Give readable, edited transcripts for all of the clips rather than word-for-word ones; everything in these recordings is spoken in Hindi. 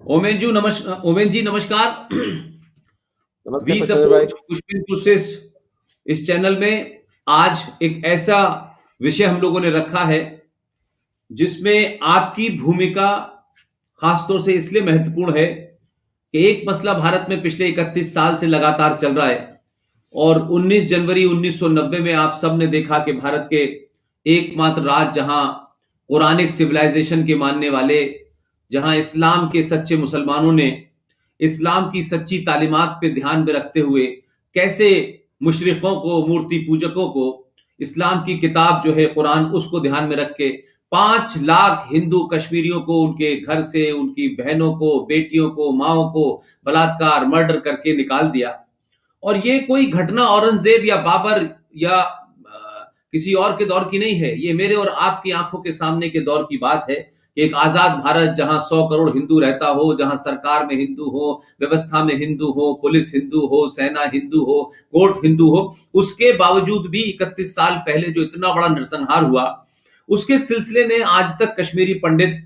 ओमेन जी नमस्कार। नमस्ते वी प्रशांत भाई। सपोर्ट पुष्पिन प्रोसेस इस चैनल में आज एक ऐसा विषय हम लोगों ने रखा है जिसमें आपकी भूमिका खासतौर से इसलिए महत्वपूर्ण है कि एक मसला भारत में पिछले 31 साल से लगातार चल रहा है और 19 जनवरी 1990 में आप सब ने देखा कि भारत के एकमात्र राज्य जहां कुरानिक सिविलाइजेशन के मानने वाले, जहां इस्लाम के सच्चे मुसलमानों ने इस्लाम की सच्ची तालीमात पे ध्यान में रखते हुए कैसे मुशरिकों को, मूर्ति पूजकों को इस्लाम की किताब जो है कुरान, उसको ध्यान में रख के 5 लाख हिंदू कश्मीरियों को उनके घर से, उनकी बहनों को, बेटियों को, माओ को बलात्कार, मर्डर करके निकाल दिया। और ये कोई घटना औरंगजेब या बाबर या किसी और के दौर की नहीं है, ये मेरे और आपकी आंखों के सामने के दौर की बात है कि एक आजाद भारत जहां 100 करोड़ हिंदू रहता हो, जहां सरकार में हिंदू हो, व्यवस्था में हिंदू हो, पुलिस हिंदू हो, सेना हिंदू हो, कोर्ट हिंदू हो, उसके बावजूद भी 31 साल पहले जो इतना बड़ा नरसंहार हुआ, उसके सिलसिले में आज तक कश्मीरी पंडित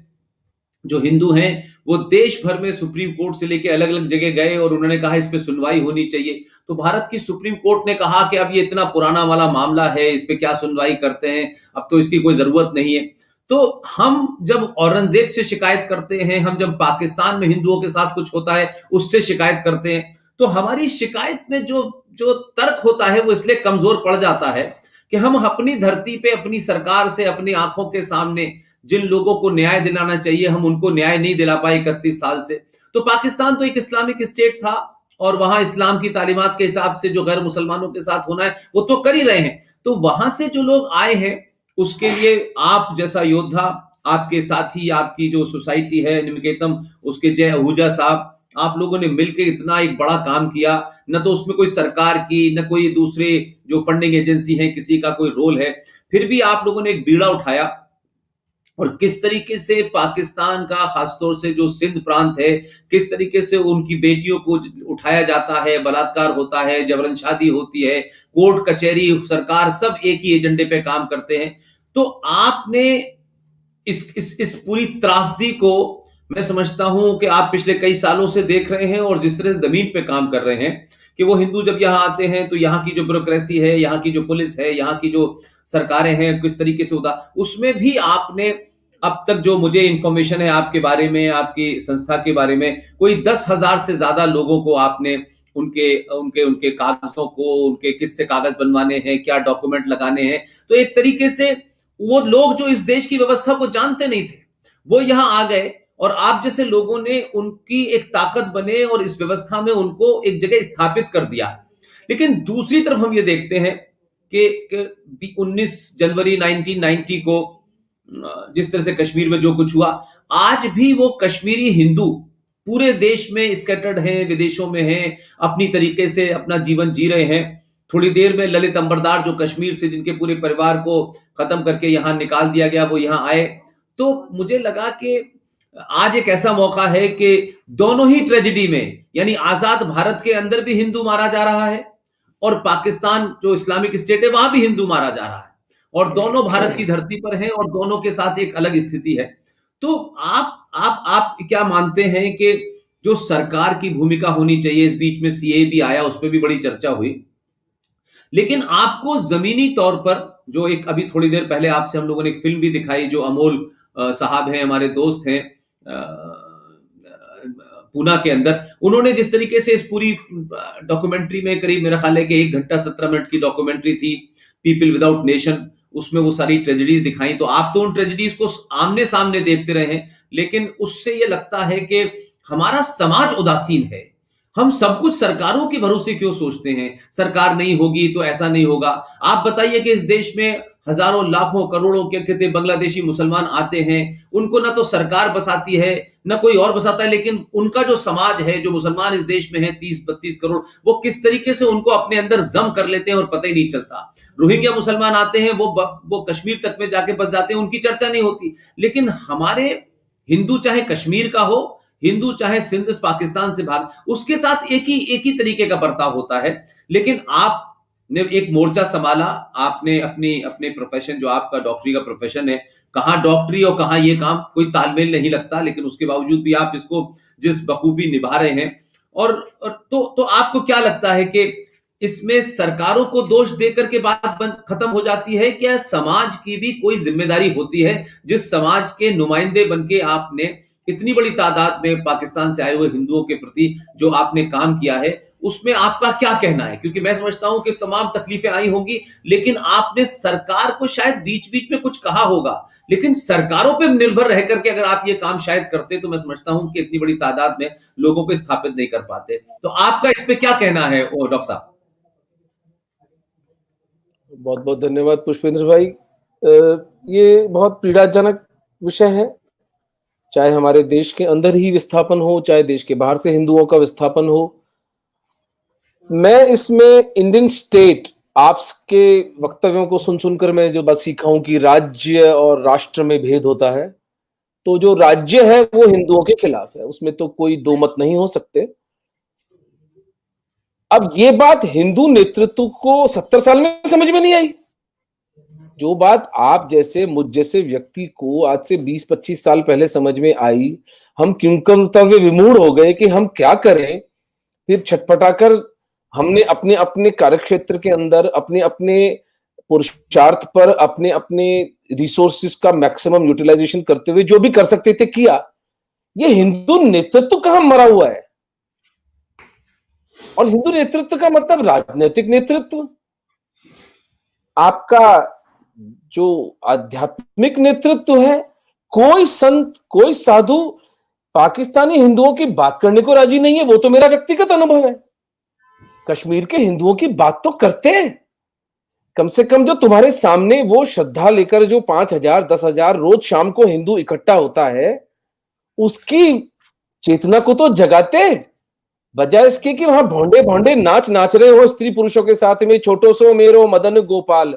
जो हिंदू हैं वो देश भर में सुप्रीम कोर्ट से लेके अलग अलग जगह गए और उन्होंने कहा इस पे सुनवाई होनी चाहिए। तो भारत की सुप्रीम कोर्ट ने कहा कि अब ये इतना पुराना वाला मामला है, इस पे क्या सुनवाई करते हैं, अब तो इसकी कोई जरूरत नहीं है। तो हम जब औरंगजेब से शिकायत करते हैं, हम जब पाकिस्तान में हिंदुओं के साथ कुछ होता है उससे शिकायत करते हैं, तो हमारी शिकायत में जो जो तर्क होता है वो इसलिए कमजोर पड़ जाता है कि हम अपनी धरती पे, अपनी सरकार से, अपनी आंखों के सामने जिन लोगों को न्याय दिलाना चाहिए हम उनको न्याय नहीं दिला पाए 31 साल से। तो पाकिस्तान तो एक इस्लामिक स्टेट था और वहां इस्लाम की तालीमात के हिसाब से जो गैर मुसलमानों के साथ होना है वो तो कर ही रहे हैं। तो वहां से जो लोग आए हैं उसके लिए आप जैसा योद्धा, आपके साथी, आपकी जो सोसाइटी है निमिकेतम, उसके जय आहूजा साहब, आप लोगों ने मिलकर इतना एक बड़ा काम किया। न तो उसमें कोई सरकार की, न कोई दूसरे जो फंडिंग एजेंसी है किसी का कोई रोल है, फिर भी आप लोगों ने एक बीड़ा उठाया और किस तरीके से पाकिस्तान का, खासतौर से जो सिंध प्रांत है, किस तरीके से उनकी बेटियों को उठाया जाता है, बलात्कार होता है, जबरन शादी होती है, कोर्ट कचहरी सरकार सब एक ही एजेंडे पे काम करते हैं। तो आपने इस पूरी त्रासदी को, मैं समझता हूं कि आप पिछले कई सालों से देख रहे हैं और जिस तरह से जमीन पे काम कर रहे हैं कि वो हिंदू जब यहां आते हैं तो यहाँ की जो ब्यूरोक्रेसी है, यहाँ की जो पुलिस है, यहाँ की जो सरकारें हैं, किस तरीके से होता, उसमें भी आपने अब तक जो मुझे इंफॉर्मेशन है आपके बारे में, आपकी संस्था के बारे में, कोई 10,000 से ज्यादा लोगों को आपने उनके उनके उनके कागजों को, उनके किससे कागज बनवाने हैं, क्या डॉक्यूमेंट लगाने हैं। तो एक तरीके से वो लोग जो इस देश की व्यवस्था को जानते नहीं थे वो यहां आ गए और आप जैसे लोगों ने उनकी एक ताकत बने और इस व्यवस्था में उनको एक जगह स्थापित कर दिया। लेकिन दूसरी तरफ हम ये देखते हैं कि 19 जनवरी 1990 को जिस तरह से कश्मीर में जो कुछ हुआ, आज भी वो कश्मीरी हिंदू पूरे देश में स्कैटर्ड हैं, विदेशों में हैं, अपनी तरीके से अपना जीवन जी रहे हैं। थोड़ी देर में ललित अंबरदार जो कश्मीर से, जिनके पूरे परिवार को खत्म करके यहां निकाल दिया गया, वो यहां आए। तो मुझे लगा कि आज एक ऐसा मौका है कि दोनों ही ट्रेजेडी में, यानी आजाद भारत के अंदर भी हिंदू मारा जा रहा है और पाकिस्तान जो इस्लामिक स्टेट है वहां भी हिंदू मारा जा रहा है और दोनों भारत की धरती पर हैं और दोनों के साथ एक अलग स्थिति है। तो आप क्या मानते हैं कि जो सरकार की भूमिका होनी चाहिए, इस बीच में सीए भी आया, उस पर भी बड़ी चर्चा हुई, लेकिन आपको जमीनी तौर पर जो एक अभी थोड़ी देर पहले आपसे हम लोगों ने एक फिल्म भी दिखाई, जो अमोल साहब हैं, हमारे दोस्त हैं पूना के अंदर, उन्होंने जिस तरीके से इस पूरी डॉक्यूमेंट्री में, करीब मेरा ख्याल है कि 1 घंटा 17 मिनट की डॉक्यूमेंट्री थी, पीपल विदाउट नेशन, उसमें वो सारी ट्रेजेडीज दिखाई। तो आप तो उन ट्रेजेडीज को आमने सामने देखते रहे हैं, लेकिन उससे ये लगता है कि हमारा समाज उदासीन है। हम सब कुछ सरकारों के भरोसे क्यों सोचते हैं, सरकार नहीं होगी तो ऐसा नहीं होगा। आप बताइए कि इस देश में हजारों, लाखों, करोड़ों के कहते बांग्लादेशी मुसलमान आते हैं, उनको ना तो सरकार बसाती है ना कोई और बसाता है, लेकिन उनका जो समाज है, जो मुसलमान इस देश में है 30-32 करोड़, वो किस तरीके से उनको अपने अंदर जम कर लेते हैं और पता ही नहीं चलता। रोहिंग्या मुसलमान आते हैं, वो कश्मीर तक में जाके बस जाते हैं, उनकी चर्चा नहीं होती। लेकिन हमारे हिंदू, चाहे कश्मीर का हो, हिंदू चाहे सिंध पाकिस्तान से भाग, उसके साथ एक ही तरीके का बर्ताव होता है। लेकिन आपने एक मोर्चा संभाला, आपने अपने प्रोफेशन, जो आपका डॉक्टरी का प्रोफेशन है, कहाँ डॉक्टरी और कहाँ ये काम, कोई तालमेल नहीं लगता, लेकिन उसके बावजूद भी आप इसको जिस बखूबी निभा रहे हैं। तो आपको क्या लगता है कि इसमें सरकारों को दोष देकर के बात खत्म हो जाती है, क्या समाज की भी कोई जिम्मेदारी होती है? जिस समाज के नुमाइंदे बन के आपने इतनी बड़ी तादाद में पाकिस्तान से आए हुए हिंदुओं के प्रति जो आपने काम किया है, उसमें आपका क्या कहना है? क्योंकि मैं समझता हूं कि तमाम तकलीफें आई होंगी, लेकिन आपने सरकार को शायद बीच-बीच में कुछ कहा होगा, लेकिन सरकारों पे निर्भर रह करके अगर आप ये काम शायद करते, तो मैं समझता हूं कि इतनी बड़ी तादाद में लोगों को स्थापित नहीं कर पाते। तो आपका इस पे क्या कहना है डॉक्टर साहब? बहुत बहुत धन्यवाद पुष्पेंद्र भाई। ये बहुत पीड़ाजनक विषय है, चाहे हमारे देश के अंदर ही विस्थापन हो, चाहे देश के बाहर से हिंदुओं का विस्थापन हो। मैं इसमें इंडियन स्टेट, आपके वक्तव्यों को सुन सुनकर मैं जो बात सीखा हूं कि राज्य और राष्ट्र में भेद होता है, तो जो राज्य है वो हिंदुओं के खिलाफ है, उसमें तो कोई दो मत नहीं हो सकते। अब ये बात हिंदू नेतृत्व को 70 साल में समझ में नहीं आई। जो बात आप जैसे मुझ जैसे व्यक्ति को आज से 20-25 साल पहले समझ में आई, हम किंकरतव्य विमूढ़ हो गए कि हम क्या करें। फिर छटपटाकर हमने अपने अपने कार्यक्षेत्र के अंदर अपने अपने पुरुषार्थ पर अपने अपने रिसोर्सेज का मैक्सिमम यूटिलाइजेशन करते हुए जो भी कर सकते थे किया। ये हिंदू नेतृत्व कहां मरा हुआ है? और हिंदू नेतृत्व का मतलब राजनीतिक नेतृत्व, आपका जो आध्यात्मिक नेतृत्व है। कोई संत, कोई साधु पाकिस्तानी हिंदुओं की बात करने को राजी नहीं है। वो तो मेरा व्यक्तिगत अनुभव है। कश्मीर के हिंदुओं की बात तो करते हैं, कम से कम जो तुम्हारे सामने वो श्रद्धा लेकर जो 5,000 10,000 रोज शाम को हिंदू इकट्ठा होता है, उसकी चेतना को तो जगाते, बजाय इसके कि वहां भोंडे भोंडे नाच नाच रहे हो स्त्री पुरुषों के साथ में, छोटो सो मेरो मदन गोपाल।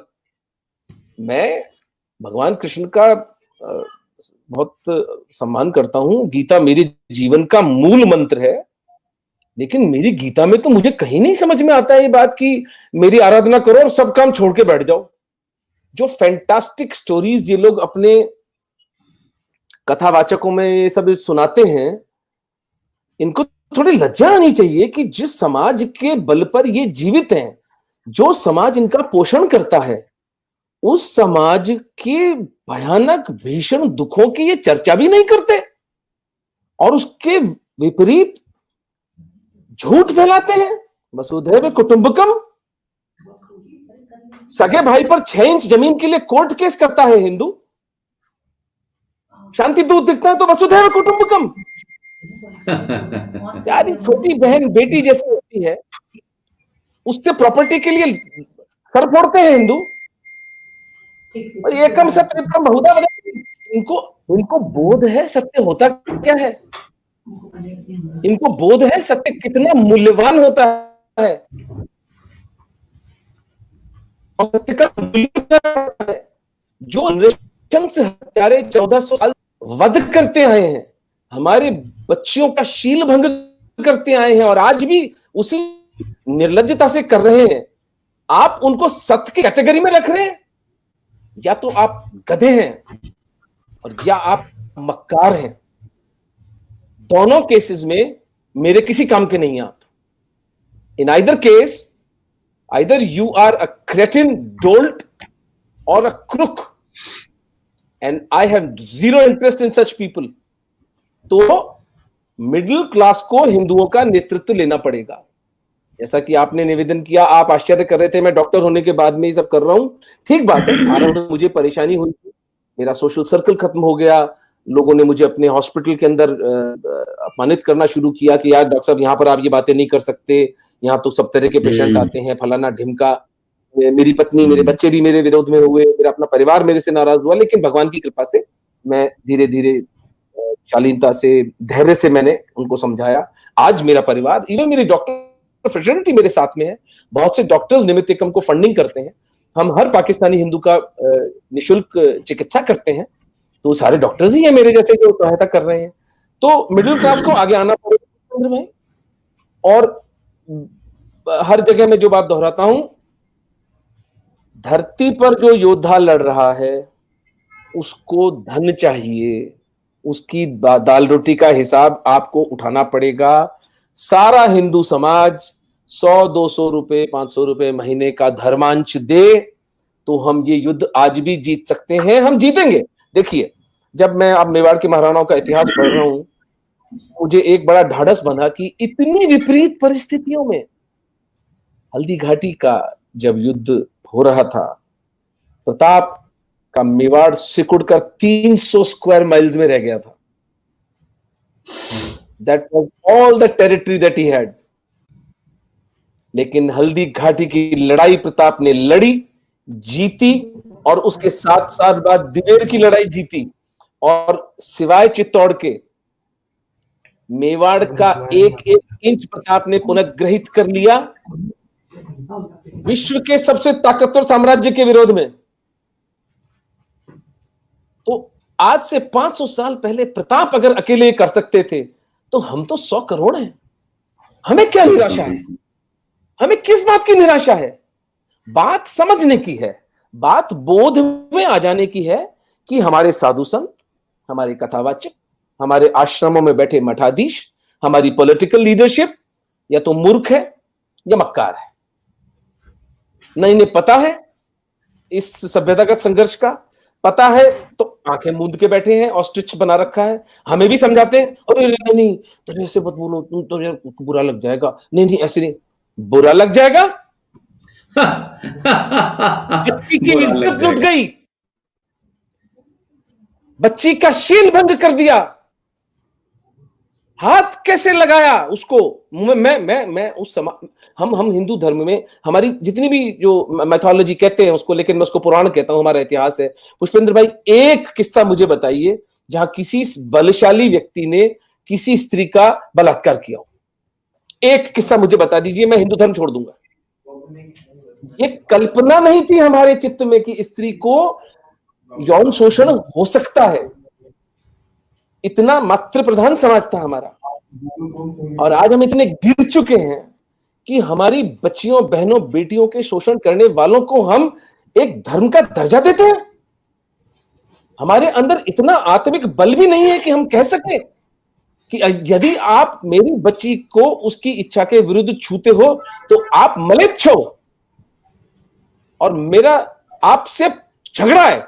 मैं भगवान कृष्ण का बहुत सम्मान करता हूं, गीता मेरे जीवन का मूल मंत्र है, लेकिन मेरी गीता में तो मुझे कहीं नहीं समझ में आता है ये बात कि मेरी आराधना करो और सब काम छोड़ के बैठ जाओ। जो फैंटास्टिक स्टोरीज ये लोग अपने कथावाचकों में ये सब सुनाते हैं, इनको थोड़ी लज्जा आनी चाहिए कि जिस समाज के बल पर ये जीवित हैं, जो समाज इनका पोषण करता है, उस समाज के भयानक भीषण दुखों की ये चर्चा भी नहीं करते और उसके विपरीत झूठ फैलाते हैं। वसुधैव कुटुंबकम, सगे भाई पर 6 इंच जमीन के लिए कोर्ट केस करता है हिंदू, शांति दूत दिखता है तो वसुधैव कुटुंबकम। यार छोटी बहन बेटी जैसी होती है, उससे प्रॉपर्टी के लिए सर फोड़ते हैं हिंदू। और एकम सत्यम बहुधा वदन्ति, इनको बोध है सत्य होता क्या है, इनको बोध है सत्य कितना मूल्यवान होता है और सत्य का मूल्य है। जो नृशंस हत्यारे 1400 साल वध करते आए हैं, हमारे बच्चियों का शील भंग करते आए हैं और आज भी उसी निर्लज्जता से कर रहे हैं, आप उनको सत्य की कैटेगरी में रख रहे हैं। या तो आप गधे हैं और या आप मक्कार हैं। दोनों केसेस में मेरे किसी काम के नहीं आप। In either case, either you are a cretin dolt or a crook, and I have zero interest in such people. तो मिडिल क्लास को हिंदुओं का नेतृत्व लेना पड़ेगा। जैसा कि आपने निवेदन किया, आप आश्चर्य कर रहे थे मैं डॉक्टर होने के बाद में ये सब कर रहा हूं। ठीक बात है, आरंभ में मुझे परेशानी हुई, मेरा सोशल सर्कल खत्म हो गया, लोगों ने मुझे अपने हॉस्पिटल के अंदर अपमानित करना शुरू किया कि यार डॉक्टर साहब यहाँ पर आप ये बातें नहीं कर सकते, यहाँ तो सब तरह के पेशेंट आते हैं, फलाना ढिमका। मेरी पत्नी, मेरे बच्चे भी मेरे विरोध में हुए, मेरा अपना परिवार मेरे से नाराज हुआ, लेकिन भगवान की कृपा से मैं धीरे धीरे शालीनता से, धैर्य से मैंने उनको समझाया। आज मेरा परिवार, इवन मेरी डॉक्टर फ्रेटर्निटी मेरे साथ में है। बहुत से डॉक्टर्स निमित्त एकम को फंडिंग करते हैं। हम हर पाकिस्तानी हिंदू का निशुल्क चिकित्सा करते हैं, तो सारे डॉक्टर्स ही हैं मेरे जैसे जो सहायता कर रहे हैं। तो मिडिल क्लास को आगे आना पड़ेगा भाई। और हर जगह में जो बात दोहराता हूं, धरती पर जो योद्धा लड़ रहा है उसको धन चाहिए, उसकी दाल रोटी का हिसाब आपको उठाना पड़ेगा। सारा हिंदू समाज 100-200 रुपए 500 रुपए महीने का धर्मांश दे तो हम ये युद्ध आज भी जीत सकते हैं, हम जीतेंगे। देखिए, जब मैं अब मेवाड़ के महाराणाओं का इतिहास पढ़ रहा हूं, मुझे एक बड़ा ढाढ़स बना कि इतनी विपरीत परिस्थितियों में हल्दी घाटी का जब युद्ध हो रहा था, प्रताप का मेवाड़ सिकुड़कर 300 स्क्वायर माइल्स में रह गया था। That was all the territory that he had. लेकिन हल्दी घाटी की लड़ाई प्रताप ने लड़ी, जीती, और उसके साथ साथ बाद दिवेर की लड़ाई जीती, और सिवाय चित्तौड़ के मेवाड़ का एक एक इंच प्रताप ने पुनर्ग्रहित कर लिया विश्व के सबसे ताकतवर साम्राज्य के विरोध में। तो आज से 500 साल पहले प्रताप अगर अकेले कर सकते थे तो हम तो 100 करोड़ हैं। हमें क्या निराशा है? हमें किस बात की निराशा है? बात समझने की है, बात बोध में आ जाने की है कि हमारे साधु संत, हमारे कथावाचक, हमारे आश्रमों में बैठे मठाधीश, हमारी पॉलिटिकल लीडरशिप या तो मूर्ख है या मक्कार है। न इन्हें पता है इस सभ्यता का संघर्ष का, पता है तो आंखें मूंद के बैठे हैं, ऑस्ट्रिच बना रखा है। हमें भी समझाते हैं, अरे नहीं नहीं तुम ऐसे मत बोलो, तुम तो यार बुरा लग जाएगा। नहीं नहीं ऐसे नहीं, बुरा लग जाएगा। बच्ची की इज्जत लुट गई, बच्ची का शील भंग कर दिया, हाथ कैसे लगाया उसको। मैं उस समय हम हिंदू धर्म में हमारी जितनी भी जो मैथोलॉजी कहते हैं उसको, लेकिन मैं उसको पुराण कहता हूं, हमारा इतिहास है। पुष्पेंद्र भाई, एक किस्सा मुझे बताइए जहां किसी बलशाली व्यक्ति ने किसी स्त्री का बलात्कार किया हो। एक किस्सा मुझे बता दीजिए, मैं हिंदू धर्म छोड़ दूंगा। ये कल्पना नहीं थी हमारे चित्त में कि स्त्री को यौन शोषण हो सकता है। इतना मातृ प्रधान समाज था हमारा, और आज हम इतने गिर चुके हैं कि हमारी बच्चियों, बहनों, बेटियों के शोषण करने वालों को हम एक धर्म का दर्जा देते हैं। हमारे अंदर इतना आत्मिक बल भी नहीं है कि हम कह सकें कि यदि आप मेरी बच्ची को उसकी इच्छा के विरुद्ध छूते हो तो आप मलेच्छ हो और मेरा आपसे झगड़ा है।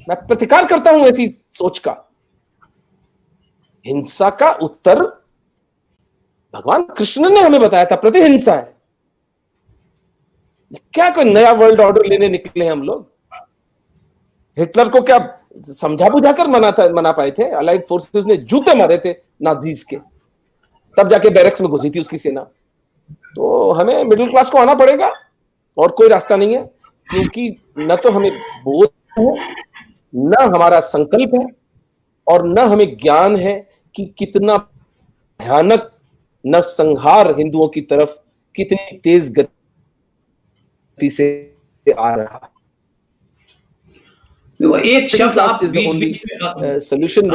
मैं प्रतिकार करता हूं ऐसी सोच का। हिंसा का उत्तर भगवान कृष्ण ने हमें बताया था, प्रतिहिंसा है। क्या कोई नया वर्ल्ड ऑर्डर लेने निकले हैं हम लोग? हिटलर को क्या समझा बुझाकर मना पाए थे? अलाइड फोर्सेस ने जूते मारे थे नाजीज के, तब जाके बैरक्स में घुसी थी उसकी सेना। तो हमें मिडिल क्लास को आना पड़ेगा और कोई रास्ता नहीं है, क्योंकि न तो हमें बोध है, न हमारा संकल्प है, और न हमें ज्ञान है कि कितना भयानक नरसंहार हिंदुओं की तरफ कितनी तेज गति से आ रहा है। एक शब्द आप बीच में सोल्यूशन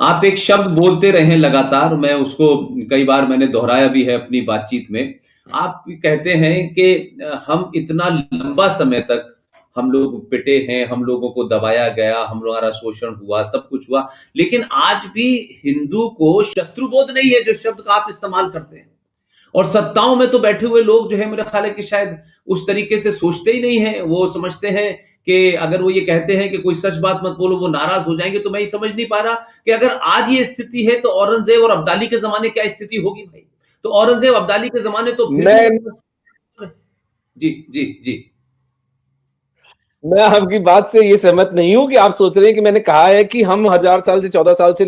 आप एक शब्द बोलते रहे लगातार, मैं उसको कई बार मैंने दोहराया भी है अपनी बातचीत में। आप कहते हैं कि हम इतना लंबा समय तक हम लोग पिटे हैं, हम लोगों को दबाया गया, हमारा शोषण हुआ, सब कुछ हुआ, लेकिन आज भी हिंदू को शत्रुबोध नहीं है, जो शब्द का आप इस्तेमाल करते हैं। और सत्ताओं में तो बैठे हुए लोग जो है, मेरा ख्याल है कि शायद उस तरीके से सोचते ही नहीं है। वो समझते हैं कि अगर वो ये कहते हैं कि कोई सच बात मत बोलो, वो नाराज हो जाएंगे। तो मैं ये समझ नहीं पा रहा कि अगर आज ये स्थिति है तो औरंगजेब और अब्दाली के जमाने क्या स्थिति होगी भाई? तो औरंगजेब अब्दाली के जमाने तो जी जी जी मैं आपकी बात से ये सहमत नहीं हूं कि आप सोच रहे हैं कि मैंने कहा है कि हम 1000 साल से 14 साल से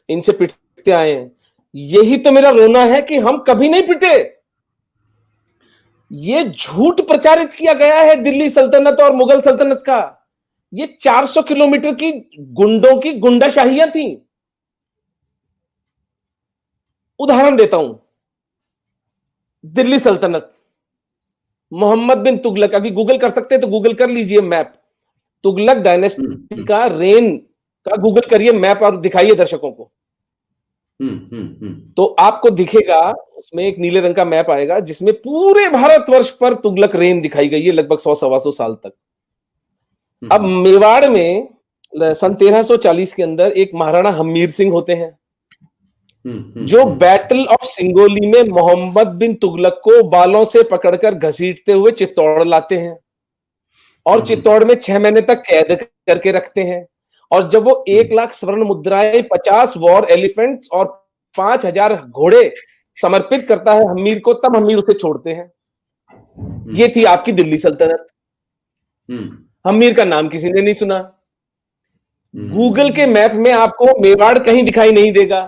इनसे पिटते आए हैं। यही तो मेरा रोना है कि हम कभी नहीं पिटे। ये झूठ प्रचारित किया गया है दिल्ली सल्तनत और मुगल सल्तनत का। ये 400 किलोमीटर की गुंडों की गुंडाशाहियां थी। उदाहरण देता हूं, दिल्ली सल्तनत, मोहम्मद बिन तुगलक, अभी गूगल कर सकते हैं तो गूगल कर लीजिए मैप, तुगलक डायनेस्टी का रेन का गूगल करिए मैप और दिखाइए दर्शकों को। तो आपको दिखेगा उसमें एक नीले रंग का मैप आएगा जिसमें पूरे भारतवर्ष पर तुगलक रेन दिखाई गई है, लगभग 100-125 साल तक। अब मेवाड़ में सन 1340 के अंदर एक महाराणा हमीर सिंह होते हैं जो बैटल ऑफ सिंगोली में मोहम्मद बिन तुगलक को बालों से पकड़कर घसीटते हुए चित्तौड़ लाते हैं और चित्तौड़ में 6 महीने तक कैद करके रखते हैं। और जब वो 1 लाख स्वर्ण मुद्राएं, 50 वॉर एलिफेंट्स और 5000 घोड़े समर्पित करता है हमीर को, तब हमीर उसे छोड़ते हैं। ये थी आपकी दिल्ली सल्तनत। हमीर का नाम किसी ने नहीं सुना। गूगल के मैप में आपको मेवाड़ कहीं दिखाई नहीं देगा।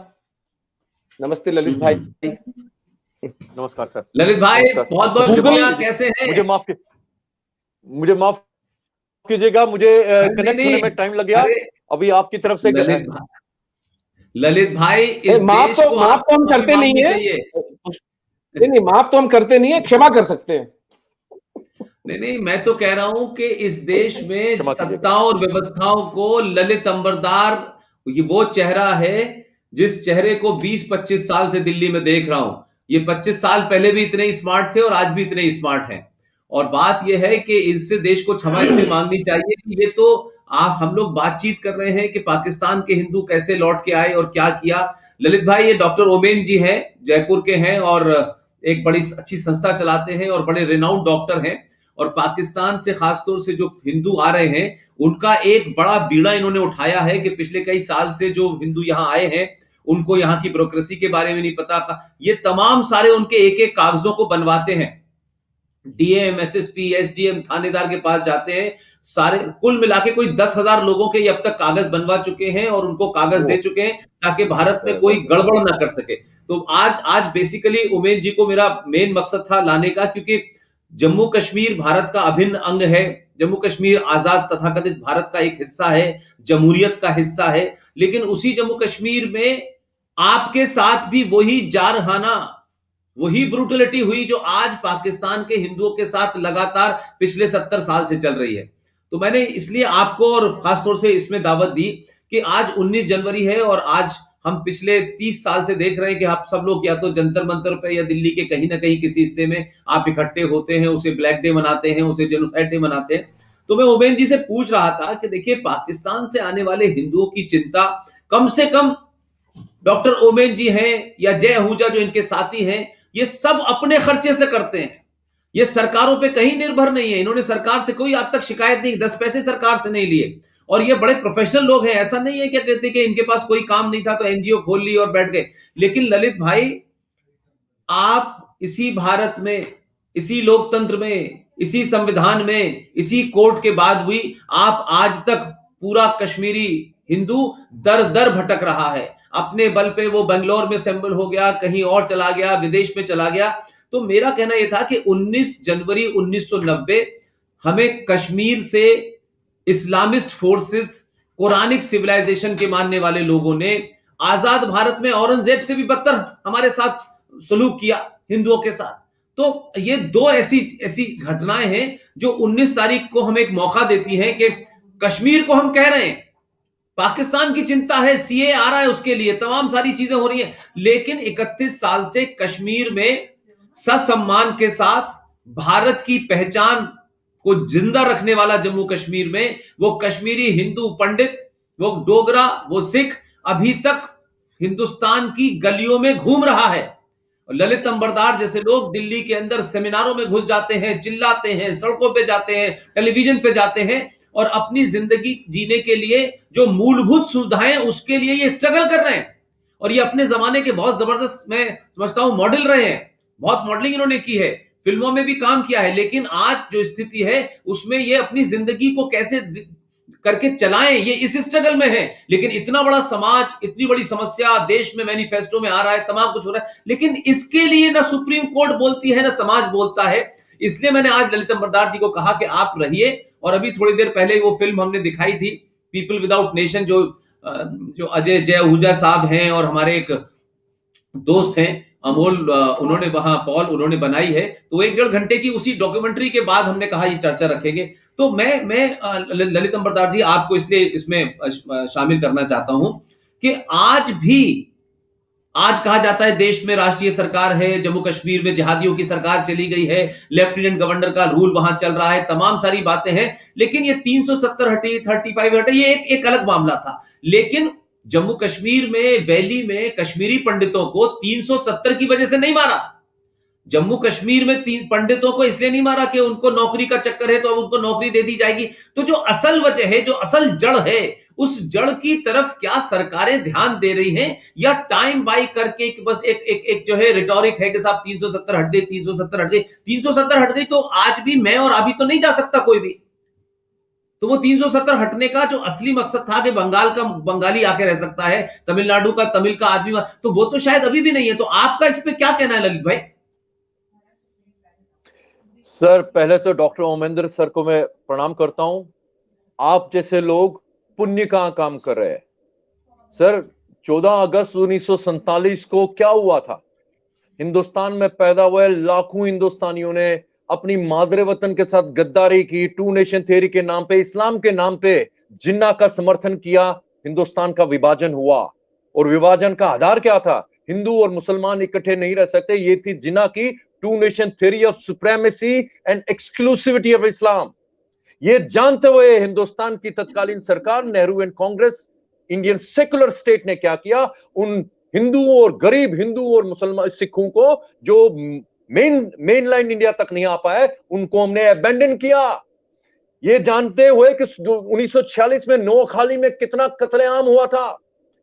नमस्ते ललित भाई। नमस्कार सर। ललित भाई बहुत बहुत शुक्रिया। कैसे हैं? मुझे माफ कीजिएगा, मुझे कनेक्ट होने में टाइम लग गया। अभी आपकी तरफ से ललित भाई इस माफ तो हम करते नहीं है। नहीं, माफ तो हम करते नहीं है, क्षमा कर सकते हैं। नहीं, मैं तो कह रहा हूं कि इस देश में सत्ताओं और व्यवस्थाओं को ललित अंबरदार ये वो चेहरा है जिस चेहरे को 20-25 साल से दिल्ली में देख रहा हूं। ये 25 साल पहले भी इतने स्मार्ट थे और आज भी इतने स्मार्ट हैं। और बात यह है कि इससे देश को क्षमा इसलिए मांगनी चाहिए कि ये तो हम लोग बातचीत कर रहे हैं कि पाकिस्तान के हिंदू कैसे लौट के आए और क्या किया। ललित भाई, ये डॉक्टर ओमेन जी हैं, जयपुर के हैं और एक बड़ी अच्छी संस्था चलाते हैं और बड़े रिनाउंड डॉक्टर हैं। और पाकिस्तान से खासतौर से जो हिंदू आ रहे हैं उनका एक बड़ा बीड़ा इन्होंने उठाया है कि पिछले कई साल से जो हिंदू यहां आए हैं उनको यहाँ की ब्यूरोक्रेसी के बारे में नहीं पता। ये तमाम सारे उनके एक एक कागजों को बनवाते हैं। डीएम, एसएसपी, एसडीएम, थानेदार के पास जाते हैं। सारे कुल मिला के कोई 10,000 लोगों के अब तक कागज बनवा चुके हैं और उनको कागज दे चुके हैं ताकि भारत में कोई गड़बड़ ना कर सके। तो आज बेसिकली उमेन जी को मेरा मेन मकसद था लाने का, क्योंकि जम्मू कश्मीर भारत का अभिन्न अंग है। जम्मू कश्मीर आजाद तथाकथित भारत का एक हिस्सा है, जमहूरियत का हिस्सा है। लेकिन उसी जम्मू कश्मीर में आपके साथ भी वही जारहाना, वही ब्रूटलिटी हुई जो आज पाकिस्तान के हिंदुओं के साथ लगातार पिछले 70 साल से चल रही है। तो मैंने इसलिए आपको और खासतौर से इसमें दावत दी कि आज 19 जनवरी है और आज हम पिछले 30 साल से देख रहे हैं कि आप सब लोग या तो जंतर मंतर पे या दिल्ली के कहीं ना कहीं किसी हिस्से में आप इकट्ठे होते हैं, उसे ब्लैक डे मनाते हैं, उसे जेनोसाइड डे मनाते हैं। तो मैं ओबेन जी से पूछ रहा था कि देखिए, पाकिस्तान से आने वाले हिंदुओं की चिंता कम से कम डॉक्टर ओमेन जी हैं या जय आहूजा जो इनके साथी हैं, ये सब अपने खर्चे से करते हैं। ये सरकारों पे कहीं निर्भर नहीं है। इन्होंने सरकार से कोई आज तक शिकायत नहीं, 10 पैसे सरकार से नहीं लिए। और ये बड़े प्रोफेशनल लोग हैं। ऐसा नहीं है क्या कहते कि इनके पास कोई काम नहीं था तो एनजीओ खोल ली और बैठ गए। लेकिन ललित भाई, आप इसी भारत में, इसी लोकतंत्र में, इसी संविधान में, इसी कोर्ट के बाद भी आप आज तक पूरा कश्मीरी हिंदू दर दर भटक रहा है। अपने बल पे वो बेंगलोर में असेंबल हो गया, कहीं और चला गया, विदेश में चला गया। तो मेरा कहना यह था कि 19 जनवरी 1990 हमें कश्मीर से इस्लामिस्ट फोर्सेस, कुरानिक सिविलाइजेशन के मानने वाले लोगों ने आजाद भारत में औरंगजेब से भी बदतर हमारे साथ सलूक किया हिंदुओं के साथ। तो ये दो ऐसी घटनाएं हैं जो 19 तारीख को हमें एक मौका देती हैं कि कश्मीर को हम कह रहे हैं पाकिस्तान की चिंता है, सीए आ रहा है, उसके लिए तमाम सारी चीजें हो रही हैं, लेकिन 31 साल से कश्मीर में ससम्मान के साथ भारत की पहचान को जिंदा रखने वाला जम्मू कश्मीर में वो कश्मीरी हिंदू पंडित, वो डोगरा, वो सिख अभी तक हिंदुस्तान की गलियों में घूम रहा है। ललित अंबरदार जैसे लोग दिल्ली के अंदर सेमिनारों में घुस जाते हैं, चिल्लाते हैं, सड़कों पे जाते हैं, टेलीविजन पे जाते हैं और अपनी जिंदगी जीने के लिए जो मूलभूत सुविधाएं उसके लिए ये स्ट्रगल कर रहे हैं। और ये अपने जमाने के बहुत जबरदस्त, मैं समझता हूं, मॉडल रहे हैं। बहुत मॉडलिंग इन्होंने की है, फिल्मों में भी काम किया है। लेकिन आज जो स्थिति है उसमें ये अपनी जिंदगी को कैसे करके चलाएं, ये इस स्ट्रगल में है। लेकिन इतना बड़ा समाज, इतनी बड़ी समस्या देश में मैनिफेस्टो में आ रहा है, तमाम कुछ हो रहा है, लेकिन इसके लिए ना सुप्रीम कोर्ट बोलती है ना समाज बोलता है। इसलिए मैंने आज ललित अंबरदार जी को कहा कि आप रहिए। और अभी थोड़ी देर पहले वो फिल्म हमने दिखाई थी, पीपल विदाउट नेशन, जो अजय जय आहूजा साहब हैं और हमारे एक दोस्त हैं अमोल, उन्होंने वहां पॉल उन्होंने बनाई है। तो 1-1.5 घंटे की उसी डॉक्यूमेंट्री के बाद हमने कहा ये चर्चा रखेंगे। तो मैं ललित अंबरदार जी आपको इसलिए इसमें शामिल करना चाहता हूं कि आज भी आज कहा जाता है देश में राष्ट्रीय सरकार है, जम्मू कश्मीर में जिहादियों की सरकार चली गई है, लेफ्टिनेंट गवर्नर का रूल वहां चल रहा है, तमाम सारी बातें हैं। लेकिन ये 370 हटी, 35 हटे, ये एक अलग मामला था। लेकिन जम्मू कश्मीर में, वैली में कश्मीरी पंडितों को 370 की वजह से नहीं मारा। जम्मू कश्मीर में 3 पंडितों को इसलिए नहीं मारा कि उनको नौकरी का चक्कर है तो अब उनको नौकरी दे दी जाएगी। तो जो असल वजह है, जो असल जड़ है, उस जड़ की तरफ क्या सरकारें ध्यान दे रही हैं, या टाइम बाई करके बस एक जो है रिटोरिक है कि साहब 370 हट गई, 370 हट गई, 370 हट गई तो आज भी मैं और अभी तो नहीं जा सकता कोई भी। तो वो 370 हटने का जो असली मकसद था कि बंगाल का बंगाली आके रह सकता है, तमिलनाडु का तमिल का आदमी, तो वो तो शायद अभी भी नहीं है। तो आपका इस पे क्या कहना है ललित भाई? सर, पहले तो डॉक्टर ओमेंद्र सर को मैं प्रणाम करता हूं। आप जैसे लोग पुण्य का काम कर रहे हैं। सर, 14 अगस्त 1947 को क्या हुआ था? हिंदुस्तान में पैदा हुए लाखों हिंदुस्तानियों ने अपनी मादरे वतन के साथ गद्दारी की, टू नेशन थ्योरी के नाम पे, इस्लाम के नाम पे जिन्ना का समर्थन किया। हिंदुस्तान का विभाजन हुआ और विभाजन का आधार क्या था? हिंदू और मुसलमान इकट्ठे नहीं रह सकते। ये थी जिन्ना की two nation theory of supremacy and exclusivity of Islam. ये जानते हुए हिंदुस्तान की तत्कालीन सरकार, Nehru and Congress, Indian secular state ने क्या किया? उन हिंदुओं और गरीब हिंदू और मुसलमान सिखों को जो मेन लाइन इंडिया तक नहीं आ पाए, उनको हमने अबेंडन किया। ये जानते हुए कि 1946 में नोआखाली में कितना कत्लेआम हुआ था।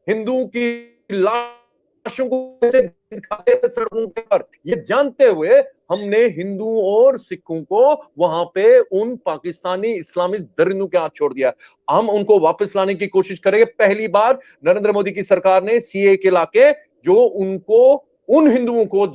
हिंदुओं की लाशों को कैसे दिखाते थे सड़कों पर, ये जानते हुए हमने हिंदुओं और सिखों को वहां पे उन पाकिस्तानी इस्लामिस्ट दरिंदों के हाथ छोड़ दिया। हम उनको वापस लाने की कोशिश करेंगे। पहली बार नरेंद्र मोदी की सरकार ने सीए के लाके जो उनको, उन हिंदुओं को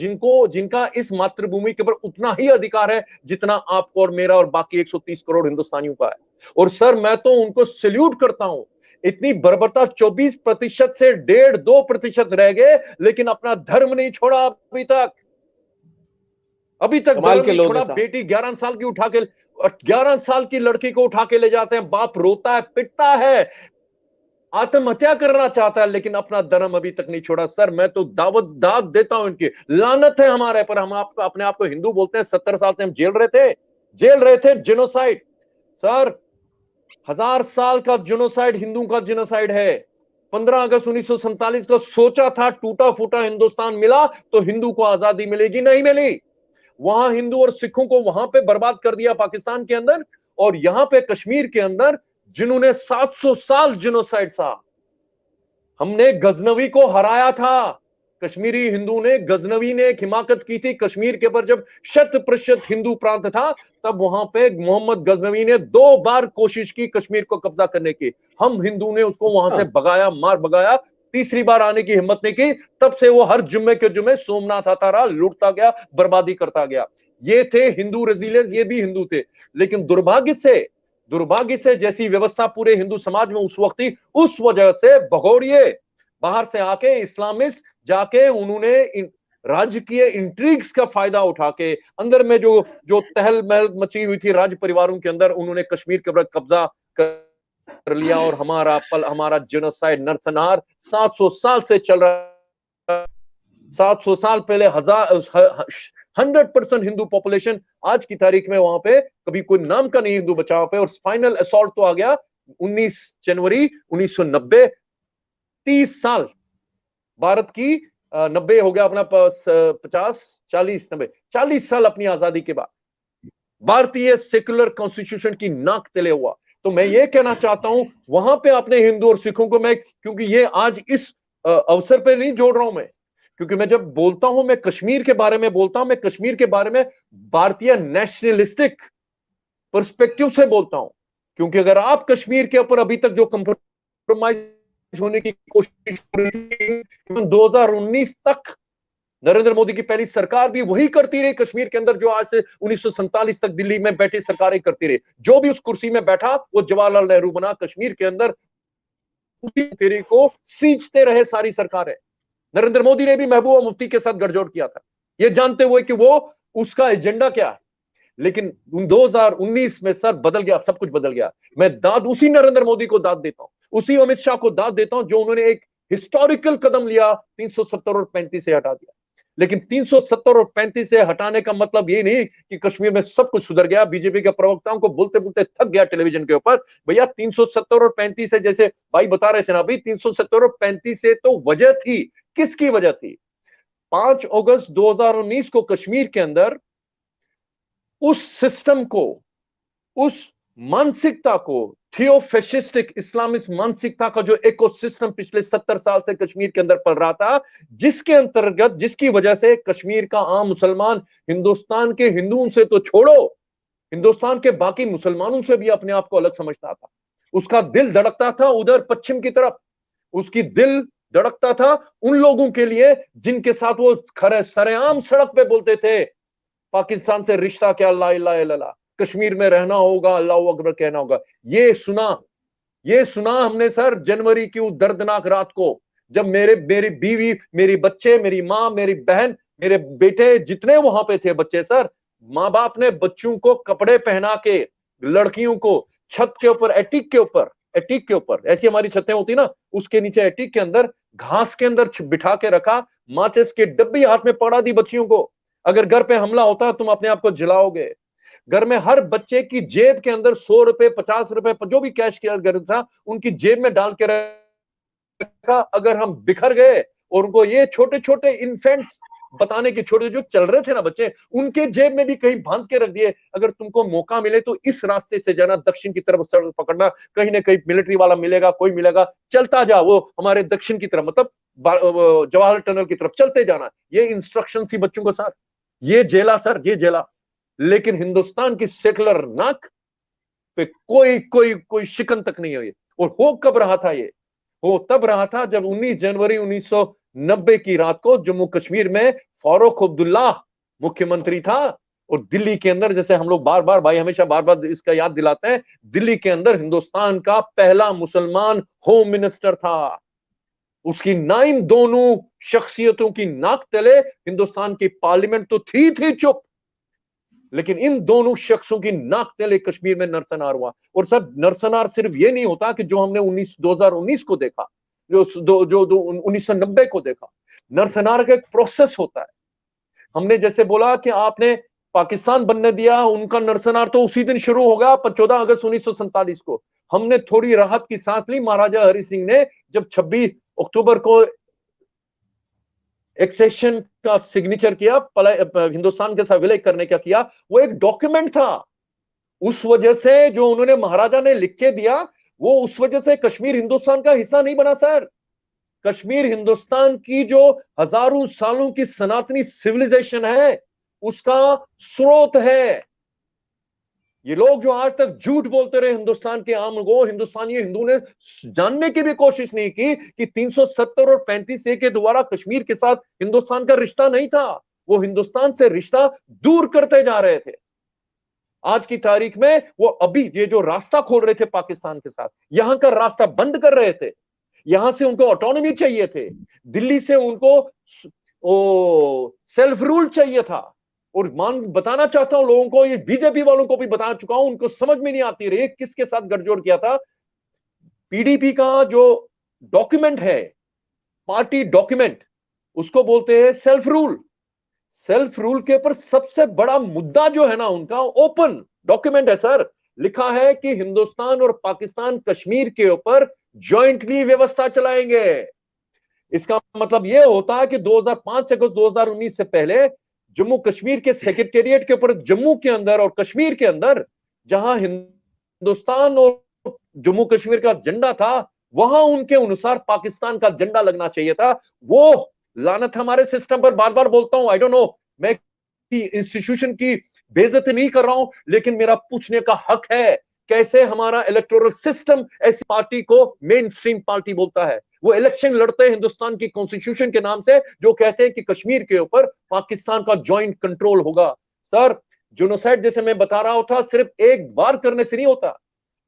जिनका इस मातृभूमि के ऊपर उतना ही अधिकार है जितना आपको और मेरा और बाकी 130 करोड़ हिंदुस्तानियों का है। और सर, मैं तो उनको सैल्यूट करता हूं। इतनी बर्बरता, 24% से 1.5-2% रह गए, लेकिन अपना धर्म नहीं छोड़ा अभी तक। धर्म नहीं छोड़ा। बेटी 11 साल की उठा के, 11 साल की लड़की को उठा के ले जाते हैं, बाप रोता है, पिटता है, आत्महत्या करना चाहता है, लेकिन अपना धर्म अभी तक नहीं छोड़ा। सर, मैं तो दाद देता हूं इनकी। लानत है हमारे पर। हम आपको, अपने आप को हिंदू बोलते हैं। 70 साल से हम जेल रहे थे जेनोसाइड। सर, 1000 साल का जेनोसाइड हिंदू का जेनोसाइड है। 15 अगस्त 1947 को सोचा था टूटा फूटा हिंदुस्तान मिला तो हिंदू को आजादी मिलेगी, नहीं मिली। वहां हिंदू और सिखों को वहां पे बर्बाद कर दिया पाकिस्तान के अंदर, और यहां पे कश्मीर के अंदर जिन्होंने 700 साल जेनोसाइड सहा। हमने गजनवी को हराया था। कश्मीरी हिंदू ने, गजनवी ने एक हिमाकत की थी कश्मीर के ऊपर। जब 100% हिंदू प्रांत था, तब वहां पे मोहम्मद गजनवी ने 2 बार कोशिश की कश्मीर को कब्जा करने की। हम हिंदू ने उसको वहां से भगाया, मार भगाया। तीसरी बार आने की हिम्मत नहीं की। तब से वो हर जुम्मे के जुम्मे सोमनाथ आता रहा, लूटता गया, बर्बादी करता गया। ये थे हिंदू रेजिलियंस, ये भी हिंदू थे। लेकिन दुर्भाग्य से जैसी व्यवस्था पूरे हिंदू समाज में उस वक्त थी, उस वजह से भगोड़िए बाहर से आके, इस्लामिस्ट जाके, उन्होंने राजकीय इंट्रिग्स का फायदा उठा के अंदर में जो तहल महल मची हुई थी राज परिवारों के अंदर, उन्होंने कश्मीर के ऊपर कब्जा कर लिया। और हमारा जेनोसाइड, नरसंहार 700 साल से चल रहा। 700 साल पहले 100% हिंदू पॉपुलेशन आज की तारीख में वहां पे कभी कोई नाम का नहीं हिंदू बचा वहां पे। और फाइनल असॉल्ट तो आ गया 19 जनवरी 1990। 30 साल भारत की 90 हो गया अपना, 50, 40, 90, 40 साल अपनी आजादी के बाद भारतीय सेकुलर कॉन्स्टिट्यूशन की नाक तले हुआ। तो मैं ये कहना चाहता हूं, वहां पे अपने हिंदू और सिखों को मैं, क्योंकि ये आज इस अवसर पे नहीं जोड़ रहा हूं मैं, क्योंकि मैं जब बोलता हूं, मैं कश्मीर के बारे में बोलता हूं, मैं कश्मीर के बारे में भारतीय नेशनलिस्टिक पर्सपेक्टिव से बोलता हूं। क्योंकि अगर आप कश्मीर के ऊपर अभी तक जो कंप्रोमाइज होने की कोशिश कर रही थी, 2019 तक नरेंद्र मोदी की पहली सरकार भी वही करती रही कश्मीर के अंदर, जो आज से 1947 तक दिल्ली में बैठी सरकारें करती रही। जो भी उस कुर्सी में बैठा वो जवाहरलाल नेहरू बना। कश्मीर के अंदर उसी थ्योरी को सींचते रहे सारी सरकारें। नरेंद्र मोदी ने भी महबूबा मुफ्ती के साथ गठजोड़ किया था, ये जानते हुए कि वो उसका एजेंडा क्या है। लेकिन 2019 में सर बदल गया, सब कुछ बदल गया। मैं दाद उसी नरेंद्र मोदी को दाद देता हूं, उसी अमित शाह को दाद देता हूं, जो उन्होंने एक हिस्टोरिकल कदम लिया, 370 और 35 से हटा दिया। लेकिन 370 और 35 से हटाने का मतलब ये नहीं कि कश्मीर में सब कुछ सुधर गया। बीजेपी के प्रवक्ताओं को बोलते बोलते थक गया टेलीविजन के ऊपर। भैया 370 और 35 से, जैसे भाई बता रहे थे ना अभी, 370 और 35 से तो वजह थी। किसकी वजह थी? 5 अगस्त 2019 को कश्मीर के अंदर उस सिस्टम को, उस मानसिकता को, थियोफेशिस्टिक इस्लामिस्ट मानसिकता का जो इकोसिस्टम पिछले 70 साल से कश्मीर के अंदर पल रहा था, जिसके अंतर्गत, जिसकी वजह से कश्मीर का आम मुसलमान हिंदुस्तान के हिंदुओं से तो छोड़ो, हिंदुस्तान के बाकी मुसलमानों से भी अपने आप को अलग समझता था। उसका दिल धड़कता था उधर पश्चिम की तरफ, उसकी दिल धड़कता था उन लोगों के लिए जिनके साथ वो खरे सरेआम सड़क पे बोलते थे पाकिस्तान से रिश्ता क्या, ला इलाहा इल्लल्लाह, कश्मीर में रहना होगा, अल्लाहू अकबर कहना होगा। ये सुना हमने सर जनवरी की उस दर्दनाक रात को, जब मेरी बीवी, मेरी बच्चे, मेरी माँ, मेरी बहन, मेरे बेटे, जितने वहां पे थे बच्चे सर, माँ बाप ने बच्चों को कपड़े पहना के, लड़कियों को छत के ऊपर, एटिक के ऊपर ऐसी हमारी छतें होती ना, उसके नीचे एटिक के अंदर घास के अंदर बिठा के रखा, माचिस की डब्बी हाथ में पड़ा दी बच्चियों को। अगर घर पे हमला होता तुम अपने आप को जलाओगे। घर में हर बच्चे की जेब के अंदर 100 रुपए, 50 रुपए, जो भी कैश के घर था, उनकी जेब में डाल के रखा। अगर हम बिखर गए और उनको ये छोटे छोटे इन्फेंट्स बताने के, छोटे जो चल रहे थे ना बच्चे, उनके जेब में भी कहीं बांध के रख दिए। अगर तुमको मौका मिले तो इस रास्ते से जाना, दक्षिण की तरफ सड़क पकड़ना, कहीं ना कहीं मिलिट्री वाला मिलेगा, कोई मिलेगा, चलता जा, वो हमारे दक्षिण की तरफ, मतलब जवाहर टनल की तरफ चलते जाना। ये इंस्ट्रक्शन थी बच्चों को सर, ये जेला सर, ये जेला। लेकिन हिंदुस्तान की सेकुलर नाक पे कोई कोई कोई शिकन तक नहीं हुई। और हो कब रहा था ये? हो तब रहा था जब 19 जनवरी 1990 की रात को जम्मू कश्मीर में फारूक अब्दुल्ला मुख्यमंत्री था। और दिल्ली के अंदर, जैसे हम लोग बार बार, भाई हमेशा बार बार इसका याद दिलाते हैं, दिल्ली के अंदर हिंदुस्तान का पहला मुसलमान होम मिनिस्टर था। उसकी नाइन दोनों शख्सियतों की नाक तले हिंदुस्तान की पार्लियामेंट तो थी चुप, लेकिन इन दोनों शख्सों की नाक तले कश्मीर में नरसंहार हुआ। और सर नरसंहार सिर्फ ये नहीं होता कि जो हमने 2019 को देखा, जो 1990 को देखा। नरसंहार का एक प्रोसेस होता है। हमने जैसे बोला कि आपने पाकिस्तान बनने दिया, उनका नरसंहार तो उसी दिन शुरू हो गया 14 अगस्त 1947 को। हमने थोड़ी राहत की सांस ली महाराजा हरि सिंह ने, जब 26 अक्टूबर को एक्सेशन का सिग्नेचर किया, हिंदुस्तान के साथ विलय करने का किया। वो एक डॉक्यूमेंट था। उस वजह से जो उन्होंने महाराजा ने लिख के दिया, वो उस वजह से कश्मीर हिंदुस्तान का हिस्सा नहीं बना सर। कश्मीर हिंदुस्तान की जो हजारों सालों की सनातनी सिविलाइजेशन है, उसका स्रोत है। ये लोग जो आज तक झूठ बोलते रहे हिंदुस्तान के आम लोगों, हिंदुस्तानी हिंदू ने जानने की भी कोशिश नहीं की कि 370 और 35 के द्वारा कश्मीर के साथ हिंदुस्तान का रिश्ता नहीं था। वो हिंदुस्तान से रिश्ता दूर करते जा रहे थे। आज की तारीख में वो अभी ये जो रास्ता खोल रहे थे पाकिस्तान के साथ, यहां का रास्ता बंद कर रहे थे। यहां से उनको ऑटोनॉमी चाहिए थे, दिल्ली से उनको सेल्फ रूल चाहिए था। और बताना चाहता हूं लोगों को, ये बीजेपी वालों को भी बता चुका हूं, उनको समझ में नहीं आती रही किसके साथ गठजोड़ किया था। पीडीपी का जो डॉक्यूमेंट है, पार्टी डॉक्यूमेंट, उसको बोलते हैं सेल्फ रूल। सेल्फ रूल के ऊपर सबसे बड़ा मुद्दा जो है ना उनका, ओपन डॉक्यूमेंट है सर। लिखा है कि हिंदुस्तान और पाकिस्तान कश्मीर के ऊपर जॉइंटली व्यवस्था चलाएंगे। इसका मतलब यह होता है कि 5 अगस्त 2019 से पहले जम्मू कश्मीर के सेक्रेटेरिएट के ऊपर, जम्मू के अंदर और कश्मीर के अंदर, जहां हिंदुस्तान और जम्मू कश्मीर का झंडा था, वहां उनके अनुसार पाकिस्तान का झंडा लगना चाहिए था। वो लानत हमारे सिस्टम पर, बार बार बोलता हूं, आई डोंट नो, मैं इंस्टीट्यूशन की बेइज्जती नहीं कर रहा हूं, लेकिन मेरा पूछने का हक है, कैसे हमारा इलेक्टोरल सिस्टम ऐसी पार्टी को मेन स्ट्रीम पार्टी बोलता है। वो इलेक्शन लड़ते हैं हिंदुस्तान की कॉन्स्टिट्यूशन के नाम से, जो कहते हैं कि कश्मीर के ऊपर पाकिस्तान का ज्वाइंट कंट्रोल होगा। सर जेनोसाइड जैसे मैं बता रहा था, सिर्फ एक बार करने से नहीं होता।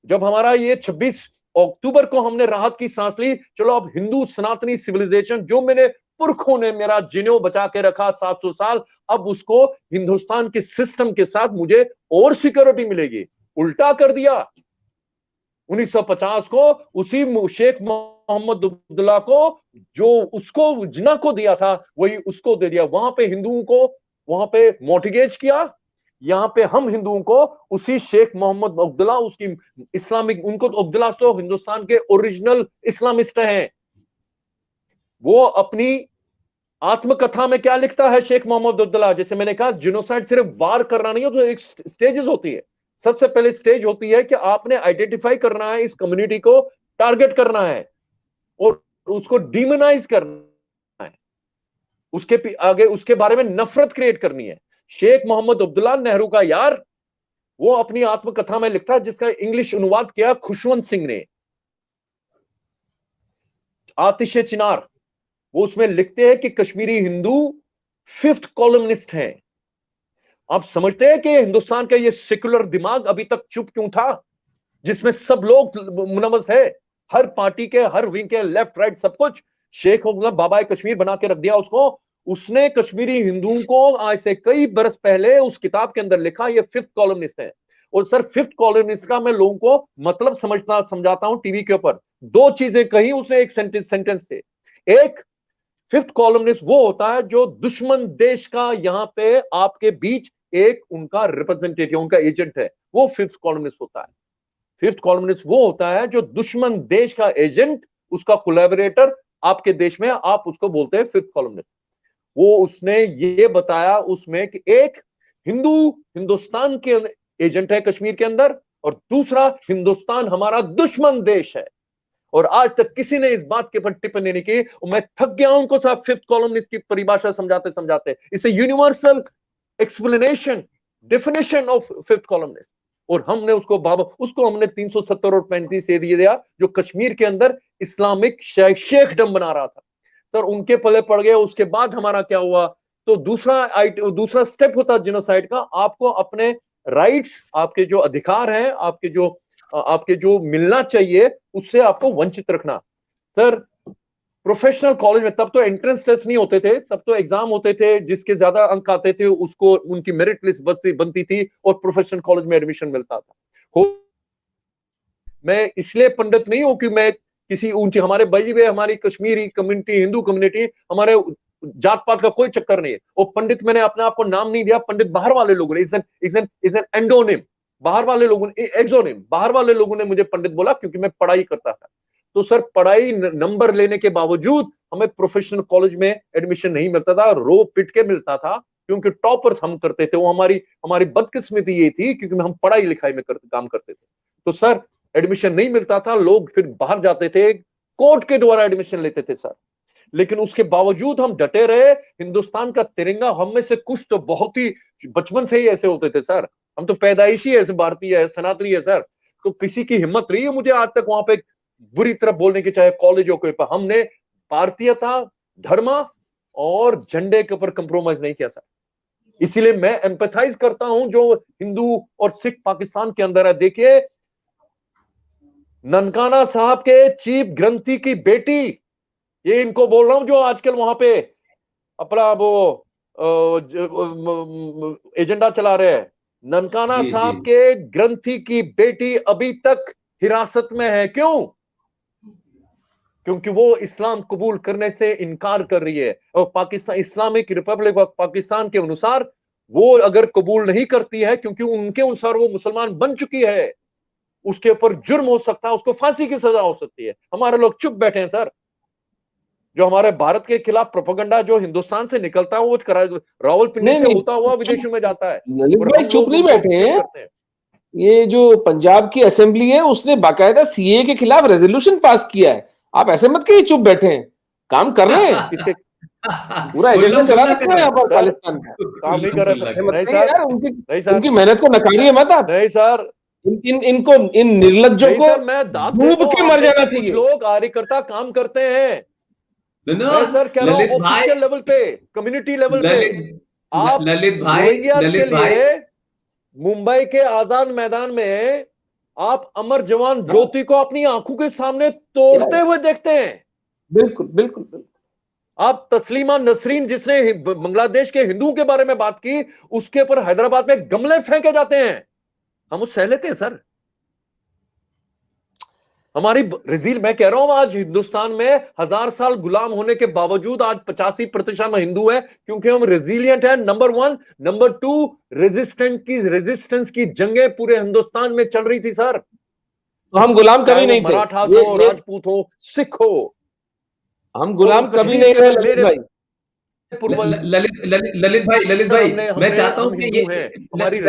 जब हमारा ये 26 अक्टूबर को हमने राहत की सांस ली, चलो अब हिंदू सनातनी सिविलाइजेशन, जो मेरे पुरखों ने मेरा जिन्हों बचा के रखा 700 साल, अब उसको हिंदुस्तान के सिस्टम के साथ मुझे और सिक्योरिटी मिलेगी। उल्टा कर दिया। 1950 को उसी शेख मोहम्मद अब्दुल्ला को, जो उसको जिन्ना को दिया था वही उसको दे दिया। वहां पे हिंदुओं को वहां पे मॉर्टिगेज किया, यहाँ पे हम हिंदुओं को उसी शेख मोहम्मद अब्दुल्ला, उसकी इस्लामिक, उनको तो अब्दुल्ला तो हिंदुस्तान के ओरिजिनल इस्लामिस्ट हैं। वो अपनी आत्मकथा में क्या लिखता है शेख मोहम्मद अब्दुल्ला, जैसे मैंने कहा जिनोसाइड सिर्फ वार करना नहीं है, तो एक स्टेजेस होती है। सबसे पहले स्टेज होती है कि आपने आइडेंटिफाई करना है, इस कम्युनिटी को टारगेट करना है और उसको डिमोनाइज करना है, उसके आगे उसके बारे में नफरत क्रिएट करनी है। शेख मोहम्मद अब्दुल्ला नेहरू का यार, वो अपनी आत्मकथा में लिखता है, जिसका इंग्लिश अनुवाद किया खुशवंत सिंह ने, आतिश चिनार। वो उसमें लिखते हैं कि कश्मीरी हिंदू 5th कॉलमनिस्ट हैं। आप समझते हैं कि हिंदुस्तान का ये सेकुलर दिमाग अभी तक चुप क्यों था, जिसमें सब लोग मुनव्वस है, हर पार्टी के, हर विंग के, लेफ्ट राइट सब कुछ। शेख बाबा कश्मीर बना के रख दिया उसको। उसने कश्मीरी हिंदुओं को आज से कई बरस पहले उस किताब के अंदर लिखा ये 5th कॉलमनिस्ट है। और सर 5th कॉलमनिस्ट का मैं लोगों को मतलब समझाता हूं टीवी के ऊपर। 2 चीजें कही उसने एक सेंटेंस से। एक, 5th कॉलमनिस्ट वो होता है जो दुश्मन देश का यहां पे आपके बीच एक उनका रिप्रेजेंटेटिव, उनका एजेंट है, वो 5th कॉलमनिस्ट होता है। 5th कॉलमनिस्ट वो होता है जो दुश्मन देश का एजेंट, उसका कोलैबोरेटर आपके देश में, आप उसको बोलते हैं 5th कॉलमनिस्ट। वो उसने ये बताया उसमें कि एक हिंदू हिंदुस्तान के एजेंट है कश्मीर के अंदर, और दूसरा हिंदुस्तान हमारा दुश्मन देश है। और आज तक किसी ने इस बात के ऊपर टिप्पणी नहीं की। और मैं थक गया हूं उनको साहब 5th कॉलमनिस्ट की परिभाषा समझाते समझाते। It's a universal explanation, definition of 5th columnist. और हमने उसको हमने 370 और 35 से दिया, जो कश्मीर के अंदर इस्लामिक शेखडम बना रहा था। सर उनके पले पड़ गए। उसके बाद हमारा क्या हुआ, तो दूसरा स्टेप होता जिनोसाइड का, आपको अपने राइट्स, आपके जो अधिकार हैं, आपके जो मिलना चाहिए, उससे आपको वंचित रखना। सर प्रोफेशनल कॉलेज में तब तो एंट्रेंस टेस्ट नहीं होते थे, तब तो एग्जाम होते थे, जिसके ज्यादा अंक आते थे उसको उनकी मेरिट लिस्ट बनती थी और प्रोफेशनल कॉलेज में एडमिशन मिलता था। मैं इसलिए पंडित नहीं हूं कि मैं किसी ऊंची, हमारे भाई वे, हमारी कश्मीरी कम्युनिटी, हिंदू कम्युनिटी, हमारे जात पात का कोई चक्कर नहीं है। और पंडित मैंने अपने आप को नाम नहीं दिया, पंडित बाहर वाले लोगों ने, इज एन एंडोनिम, बाहर वाले लोगों ने, एक्सोनिम, बाहर वाले लोगों ने मुझे पंडित बोला क्योंकि मैं पढ़ाई करता था। तो सर पढ़ाई नंबर लेने के बावजूद हमें प्रोफेशनल कॉलेज में एडमिशन नहीं मिलता था, रो पिट के मिलता था, क्योंकि टॉपर्स हम करते थे। वो हमारी बदकिस्मती ये थी क्योंकि हम पढ़ाई लिखाई में काम करते थे। तो सर एडमिशन नहीं मिलता था, लोग फिर बाहर जाते थे, कोर्ट के द्वारा एडमिशन लेते थे सर। लेकिन उसके बावजूद हम डटे रहे। हिंदुस्तान का तिरंगा, हम में से कुछ तो बहुत ही बचपन से ही ऐसे होते थे सर, हम तो पैदाइशी ऐसे भारतीय है, सनातनी है सर। तो किसी की हिम्मत रही है मुझे आज तक वहां पे बुरी तरह बोलने की, चाहे कॉलेजों के ऊपर। हमने भारतीयता, धर्म और झंडे के ऊपर कंप्रोमाइज नहीं किया सर। इसीलिए मैं एम्पैथाइज करता हूं जो हिंदू और सिख पाकिस्तान के अंदर है। देखिए ननकाना साहब के चीफ ग्रंथी की बेटी, ये इनको बोल रहा हूं जो आजकल वहां पे अपना वो एजेंडा चला रहे हैं। ननकाना साहब के ग्रंथी की बेटी अभी तक हिरासत में है। क्यों? क्योंकि वो इस्लाम कबूल करने से इनकार कर रही है। और Pakistan, Islamic Republic of Pakistan के अनुसार वो अगर कबूल नहीं करती है, क्योंकि उनके अनुसार वो मुसलमान बन चुकी है, उसके ऊपर जुर्म हो सकता है, उसको फांसी की सजा हो सकती है। हमारे लोग चुप बैठे हैं सर। जो हमारे भारत के खिलाफ प्रोपेगेंडा जो हिंदुस्तान से निकलता है, वो रावलपिंडी से होता हुआ विदेशों में जाता है। ललित भाई चुप नहीं बैठे हैं। ये जो पंजाब की असेंबली है, उसने बाकायदा सीए के खिलाफ रेजोल्यूशन पास किया है। आप ऐसे मत कहिए चुप बैठे हैं, काम कर रहे हैं। पूरा एजेंडा चला रखा है यहाँ पर खालिस्तान का, काम नहीं कर रहे यार। उनकी मेहनत को नकारिए मत आप। नहीं सर, इनको, इन निर्लज्जों को मैं डूब के मर जाना चाहिए। लोग कार्यकर्ता काम करते हैं। मैं सर कह रहा हूँ ऑफिशियल लेवल पे, कम्युनिटी लेवल पे। आप ललित भाई, मुंबई के आजाद मैदान में आप अमर जवान ज्योति को अपनी आंखों के सामने तोड़ते हुए देखते हैं। बिल्कुल बिल्कुल बिल्कुल। आप तस्लीमा नसरीन, जिसने बांग्लादेश के हिंदुओं के बारे में बात की, उसके ऊपर हैदराबाद में गमले फेंके जाते हैं। हम उस सह लेते हैं सर। हमारी रिजील, मैं कह रहा हूं आज हिंदुस्तान में 1000 साल गुलाम होने के बावजूद आज 85% हम हिंदू हैं, क्योंकि हम रेजिलियंट हैं। नंबर 1। नंबर 2, रेजिस्टेंस की जंगें पूरे हिंदुस्तान में चल रही थी सर। तो हम गुलाम चाहे कभी वो नहीं थे। मराठा हो, राजपूत हो, सिख हो, हम गुलाम कभी कश्मीर नहीं के रहे तो ललित मेरे भाई। पूर्वज ललित सर, भाई, हमने मैं हमने चाहता हूं हम कि हिंदू हैं, हमारी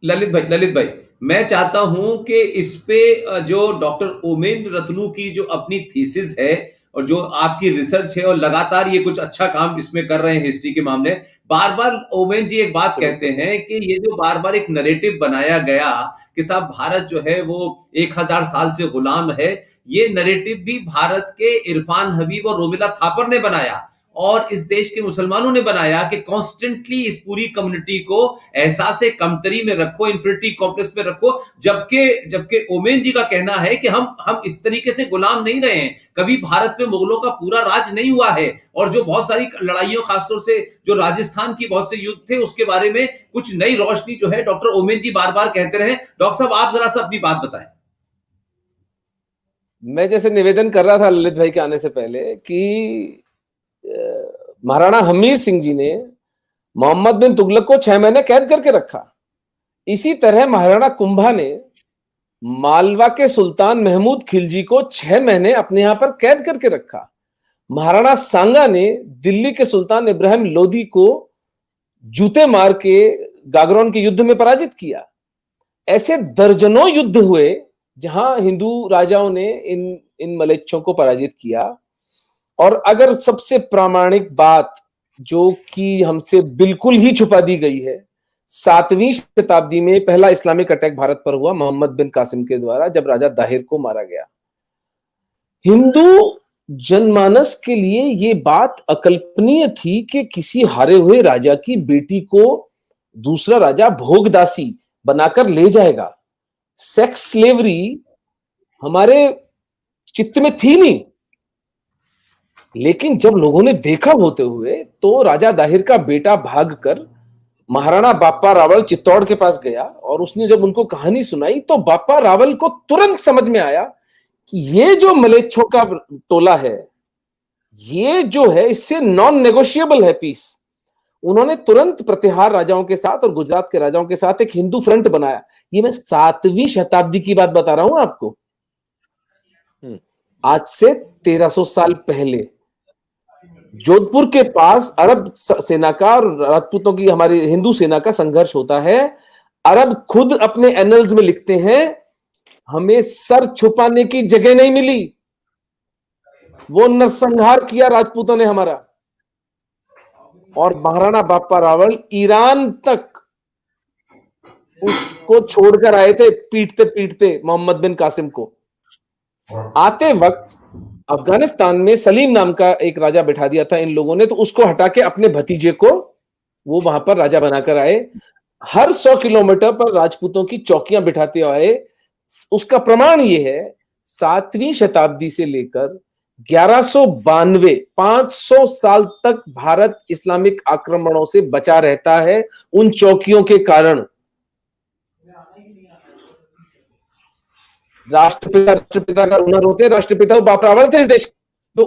ललित भाई, मैं चाहता हूं कि इस पे जो डॉक्टर ओमेन रतनू की जो अपनी थीसिस है और जो आपकी रिसर्च है, और लगातार ये कुछ अच्छा काम इसमें कर रहे हैं हिस्ट्री के मामले, बार बार ओमेन जी एक बात कहते हैं कि ये जो बार बार एक नरेटिव बनाया गया कि साहब भारत जो है वो 1000 साल से गुलाम है, ये नरेटिव भी भारत के इरफान हबीब और रोमिला थापर ने बनाया और इस देश के मुसलमानों ने बनाया कि कॉन्स्टेंटली इस पूरी कम्युनिटी को एहसास कमतरी में रखो, इंफिनिटी कॉम्प्लेक्स में रखो। जबकि ओमेन जी का कहना है कि हम इस तरीके से गुलाम नहीं रहे हैं, कभी भारत में मुगलों का पूरा राज नहीं हुआ है, और जो बहुत सारी लड़ाइयों, खासतौर से जो राजस्थान की बहुत से युद्ध थे, उसके बारे में कुछ नई रोशनी जो है डॉक्टर ओमेन जी बार बार कहते रहे। डॉक्टर साहब, आप जरा सा अपनी बात बताएं। मैं जैसे निवेदन कर रहा था ललित भाई के आने से पहले कि महाराणा हमीर सिंह जी ने मोहम्मद बिन तुगलक को 6 महीने कैद करके रखा। इसी तरह महाराणा कुंभा ने मालवा के सुल्तान महमूद खिलजी को 6 महीने अपने यहां पर कैद करके रखा। महाराणा सांगा ने दिल्ली के सुल्तान इब्राहिम लोदी को जूते मार के गागरोन के युद्ध में पराजित किया। ऐसे दर्जनों युद्ध हुए जहां हिंदू राजाओं ने इन मलेच्छों को पराजित किया। और अगर सबसे प्रामाणिक बात जो कि हमसे बिल्कुल ही छुपा दी गई है, 7वीं शताब्दी में पहला इस्लामिक अटैक भारत पर हुआ मोहम्मद बिन कासिम के द्वारा, जब राजा दाहिर को मारा गया। हिंदू जनमानस के लिए यह बात अकल्पनीय थी कि किसी हारे हुए राजा की बेटी को दूसरा राजा भोगदासी बनाकर ले जाएगा। सेक्स स्लेवरी हमारे चित्त में थी नहीं, लेकिन जब लोगों ने देखा होते हुए, तो राजा दाहिर का बेटा भागकर महाराणा बाप्पा रावल चित्तौड़ के पास गया और उसने जब उनको कहानी सुनाई, तो बाप्पा रावल को तुरंत समझ में आया कि ये जो मलेच्छों का टोला है, ये जो है इससे नॉन नेगोशिएबल है पीस। उन्होंने तुरंत प्रतिहार राजाओं के साथ और गुजरात के राजाओं के साथ एक हिंदू फ्रंट बनाया। ये मैं 7वीं शताब्दी की बात बता रहा हूं आपको, आज से 1300 साल पहले। जोधपुर के पास अरब सेना का और राजपूतों की, हमारी हिंदू सेना का संघर्ष होता है। अरब खुद अपने एनल्स में लिखते हैं, हमें सर छुपाने की जगह नहीं मिली, वो नरसंहार किया राजपूतों ने हमारा। और महाराणा बाप्पा रावल ईरान तक उसको छोड़कर आए थे, पीटते पीटते मोहम्मद बिन कासिम को। आते वक्त अफगानिस्तान में सलीम नाम का एक राजा बैठा दिया था इन लोगों ने, तो उसको हटा के अपने भतीजे को वो वहां पर राजा बनाकर आए। हर 100 किलोमीटर पर राजपूतों की चौकियां बिठाते आए। उसका प्रमाण ये है, 7वीं शताब्दी से लेकर 1192, 500 साल तक भारत इस्लामिक आक्रमणों से बचा रहता है उन चौकियों के कारण। राष्ट्रपिता का हुनर होते, राष्ट्रपिता बाप रावल थे इस देश। तो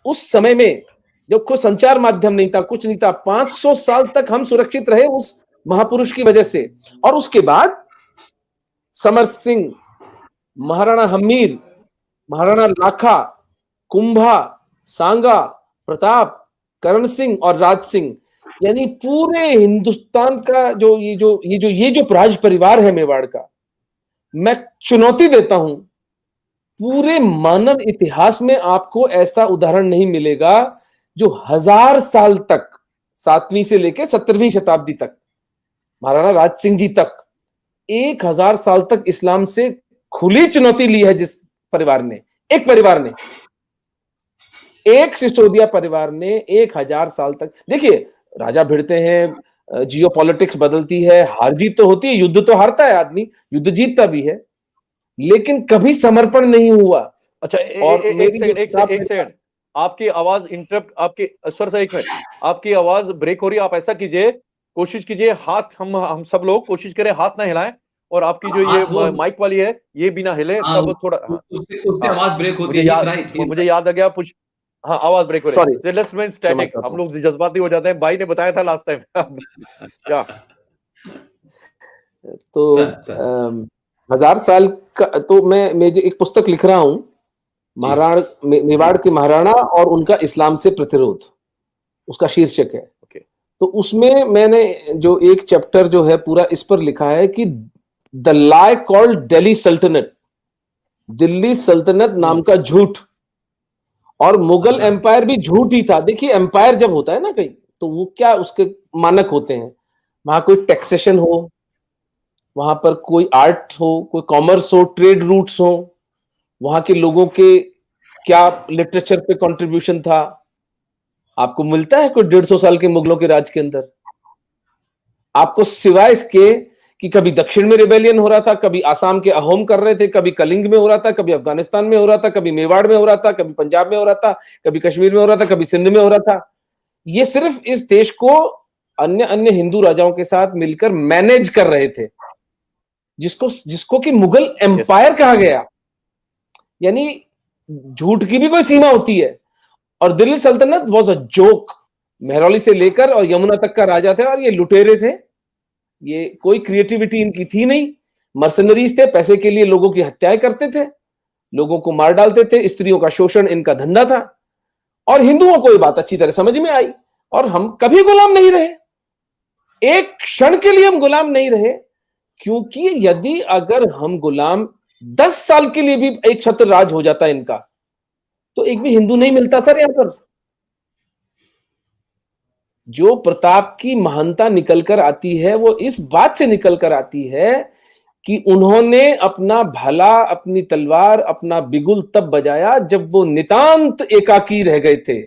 उस समय में जब कोई संचार माध्यम नहीं था, कुछ नहीं था, 500 साल तक हम सुरक्षित रहे उस महापुरुष की वजह से। और उसके बाद समर सिंह, महाराणा हमीर, महाराणा लाखा, कुंभा, सांगा, प्रताप, करण सिंह और राज सिंह, यानी पूरे हिंदुस्तान का जो राज परिवार है मेवाड़ का, मैं चुनौती देता हूं, पूरे मानव इतिहास में आपको ऐसा उदाहरण नहीं मिलेगा जो 1000 साल तक, 7वीं से लेकर 17वीं शताब्दी तक, महाराणा राज सिंह जी तक 1000 साल तक इस्लाम से खुली चुनौती ली है। जिस परिवार ने, एक परिवार ने, एक सिसोदिया परिवार ने 1000 साल तक, देखिए राजा भिड़ते हैं, जियो पॉलिटिक्स बदलती है, हार जीत तो होती है, युद्ध तो हारता है आदमी, युद्ध जीतता भी है, लेकिन कभी समर्पण नहीं हुआ। अच्छा, एक सेकंड, आपकी आवाज इंटरप्ट, आपकी सर एक मिनट, आपकी आवाज ब्रेक हो रही है। आप ऐसा कीजिए, कोशिश कीजिए हाथ, हम सब लोग कोशिश करें हाथ ना हिलाएं, और आपकी जो हाँ, ये माइक वाली है ये बिना हिले हाँ, तब थोड़ा उससे हाँ, आवाज ब्रेक होती मुझे है। याद राइट। मुझे याद आ गया कुछ। हाँ, आवाज ब्रेक हो रही सॉरी, है। लेट्स रिमेन क्षमा स्टैटिक। चाहता हम हूं। लोग जज्बाती हो जाते हैं, भाई ने बताया था लास्ट टाइम। या तो सर सर 1000 साल का, तो मैं जो एक पुस्तक लिख रहा हूं, जी मेवाड़ के महाराणा और उनका इस्लाम से प्रतिरोध, उसका शीर्षक है। ओके। तो उसमें मैंने जो एक चैप्टर जो है पूरा इस पर लिखा है कि द लाई कॉल्ड दिल्ली सल्तनत, दिल्ली सल्तनत नाम का झूठ, और मुगल अच्छा। एम्पायर भी झूठ ही था। देखिए, एम्पायर जब होता है ना कहीं, तो वो क्या उसके मानक होते हैं, वहां कोई टैक्सेशन हो, वहां पर कोई आर्ट हो, कोई कॉमर्स हो, ट्रेड रूट्स हो, वहां के लोगों के क्या लिटरेचर पे कंट्रीब्यूशन था, आपको मिलता है कोई 150 साल के मुगलों के राज के अंदर? आपको सिवाय इसके कि कभी दक्षिण में रिबेलियन हो रहा था, कभी आसाम के अहोम कर रहे थे, कभी कलिंग में हो रहा था, कभी अफगानिस्तान में हो रहा था, कभी मेवाड़ में हो रहा था, कभी पंजाब में हो रहा था, कभी कश्मीर में हो रहा था, कभी सिंध में हो रहा था। ये सिर्फ इस देश को अन्य अन्य हिंदू राजाओं के साथ मिलकर मैनेज कर रहे थे, जिसको जिसको कि मुगल एम्पायर कहा गया। यानी झूठ की भी कोई सीमा होती है। और दिल्ली सल्तनत वॉज अ जोक। मेहरौली से लेकर और यमुना तक का राजा थे, और ये लुटेरे थे, ये कोई क्रिएटिविटी इनकी थी नहीं। मर्सनरीज थे, पैसे के लिए लोगों की हत्याएं करते थे, लोगों को मार डालते थे, स्त्रियों का शोषण इनका धंधा था। और हिंदुओं को ये बात अच्छी तरह समझ में आई, और हम कभी गुलाम नहीं रहे, एक क्षण के लिए हम गुलाम नहीं रहे। क्योंकि यदि अगर हम गुलाम 10 साल के लिए भी एक छत्र राज हो जाता इनका, तो एक भी हिंदू नहीं मिलता सर यहां पर। जो प्रताप की महानता निकल कर आती है वो इस बात से निकल कर आती है कि उन्होंने अपना भाला, अपनी तलवार, अपना बिगुल तब बजाया जब वो नितांत एकाकी रह गए थे।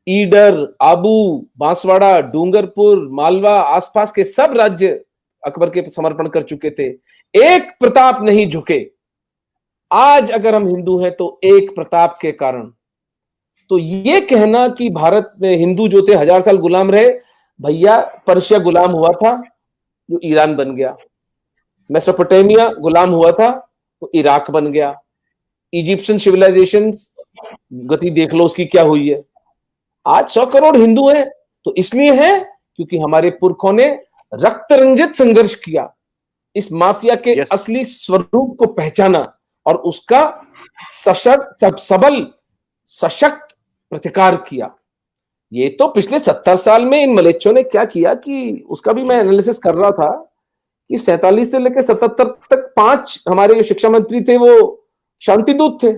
ईडर, आबू, बांसवाड़ा, डूंगरपुर, मालवा, आसपास के सब राज्य अकबर के समर्पण कर चुके थे, एक प्रताप नहीं झुके। आज अगर हम हिंदू हैं तो एक प्रताप के कारण। तो ये कहना कि भारत में हिंदू जो थे 1000 साल गुलाम रहे, भैया पर्शिया गुलाम हुआ था जो ईरान बन गया, मेसोपोटामिया गुलाम हुआ था तो इराक बन गया, इजिप्शियन सिविलाइजेशन गति देख लो उसकी क्या हुई है। आज 100 करोड़ हिंदू हैं तो इसलिए हैं क्योंकि हमारे पुरखों ने रक्त रंजित संघर्ष किया, इस माफिया के असली स्वरूप को पहचाना और उसका सशक्त, सबल, सशक्त प्रतिकार किया। ये तो पिछले 70 साल में इन मलेच्छों ने क्या किया कि उसका भी मैं एनालिसिस कर रहा था कि 47 से लेकर 77 तक 5 हमारे जो शिक्षा मंत्री थे वो शांतिदूत थे,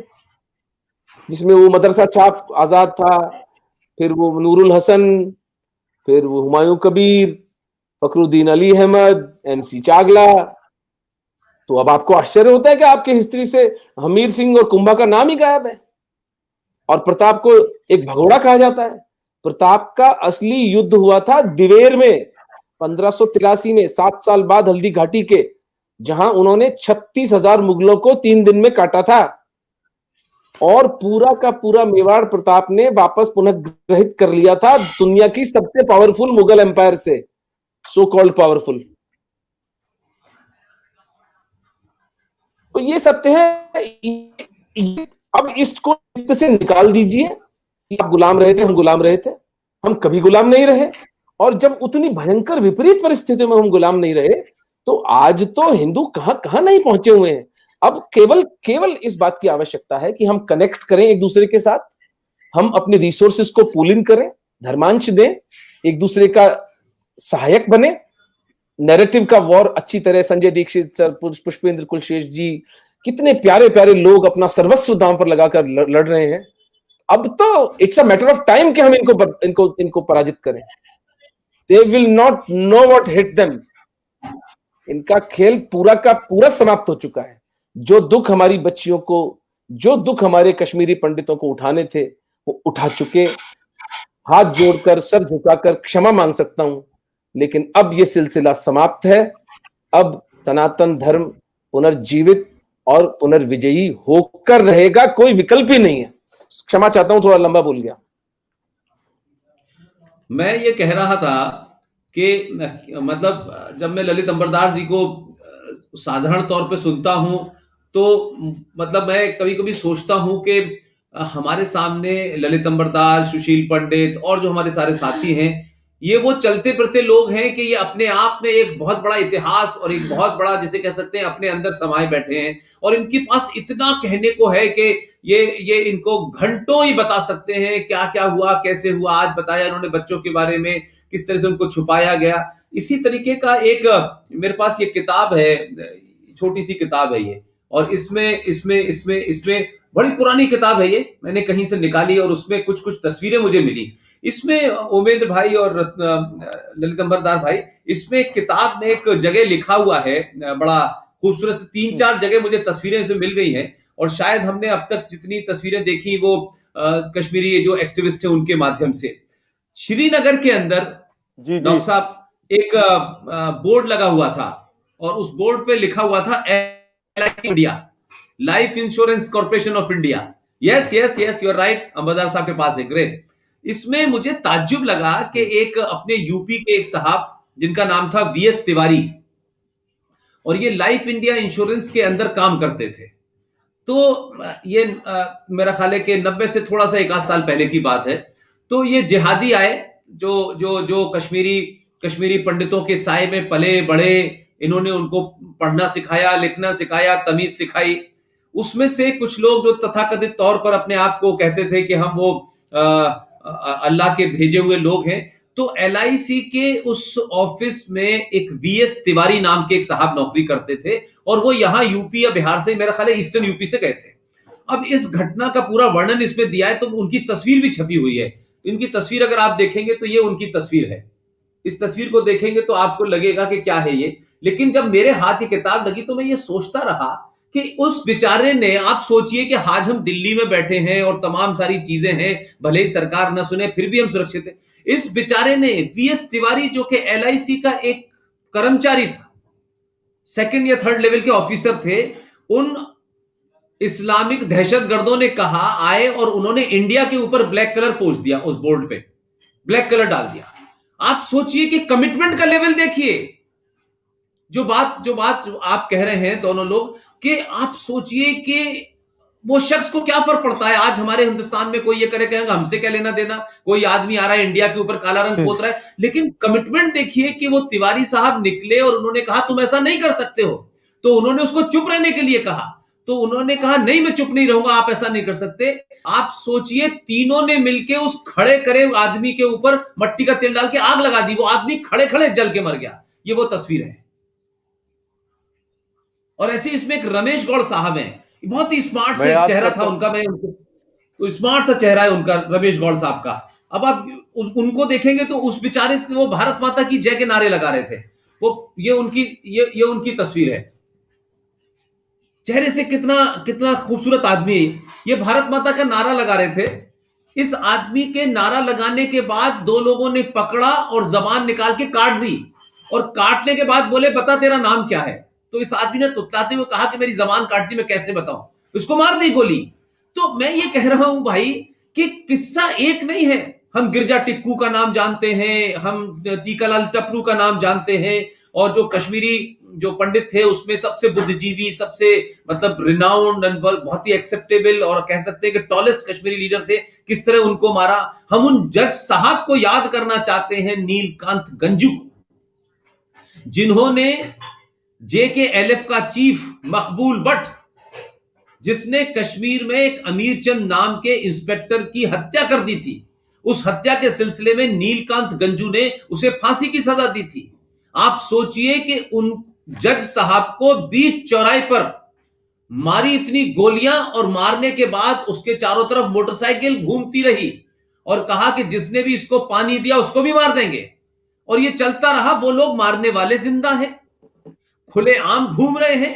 जिसमें वो मदरसा छाप आजाद था, फिर वो नूरुल हसन, फिर वो हुमायूं कबीर, फखरुद्दीन अली अहमद, MC चागला। तो अब आपको आश्चर्य होता है कि आपके हिस्ट्री से हमीर सिंह और कुंभा का नाम ही गायब है, और प्रताप को एक भगोड़ा कहा जाता है। प्रताप का असली युद्ध हुआ था दिवेर में 1583 में, 7 साल बाद हल्दी घाटी के, जहां उन्होंने 36,000 मुगलों को 3 दिन में काटा था, और पूरा का पूरा मेवाड़ प्रताप ने वापस पुनः ग्रहित कर लिया था दुनिया की सबसे पावरफुल मुगल एम्पायर से, सो कॉल्ड पावरफुल। तो ये सत्य है। अब इसको से निकाल दीजिए कि आप गुलाम रहे थे, हम गुलाम रहे थे, हम कभी गुलाम नहीं रहे। और जब उतनी भयंकर विपरीत परिस्थितियों में हम गुलाम नहीं रहे, तो आज तो हिंदू कहां कहां नहीं पहुंचे हुए हैं। अब केवल इस बात की आवश्यकता है कि हम कनेक्ट करें एक दूसरे के साथ, हम अपने रिसोर्सेस को पूल इन करें, धर्मांश दें, एक दूसरे का सहायक बने। नैरेटिव का वॉर अच्छी तरह संजय दीक्षित सर, पुष्पेंद्र कुलशेष जी, कितने प्यारे प्यारे लोग अपना सर्वस्व दांव पर लगाकर लड़ रहे हैं। अब तो it's a matter of time कि हम इनको पराजित करें। They will not know what hit them. इनका खेल पूरा का पूरा समाप्त हो चुका है। जो दुख हमारी बच्चियों को, जो दुख हमारे कश्मीरी पंडितों को उठाने थे, वो उठा चुके। हाथ जोड़कर, सर झुकाकर क्षमा मांग सकता हूं, लेकिन अब यह सिलसिला समाप्त है। अब सनातन धर्म पुनर्जीवित और पुनर्विजयी होकर रहेगा, कोई विकल्प ही नहीं है। क्षमा चाहता हूं, थोड़ा लंबा बोल गया। मैं ये कह रहा था कि मतलब जब मैं ललित अंबरदास जी को साधारण तौर पे सुनता हूं तो मतलब मैं कभी कभी सोचता हूं कि हमारे सामने ललित अंबरदास, सुशील पंडित और जो हमारे सारे साथी हैं, ये वो चलते फिरते लोग हैं कि ये अपने आप में एक बहुत बड़ा इतिहास और एक बहुत बड़ा, जिसे कह सकते हैं, अपने अंदर समाये बैठे हैं और इनके पास इतना कहने को है कि ये इनको घंटों ही बता सकते हैं क्या क्या हुआ, कैसे हुआ। आज बताया इन्होंने बच्चों के बारे में, किस तरह से उनको छुपाया गया। इसी तरीके का एक मेरे पास ये किताब है, छोटी सी किताब है ये, और इसमें इसमें इसमें इसमें बड़ी पुरानी किताब है ये, मैंने कहीं से निकाली और उसमें कुछ कुछ तस्वीरें मुझे मिली। इसमें उमेंद्र भाई और ललित अंबरदार भाई, इसमें एक किताब में एक जगह लिखा हुआ है, बड़ा खूबसूरत से 3-4 जगह मुझे तस्वीरें इसमें मिल गई हैं और शायद हमने अब तक जितनी तस्वीरें देखी वो कश्मीरी जो एक्टिविस्ट है उनके माध्यम से। श्रीनगर के अंदर जी जी डॉक्टर साहब एक बोर्ड लगा हुआ था और उस बोर्ड पे लिखा हुआ था LIC India, life insurance corporation of India. Yes yes yes, you are right, Ambardar साहब के पास है, ग्रेट। इसमें मुझे ताज्जुब लगा कि एक अपने यूपी के एक साहब जिनका नाम था VS तिवारी, और ये लाइफ इंडिया इंश्योरेंस के अंदर काम करते थे। तो ये मेरा ख्याल है कि 90 से थोड़ा सा 1 आध साल पहले की बात है। तो ये जिहादी आए जो जो जो कश्मीरी पंडितों के साए में पले बढ़े, इन्होंने उनको पढ़ना सिखाया, लिखना सिखाया, तमीज सिखाई। उसमें से कुछ लोग जो तथाकथित तौर पर अपने आप को कहते थे कि हम वो अल्लाह के भेजे हुए लोग हैं, तो LIC के उस ऑफिस में एक VS तिवारी नाम के एक साहब नौकरी करते थे और वो यहाँ यूपी या बिहार से, मेरा ख्याल है ईस्टर्न यूपी से गए थे। अब इस घटना का पूरा वर्णन इसमें दिया है, तो उनकी तस्वीर भी छपी हुई है। इनकी तस्वीर अगर आप देखेंगे तो ये उनकी तस्वीर है। इस तस्वीर को देखेंगे तो आपको लगेगा कि क्या है ये, लेकिन जब मेरे हाथ ये किताब लगी तो मैं ये सोचता रहा कि उस बेचारे ने, आप सोचिए कि आज हम दिल्ली में बैठे हैं और तमाम सारी चीजें हैं, भले ही सरकार न सुने फिर भी हम सुरक्षित हैं। इस बेचारे ने, VS तिवारी जो कि LIC का एक कर्मचारी था, 2nd या 3rd लेवल के ऑफिसर थे, उन इस्लामिक दहशतगर्दों ने कहा आए और उन्होंने इंडिया के ऊपर ब्लैक कलर पोंछ दिया, उस बोर्ड पे ब्लैक कलर डाल दिया। आप सोचिए कि कमिटमेंट का लेवल देखिए। जो बात आप कह रहे हैं दोनों लोग, कि आप सोचिए कि वो शख्स को क्या फर्क पड़ता है। आज हमारे हिंदुस्तान में कोई ये कहेगा हमसे क्या लेना देना, कोई आदमी आ रहा है इंडिया के ऊपर काला रंग पोत रहा है, लेकिन कमिटमेंट देखिए कि वो तिवारी साहब निकले और उन्होंने कहा तुम ऐसा नहीं कर सकते हो, तो उन्होंने उसको चुप रहने के लिए कहा, तो उन्होंने कहा नहीं मैं चुप नहीं रहूंगा, आप ऐसा नहीं कर सकते। आप सोचिए, तीनों ने मिलकर उस खड़े करे आदमी के ऊपर मट्टी का तेल डाल के आग लगा दी, वो आदमी खड़े खड़े जल के मर गया। ये वो तस्वीर है। और ऐसे इसमें एक रमेश गौड़ साहब हैं, बहुत ही स्मार्ट से चेहरा था उनका, मैं तो स्मार्ट सा चेहरा है उनका, रमेश गौड़ साहब का। अब आप उनको देखेंगे तो उस बेचारे से वो भारत माता की जय के नारे लगा रहे थे। वो ये उनकी तस्वीर है। चेहरे से कितना खूबसूरत आदमी है। ये भारत माता का नारा लगा रहे थे। इस आदमी के नारा लगाने के बाद 2 लोगों ने पकड़ा और जबान निकाल के काट दी, और काटने के बाद बोले बता तेरा नाम क्या है। तो इस आदमी ने तुतलाते हुए कहा कि मेरी जबान काट दी, मैं कैसे बताऊं। उसको मार दी गोली। तो मैं ये कह रहा हूं भाई कि किस्सा एक नहीं है। हम गिरजा टिक्कू का नाम जानते हैं, हम टीकालाल टपलू का नाम जानते हैं, और जो कश्मीरी जो पंडित थे उसमें सबसे बुद्धिजीवी, सबसे मतलब रिनाउंड, बहुत ही एक्सेप्टेबल और कह सकते हैं कि टॉलेस्ट कश्मीरी लीडर थे, किस तरह उनको मारा। हम उन जज साहब को याद करना चाहते हैं, नीलकांत गंजू को, जिन्होंने JKLF का चीफ मकबूल भट्ट, जिसने कश्मीर में एक अमीर चंद नाम के इंस्पेक्टर की हत्या कर दी थी, उस हत्या के सिलसिले में नीलकांत गंजू ने उसे फांसी की सजा दी थी। आप सोचिए कि उन जज साहब को बीच चौराहे पर मारी इतनी गोलियां, और मारने के बाद उसके चारों तरफ मोटरसाइकिल घूमती रही और कहा कि जिसने भी इसको पानी दिया उसको भी मार देंगे। और ये चलता रहा। वो लोग मारने वाले जिंदा हैं, खुलेआम घूम रहे हैं,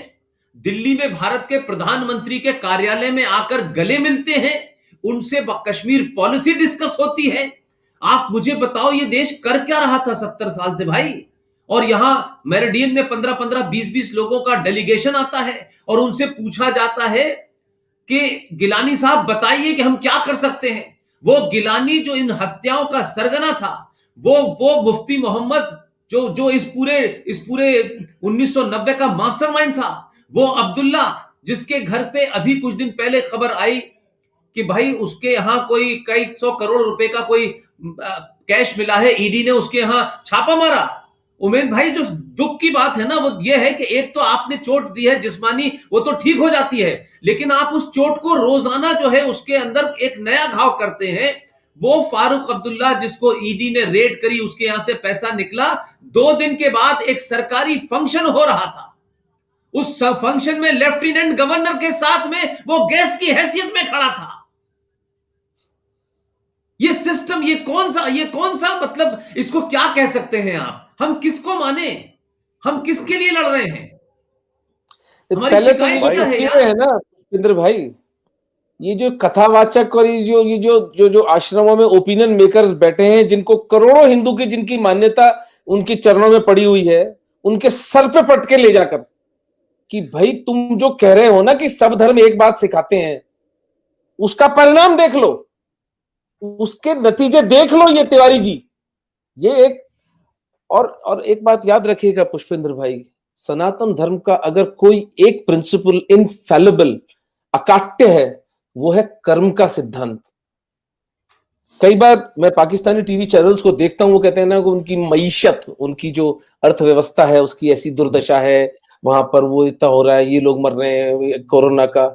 दिल्ली में भारत के प्रधानमंत्री के कार्यालय में आकर गले मिलते हैं, उनसे कश्मीर पॉलिसी डिस्कस होती है। आप मुझे बताओ ये देश कर क्या रहा था 70 साल से भाई। और यहां मेरिडियन में 15-15, 20-20 लोगों का डेलीगेशन आता है और उनसे पूछा जाता है कि गिलानी साहब बताइए कि हम क्या कर सकते हैं। वो गिलानी जो इन हत्याओं का सरगना था, वो मुफ्ती मोहम्मद जो जो इस पूरे 1990 का मास्टरमाइंड था, वो अब्दुल्ला, जिसके घर पे अभी कुछ दिन पहले खबर आई कि भाई उसके यहां कोई कई 100 करोड़ रुपए का कोई कैश मिला है, ईडी ने उसके यहां छापा मारा। उमेद भाई, जो दुख की बात है ना, वो ये है कि एक तो आपने चोट दी है जिस्मानी, वो तो ठीक हो जाती है, लेकिन आप उस चोट को रोजाना जो है उसके अंदर एक नया घाव करते हैं। वो फारूक अब्दुल्ला जिसको ईडी ने रेड करी, उसके यहां से पैसा निकला, 2 दिन के बाद एक सरकारी फंक्शन हो रहा था, उस फंक्शन में लेफ्टिनेंट गवर्नर के साथ में वो गेस्ट की हैसियत में खड़ा था। ये सिस्टम, ये कौन सा मतलब, इसको क्या कह सकते हैं आप? हम किसको माने? हम किसके लिए लड़ रहे हैं? हमारी पहले तो ये शिकायत क्या है जो यार? है ना पुष्पेंद्र भाई, ये जो कथावाचक और ये जो आश्रमों में ओपिनियन मेकर्स बैठे हैं, जिनको करोड़ों हिंदू की जिनकी मान्यता उनके चरणों में पड़ी हुई है, उनके सर पे पटके ले जाकर कि भाई तुम जो कह रहे हो ना कि सब धर्म एक बात सिखाते हैं, उसका परिणाम देख लो, उसके नतीजे देख लो। ये तिवारी जी, ये एक और एक बात याद रखिएगा पुष्पेंद्र भाई, सनातन धर्म का अगर कोई एक प्रिंसिपल इनफैलिबल अकाट्य है, वो है कर्म का सिद्धांत। कई बार मैं पाकिस्तानी टीवी चैनल्स को देखता हूं, वो कहते हैं ना कि उनकी मईशत, उनकी जो अर्थव्यवस्था है उसकी ऐसी दुर्दशा है, वहां पर वो इतना हो रहा है, ये लोग मर रहे हैं कोरोना का।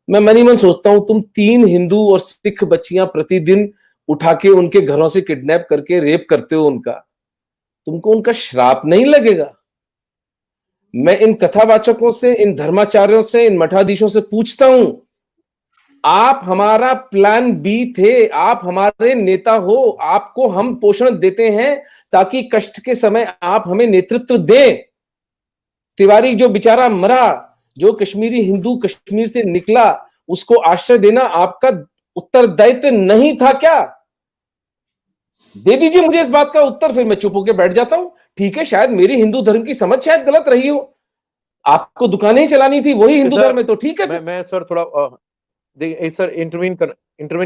मैं मन ही मन सोचता हूं, तुम 3 हिंदू और सिख बच्चियां प्रतिदिन उठा के उनके घरों से किडनैप करके रेप करते हो उनका, तुमको उनका श्राप नहीं लगेगा? मैं इन कथावाचकों से, इन धर्माचार्यों से, इन मठाधीशों से पूछता हूं, आप हमारा प्लान बी थे, आप हमारे नेता हो, आपको हम पोषण देते हैं ताकि कष्ट के समय आप हमें नेतृत्व दें। तिवारी जो बेचारा मरा, जो कश्मीरी हिंदू कश्मीर से निकला, उसको आश्रय देना आपका उत्तरदायित्व नहीं था क्या? दे दीजिए मुझे इस बात का उत्तर, फिर मैं चुप होकर बैठ जाता हूं। ठीक है, शायद मेरी हिंदू धर्म की समझ शायद गलत रही हो, आपको दुकानें ही चलानी थी, वही हिंदू धर्म है, तो ठीक है। मैं सर थोड़ा सर इंटरवीन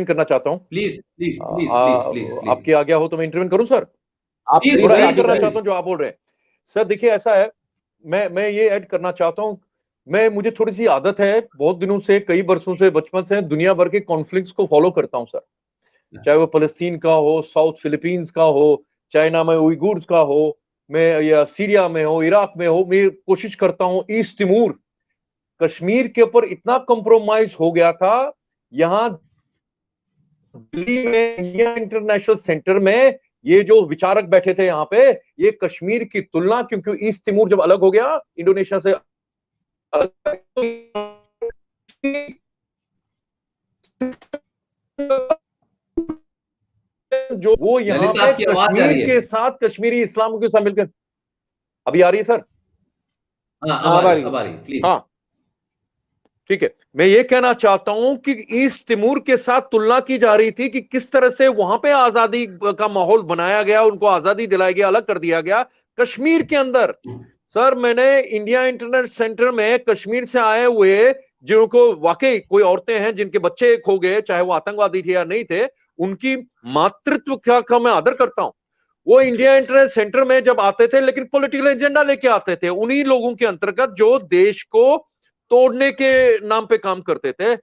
करना चाहता हूं। Please please please please please आपकी आज्ञा हो तो मैं इंटरवीन करूं सर? आप थोड़ा ऐड करना चाहता हूं जो आप बोल रहे हैं। सर देखिए, ऐसा है, मैं ये ऐड करना चाहता हूं, मुझे थोड़ी सी आदत है, बहुत दिनों से, कई वर्षों से, बचपन से दुनिया भर के कॉन्फ्लिक्ट्स को फॉलो करता हूं सर। चाहे वो फलस्तीन का हो, साउथ फिलीपींस का हो, चाइना में उइगुर्स का हो, मैं या सीरिया में हो, इराक में हो, मैं कोशिश करता हूं। ईस्ट तिमूर, कश्मीर के ऊपर इतना कंप्रोमाइज हो गया था। यहां दिल्ली में इंडिया इंटरनेशनल सेंटर में ये जो विचारक बैठे थे यहां पे, ये कश्मीर की तुलना, क्योंकि ईस्ट तिमूर जब अलग हो गया इंडोनेशिया से अलग, जो वो यहाँ पे कश्मीर के साथ, कश्मीरी इस्लाम के साथ मिलकर, अभी आ रही है सर? हाँ ठीक है। मैं ये कहना चाहता हूं कि ईस्ट तिमूर के साथ तुलना की जा रही थी कि किस तरह से वहां पे आजादी का माहौल बनाया गया, उनको आजादी दिलाई गई, अलग कर दिया गया। कश्मीर के अंदर सर, मैंने इंडिया इंटरनेट सेंटर में कश्मीर से आए हुए जिनको वाकई कोई औरतें हैं जिनके बच्चे खो गए, चाहे वो आतंकवादी थे या नहीं थे, उनकी मातृत्व का मैं आदर करता हूं। वो इंडिया इंटरनेट सेंटर में जब आते थे, लेकिन पॉलिटिकल एजेंडा लेके आते थे, उन्हीं लोगों के अंतर्गत जो देश को तोड़ने के नाम पे काम करते थे।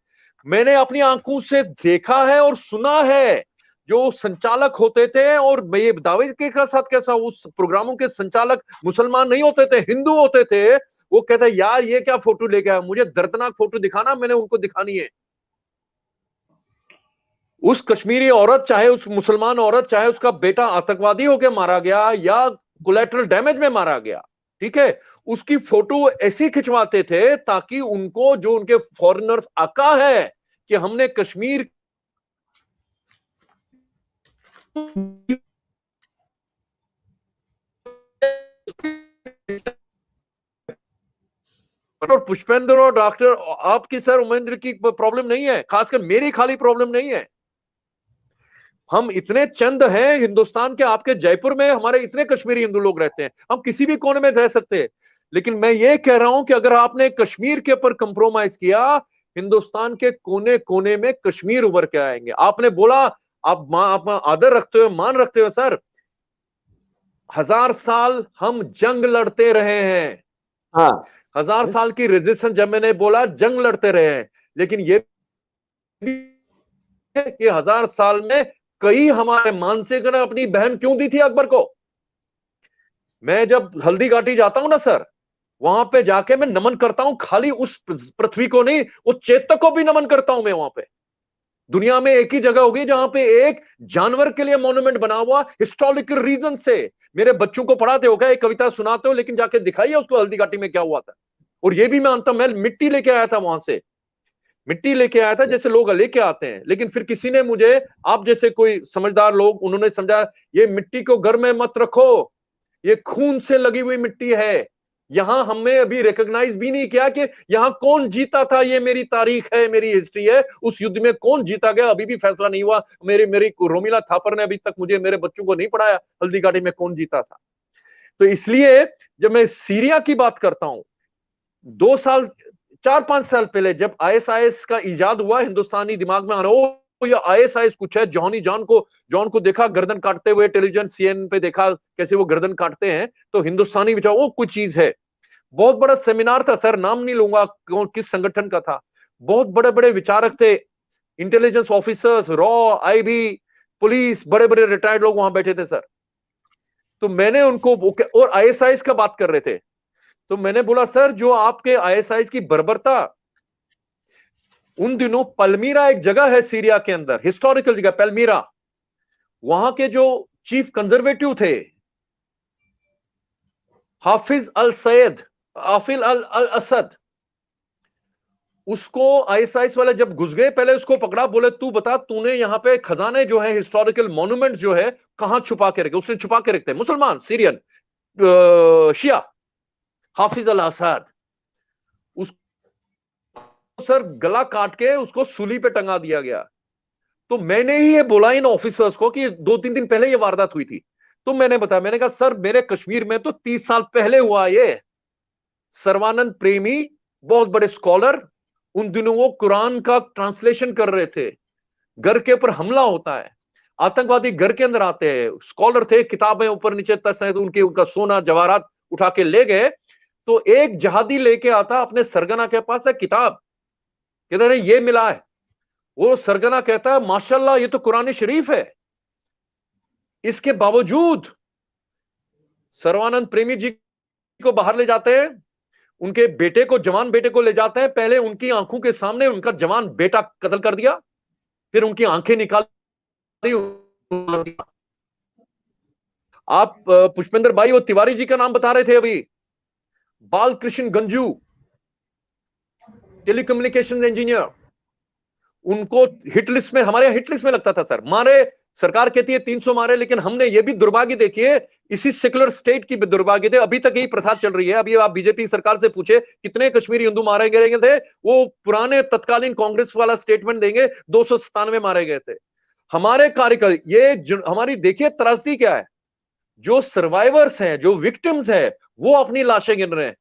मैंने अपनी आंखों से देखा है और सुना है, जो संचालक होते थे, और ये दावे के साथ कैसा, उस प्रोग्रामों के संचालक मुसलमान नहीं होते थे, हिंदू होते थे। वो कहते यार ये क्या फोटो लेके आया, मुझे दर्दनाक फोटो दिखाना, मैंने उनको दिखानी है। उस कश्मीरी औरत, चाहे उस मुसलमान औरत, चाहे उसका बेटा आतंकवादी होकर मारा गया या कोलैटरल डैमेज में मारा गया, ठीक है, उसकी फोटो ऐसी खिंचवाते थे ताकि उनको, जो उनके फॉरेनर्स आका है कि हमने कश्मीर और पुष्पेंद्र और डॉक्टर, आपकी सर उमेंद्र की प्रॉब्लम नहीं है, खासकर मेरी खाली प्रॉब्लम नहीं है। हम इतने चंद हैं हिंदुस्तान के, आपके जयपुर में हमारे इतने कश्मीरी हिंदू लोग रहते हैं, हम किसी भी कोने में रह सकते हैं। लेकिन मैं ये कह रहा हूं कि अगर आपने कश्मीर के ऊपर कंप्रोमाइज किया, हिंदुस्तान के कोने कोने में कश्मीर उभर के आएंगे। आपने बोला आप आदर रखते हो, मान रखते हो सर, 1000 साल हम जंग लड़ते रहे हैं, हाँ 1000 साल की रेजिस्टेंस, जब मैंने बोला जंग लड़ते रहे हैं, लेकिन ये भी है कि 1000 साल में कई हमारे मानसिक ने अपनी बहन क्यों दी थी अकबर को। मैं जब हल्दी घाटी जाता हूं ना सर, वहां पे जाके मैं नमन करता हूं, खाली उस पृथ्वी को नहीं, उस चेतक को भी नमन करता हूं मैं। वहां पे दुनिया में एक ही जगह होगी जहां पे एक जानवर के लिए मॉन्यूमेंट बना हुआ, हिस्टोरिकल रीजन से। मेरे बच्चों को पढ़ाते हो क्या, एक कविता सुनाते हो, लेकिन जाके दिखाइए उसको हल्दी घाटी में क्या हुआ था। और ये भी मैं मानता हूं, मैं मिट्टी लेके आया था वहां से, मिट्टी लेके आया था जैसे लोग लेके आते हैं, लेकिन फिर किसी ने मुझे, आप जैसे कोई समझदार लोग, उन्होंने समझा ये मिट्टी को घर में मत रखो, ये खून से लगी हुई मिट्टी है। यहां हमने अभी रिकॉग्नाइज भी नहीं किया कि यहां कौन जीता था, ये मेरी तारीख है, मेरी हिस्ट्री है, उस युद्ध में कौन जीता गया अभी भी फैसला नहीं हुआ। मेरी मेरी रोमिला थापर ने अभी तक मुझे, मेरे बच्चों को नहीं पढ़ाया हल्दी घाटी में कौन जीता था। तो इसलिए जब मैं सीरिया की बात करता हूं, 2 साल 4-5 साल पहले जब आईएसआईएस का इजाद हुआ, हिंदुस्तानी दिमाग में आना, ओ ये आईएसआईएस कुछ है, जॉन को देखा गर्दन काटते हुए, टेलीविजन सीएनएन पे देखा कैसे वो गर्दन काटते हैं, तो हिंदुस्तानी विचार वो कुछ चीज है। बहुत बड़ा सेमिनार था सर, नाम नहीं लूंगा कौन किस संगठन का था, बहुत बड़े बड़े विचारक थे, intelligence officers, raw, IB, police, बड़े बड़े रिटायर्ड लोग वहां बैठे थे सर। तो मैंने उनको, और आईएसआईएस का बात कर रहे थे, तो मैंने बोला सर जो आपके आईएसआईएस की बर्बरता, उन दिनों पलमीरा एक जगह है सीरिया के अंदर, हिस्टोरिकल जगह पलमीरा, वहां के जो चीफ कंजर्वेटिव थे हाफिज अल सैयद, हाफिज अल असद, उसको आईएसआईएस वाले जब घुस गए, पहले उसको पकड़ा, बोले तू बता तूने यहाँ पे खजाने जो है, हिस्टोरिकल मॉन्यूमेंट जो है कहां छुपा के रखे। उसने छुपा के रखते, मुसलमान सीरियन शिया, हाफिज अल असद, सर गला काट के उसको सूली पे टंगा दिया गया। तो मैंने ही ये बोला इन ऑफिसर्स को कि 2-3 दिन पहले ये वारदात हुई थी, तो मैंने बताया, मैंने कहा सर मेरे कश्मीर में तो 30 साल पहले हुआ ये। सर्वानंद प्रेमी बहुत बड़े स्कॉलर, उन दिनों वो कुरान का ट्रांसलेशन कर रहे थे, घर के ऊपर हमला होता है, आतंकवादी घर के अंदर आते हैं, स्कॉलर थे, किताबें ऊपर नीचे तस है, तो उनका सोना जवाहरात उठा के ले गए। तो एक जहादी लेके आता अपने सरगना के पास है किताब, कहते हैं ये मिला है, वो सरगना कहता है माशाल्लाह ये तो कुरान शरीफ है। इसके बावजूद सर्वानंद प्रेमी जी को बाहर ले जाते हैं, उनके बेटे को, जवान बेटे को ले जाते हैं, पहले उनकी आंखों के सामने उनका जवान बेटा कत्ल कर दिया, फिर उनकी आंखें निकाली। आप पुष्पेंद्र भाई वो तिवारी जी का नाम बता रहे थे अभी, बालकृष्ण गंजू, टेलीकम्युनिकेशन इंजीनियर, उनको हिट लिस्ट में, हमारे हिट लिस्ट में लगता था सर, मारे, सरकार कहती है 300 मारे, लेकिन हमने ये भी दुर्भाग्य देखिए, इसी सेक्युलर स्टेट की दुर्भाग्य थे, अभी तक यही प्रथा चल रही है। अभी आप बीजेपी सरकार से पूछे कितने कश्मीरी हिंदू मारे गए थे, वो पुराने तत्कालीन कांग्रेस वाला स्टेटमेंट देंगे, 297 मारे गए थे। हमारे कार्यकाल, ये हमारी देखिए त्रासदी क्या है, जो सर्वाइवर्स हैं, जो विक्टिम्स हैं, वो अपनी लाशें गिन रहे हैं।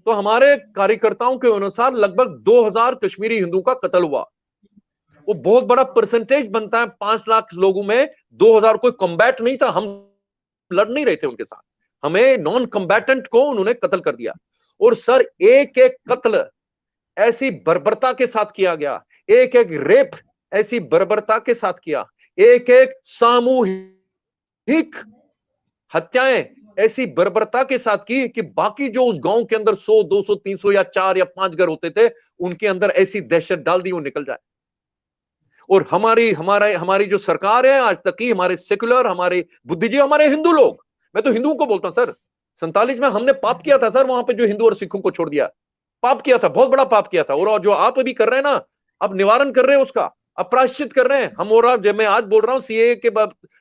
तो हमारे कार्यकर्ताओं के अनुसार लगभग 2000 कश्मीरी हिंदू का कत्ल हुआ, वो बहुत बड़ा परसेंटेज बनता है 5 लाख लोगों में। 2000 कोई कॉम्बैट नहीं था, हम लड़ नहीं रहे थे उनके साथ, हमें नॉन कॉम्बैटेंट को उन्होंने कत्ल कर दिया। और सर एक एक कत्ल ऐसी बर्बरता के साथ किया गया, एक एक रेप ऐसी बर्बरता के साथ किया, एक एक सामूहिक हत्याएं ऐसी बर्बरता के साथ की कि बाकी जो उस गांव के अंदर 100, 200, 300 या 4 या 5 घर होते थे, उनके अंदर ऐसी दहशत डाल दी वो निकल जाए। और हमारी जो सरकार है आज तक की, हमारे सेकुलर, हमारे बुद्धिजीवी, हमारे हिंदू लोग, मैं तो हिंदुओं को बोलता हूं सर, 47 में हमने पाप किया था सर, वहां पे जो हिंदू और सिखों को छोड़ दिया, पाप किया था, बहुत बड़ा पाप किया था। और जो आप अभी कर रहे हैं ना, अब निवारण कर रहे हैं उसका, अब प्रायश्चित कर रहे हैं हम। और जब मैं आज बोल रहा हूं सीए के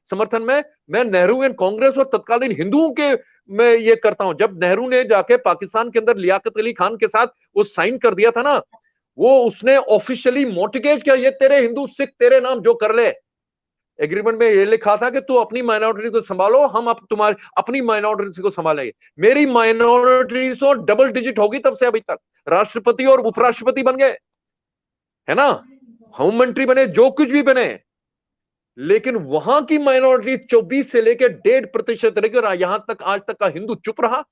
समर्थन में, मैं नेहरू एंड कांग्रेस और तत्कालीन हिंदुओं के मैं ये करता हूं। जब नेहरू ने जाके पाकिस्तान के अंदर लियाकत अली खान के साथ वो साइन कर दिया था ना, वो उसने ऑफिशियली मोटिगेट किया, ये तेरे हिंदू सिख तेरे नाम जो कर ले। एग्रीमेंट में ये लिखा था कि तू अपनी माइनॉरिटी को संभालो, हम अब तुम्हारी अपनी माइनॉरिटी को संभालेंगे। मेरी माइनॉरिटी तो डबल डिजिट होगी तब से अभी तक, राष्ट्रपति और उपराष्ट्रपति बन गए, है ना, होम मंत्री बने, जो कुछ भी बने, लेकिन वहां की माइनॉरिटी 24 से लेकर 1.5% लेकर यहां तक आज तक का हिंदू चुप रहा।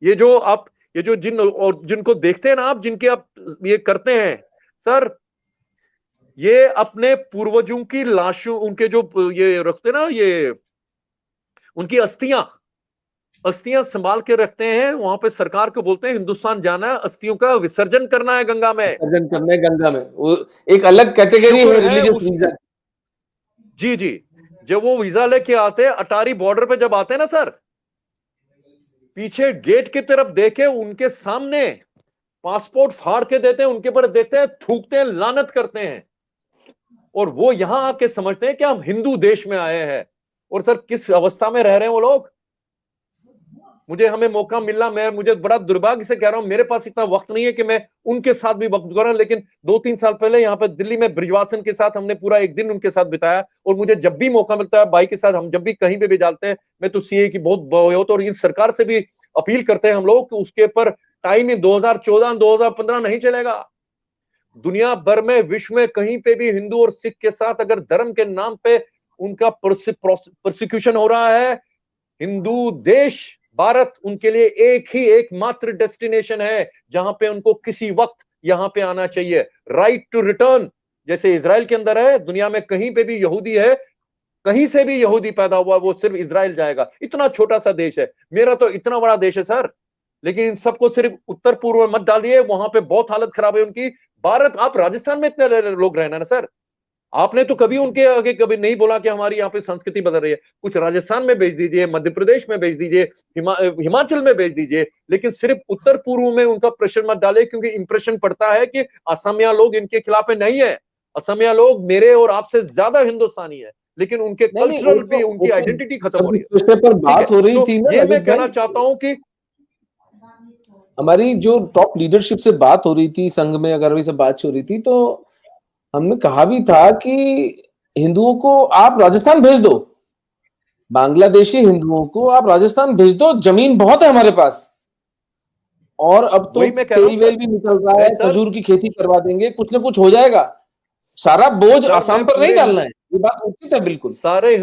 ये जो आप, ये जो जिनको देखते हैं ना आप, जिनके आप ये करते हैं सर, ये अपने पूर्वजों की लाशों, उनके जो ये रखते ना, ये उनकी अस्थियां अस्थियां संभाल के रखते हैं। वहां पे सरकार को बोलते हैं हिंदुस्तान जाना है, अस्थियों का विसर्जन करना है गंगा में। विसर्जन करने गंगा में, वो एक अलग कैटेगरी है शुक्र है रिलीजियस उस, वीजा। जी जी, जब वो वीजा लेके आते हैं अटारी बॉर्डर पे, जब आते हैं ना सर, पीछे गेट की तरफ देखे, उनके सामने पासपोर्ट फाड़ के देते हैं, उनके ऊपर देते हैं, थूकते हैं, लानत करते हैं। और वो यहां आके समझते हैं कि हम हिंदू देश में आए हैं। और सर किस अवस्था में रह रहे हैं वो लोग। हमें मौका मिलना, मुझे बड़ा दुर्भाग्य से कह रहा हूं, मेरे पास इतना वक्त नहीं है कि मैं उनके साथ भी वक्त गुजारूं, लेकिन 2-3 साल पहले यहाँ पे दिल्ली में ब्रिजवासन के साथ हमने पूरा एक दिन उनके साथ बिताया। और मुझे जब भी मौका मिलता है भाई के साथ, हम जब भी कहीं पे भी जाते हैं, मैं तो सीए की बहुत और इस सरकार से भी अपील करते हैं हम लोग कि उसके ऊपर टाइम ही 2014 2015 नहीं चलेगा। दुनिया भर में, विश्व में कहीं पे भी हिंदू और सिख के साथ अगर धर्म के नाम पे उनका प्रोसिक्यूशन हो रहा है, हिंदू देश भारत उनके लिए एक ही एकमात्र डेस्टिनेशन है जहां पे उनको किसी वक्त यहां पे आना चाहिए। राइट टू रिटर्न, जैसे इजराइल के अंदर है, दुनिया में कहीं पे भी यहूदी है, कहीं से भी यहूदी पैदा हुआ, वो सिर्फ इजराइल जाएगा। इतना छोटा सा देश है, मेरा तो इतना बड़ा देश है सर, लेकिन इन सबको सिर्फ उत्तर पूर्व में मत डालिए, वहां पे बहुत हालत खराब है उनकी। भारत, आप राजस्थान में इतने लोग रहना ना सर, आपने तो कभी उनके आगे कभी नहीं बोला कि हमारी यहाँ पे संस्कृति बदल रही है। कुछ राजस्थान में भेज दीजिए, मध्य प्रदेश में भेज दीजिए, हिमाचल में भेज दीजिए, लेकिन सिर्फ उत्तर पूर्व में उनका प्रेशर मत डाले, क्योंकि इंप्रेशन पड़ता है कि असमिया लोग इनके खिलाफ नहीं है। असमिया लोग मेरे और आपसे ज्यादा हिंदुस्तानी है, लेकिन उनके नहीं नहीं, कल्चरल भी, उनकी आइडेंटिटी खत्म हो जब रही इस है। विषय पर ठीक है, बात हो रही तो थी ना ये मैं रजत कहना भाई, चाहता हूं कि हमारी जो टॉप लीडरशिप से बात हो रही थी, संघ में अगर से बात हो रही थी, तो हमने कहा भी था कि हिंदुओं को आप राजस्थान भेज दो, बांग्लादेशी हिंदुओं को आप राजस्थान भेज दो, जमीन बहुत है हमारे पास, और अब तो वही मैं कह रहा हूं तेल वेल सर। भी निकल रहा है, सर, खजूर की खेती करवा देंगे, कुछ ना कुछ हो जाएगा। सारा बोझ सर मैं आसाम पर नहीं पूरे डालना है, ये बात उचित है बिल्कुल। सारे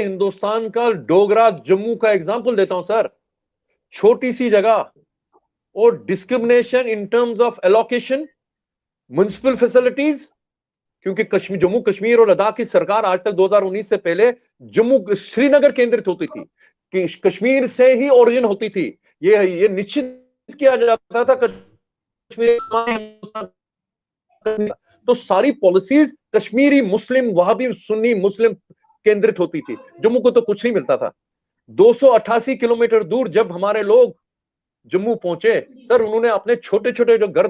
हिंदुस्तान का डोगरा जम्मू का एग्जांपल देता हूं सर। छोटी सी जगह और discrimination in terms of allocation, municipal facilities, क्योंकि कश्मीर, जम्मू कश्मीर और लद्दाख की सरकार आज तक 2019 से पहले जम्मू श्रीनगर केंद्रित होती थी, कि कश्मीर से ही ओरिजिन होती थी। ये निश्चित किया जाता था कश्मीर, तो सारी पॉलिसीज कश्मीरी मुस्लिम, वहाबी सुन्नी मुस्लिम केंद्रित होती थी। जम्मू को तो कुछ नहीं मिलता था। 288 किलोमीटर दूर जब हमारे लोग जम्मू पहुंचे सर, उन्होंने अपने छोटे छोटे जो घर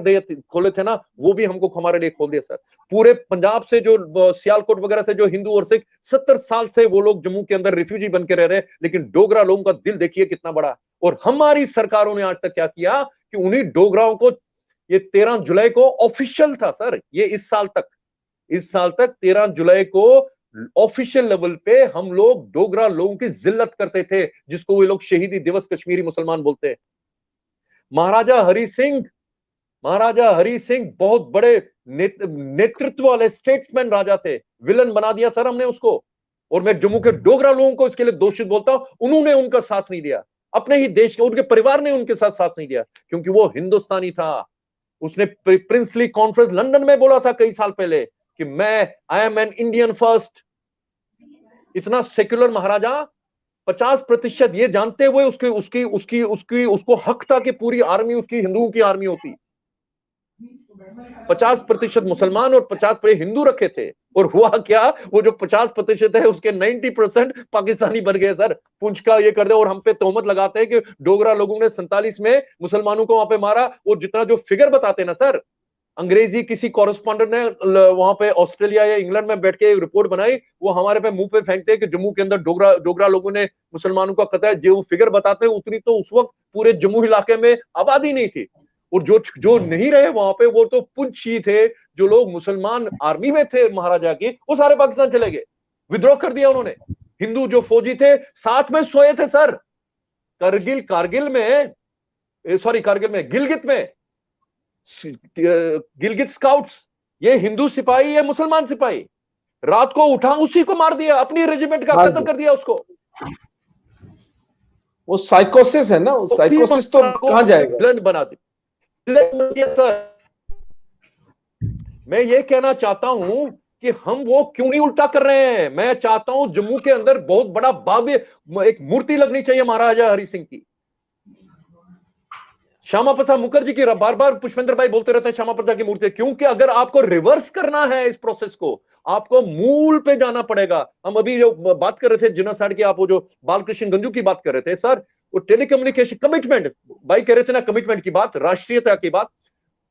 खोले थे ना, वो भी हमको हमारे लिए खोल दिया सर। पूरे पंजाब से जो सियालकोट वगैरह से जो हिंदू और सिख 70 साल से वो लोग जम्मू के अंदर रिफ्यूजी बन के रह रहे हैं, लेकिन डोगरा लोगों का दिल देखिए कितना बड़ा। और हमारी सरकारों ने आज तक क्या किया कि उन्हीं डोगराओं को, ये 13 जुलाई को ऑफिशियल था सर, ये इस साल तक 13 जुलाई को ऑफिशियल लेवल पे हम लोग डोगरा लोगों की जिल्लत करते थे, जिसको वे लोग शहीदी दिवस कश्मीरी मुसलमान बोलते हैं। महाराजा हरि सिंह बहुत बड़े नेतृत्व वाले स्टेट्समैन राजा थे, विलन बना दिया सर हमने उसको। और मैं जम्मू के डोगरा लोगों को इसके लिए दोषित बोलता हूं, उन्होंने उनका साथ नहीं दिया, अपने ही देश के, उनके परिवार ने उनके साथ नहीं दिया, क्योंकि वो हिंदुस्तानी था। उसने प्रिंसली कॉन्फ्रेंस लंदन में बोला था कई साल पहले कि I am an Indian first. इतना सेक्युलर महाराजा, 50% ये जानते हुए उसको हक था कि पूरी आर्मी उसकी हिंदुओं की आर्मी होती। 50% मुसलमान और 50% हिंदू रखे थे, और हुआ क्या, वो जो 50% है उसके 90% पाकिस्तानी बन गए सर। पुंछ का ये कर दे, और हम पे तोहमत लगाते हैं कि डोगरा लोगों ने 47 में मुसलमानों को वहां पे मारा। और जितना जो फिगर बताते ना सर, अंग्रेजी किसी कॉरेस्पॉन्डेंट ने वहां पे ऑस्ट्रेलिया या इंग्लैंड में बैठ के एक रिपोर्ट बनाई, वो हमारे पे मुंह पे फेंकते हैं कि जम्मू के अंदर डोगरा लोगों ने मुसलमानों का कत्ल है। जो फिगर बताते हैं उतनी तो उस वक्त पूरे जम्मू इलाके में आबादी नहीं थी। और जो नहीं रहे वहां पे, वो तो पुंछ ही थे। जो लोग मुसलमान आर्मी में थे महाराजा की, वो सारे पाकिस्तान चले गए, विद्रोह कर दिया उन्होंने। हिंदू जो फौजी थे साथ में सोए थे सर। कारगिल में गिलगित स्काउट्स, ये हिंदू सिपाही, ये मुसलमान सिपाही, रात को उठा, उसी को मार दिया, अपनी रेजिमेंट का हाँ कत्ल जी। कर दिया उसको। वो साइकोसिस है ना, वो साइकोसिस तो कहां जाएगा। विलन बना दी, विलन बना दिया सर। मैं ये कहना चाहता हूं कि हम वो क्यों नहीं उल्टा कर रहे हैं। मैं चाहता हूं जम्मू के अंदर बहुत बड़ा भव्य एक मूर्ति लगनी चाहिए महाराजा हरि सिंह की। श्यामा प्रसाद मुखर्जी की बार बार पुष्पेंद्र भाई बोलते रहते हैं श्यामा प्रसाद की मूर्ति, क्योंकि अगर आपको रिवर्स करना है इस प्रोसेस को, आपको मूल पे जाना पड़ेगा। हम अभी जो बात कर रहे थे जिनोसाइड की, आप वो जो बालकृष्ण गंजू की बात कर रहे थे सर, वो टेलीकम्युनिकेशन कमिटमेंट, भाई कह रहे थे ना कमिटमेंट की बात, राष्ट्रीयता की बात।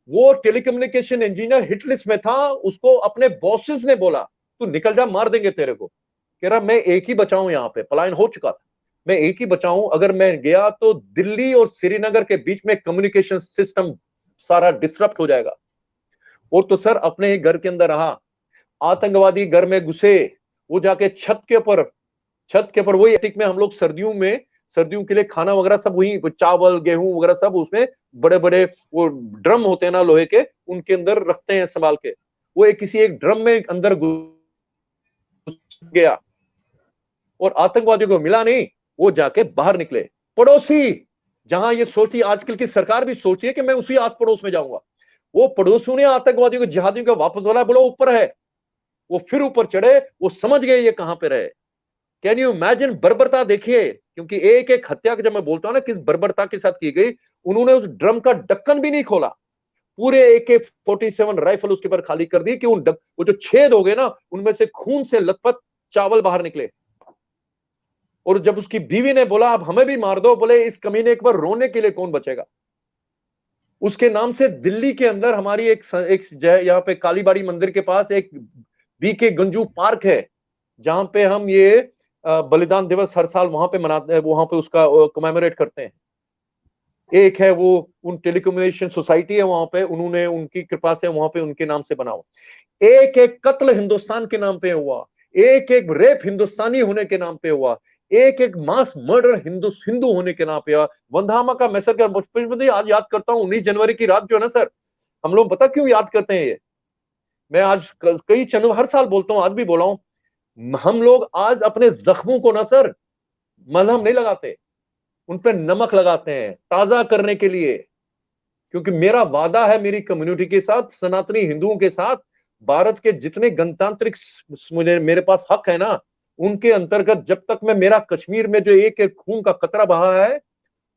वो टेलीकम्युनिकेशन इंजीनियर हिट लिस्ट में था, उसको अपने बॉसेस ने बोला तू निकल जा, मार देंगे तेरे को। कह रहा मैं एक ही बचाऊं, यहां पे पलायन हो चुका था, मैं एक ही बचाऊं, अगर मैं गया तो दिल्ली और श्रीनगर के बीच में कम्युनिकेशन सिस्टम सारा डिसरप्ट हो जाएगा। और तो सर अपने ही घर के अंदर रहा, आतंकवादी घर में घुसे, वो जाके छत के ऊपर वही एटिक में हम लोग सर्दियों के लिए खाना वगैरह सब वही, चावल गेहूं वगैरह सब उसमें बड़े बड़े वो ड्रम होते हैं ना लोहे के, उनके अंदर रखते हैं संभाल के। वो किसी एक ड्रम में अंदर घुस गया और आतंकवादियों को मिला नहीं, वो जाके बाहर निकले। पड़ोसी, जहां ये सोचती आजकल की सरकार भी सोचती है कि मैं उसी आस पड़ोस में जाऊंगा, वो पड़ोसियों ने आतंकवादियों को जिहादियों को वापस वाला, बोला ऊपर है, वो फिर ऊपर चढ़े, वो समझ गए ये कहां पे रहे। कैन यू इमेजिन बर्बरता देखिए, क्योंकि एक एक हत्या जब मैं बोलता हूं ना किस बर्बरता के साथ की गई, उन्होंने उस ड्रम का ढक्कन भी नहीं खोला, पूरे AK-47 राइफल उसके ऊपर खाली कर दी कि वो जो छेद हो गए ना, उनमें से खून से लथपथ चावल बाहर निकले। और जब उसकी बीवी ने बोला अब हमें भी मार दो, बोले इस कमीने के पर रोने के लिए कौन बचेगा। उसके नाम से दिल्ली के अंदर हमारी एक यहाँ पे कालीबाड़ी मंदिर के पास एक BK गंजू पार्क है, जहां पे हम ये बलिदान दिवस हर साल वहां पे मनाते हैं, वहां पे उसका कमेमोरेट करते हैं। एक है वो उन टेलीकम्युनिकेशन सोसाइटी है वहां पे, उन्होंने उनकी कृपा से वहां पे उनके नाम से बना हुआ। एक एक कत्ल हिंदुस्तान के नाम पे हुआ, एक एक रेप हिंदुस्तानी होने के नाम पे हुआ, एक एक मास मर्डर हिंदू होने के नाम पे हुआ। वंधामा का मैसेकर आज याद करता हूं, 19 जनवरी की रात जो है ना सर, हम लोग पता क्यों याद करते हैं ये, मैं आज कई चैनल हर साल बोलता हूं, आज भी बोला हूं, हम लोग आज अपने जख्मों को ना सर मलहम नहीं लगाते, उन पे नमक लगाते हैं ताजा करने के लिए। क्योंकि मेरा वादा है मेरी कम्युनिटी के साथ, सनातनी हिंदुओं के साथ, भारत के जितने गणतांत्रिक मुझे मेरे पास हक है ना, उनके अंतर्गत जब तक मैं मेरा कश्मीर में जो एक एक खून का कतरा बहा है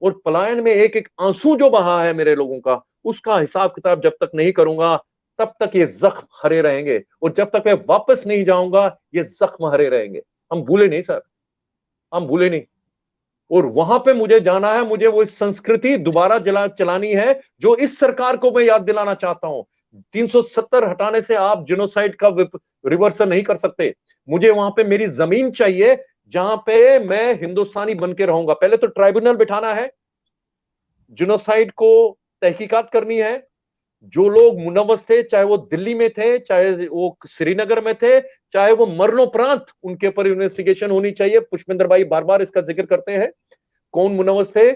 और पलायन में एक एक आंसू जो बहा है मेरे लोगों का, उसका हिसाब किताब जब तक नहीं करूंगा, तब तक ये जख्म हरे रहेंगे। और जब तक मैं वापस नहीं जाऊंगा, ये जख्म हरे रहेंगे। हम भूले नहीं सर, हम भूले नहीं। और वहां पे मुझे जाना है, मुझे वो संस्कृति दोबारा चलानी है, जो इस सरकार को मैं याद दिलाना चाहता हूं। 370 हटाने से आप जिनोसाइड का रिवर्सल नहीं कर सकते। मुझे वहां पे मेरी जमीन चाहिए जहां पे मैं हिंदुस्तानी बन के रहूंगा। पहले तो ट्राइब्यूनल बिठाना है, जिनोसाइड को तहकीकात करनी है। जो लोग मुनव्वस थे, चाहे वो दिल्ली में थे, चाहे वो श्रीनगर में थे, चाहे वो मरणोपरांत, उनके ऊपर इन्वेस्टिगेशन होनी चाहिए। पुष्पेंद्र भाई बार बार इसका जिक्र करते हैं, कौन मुनव्वस थे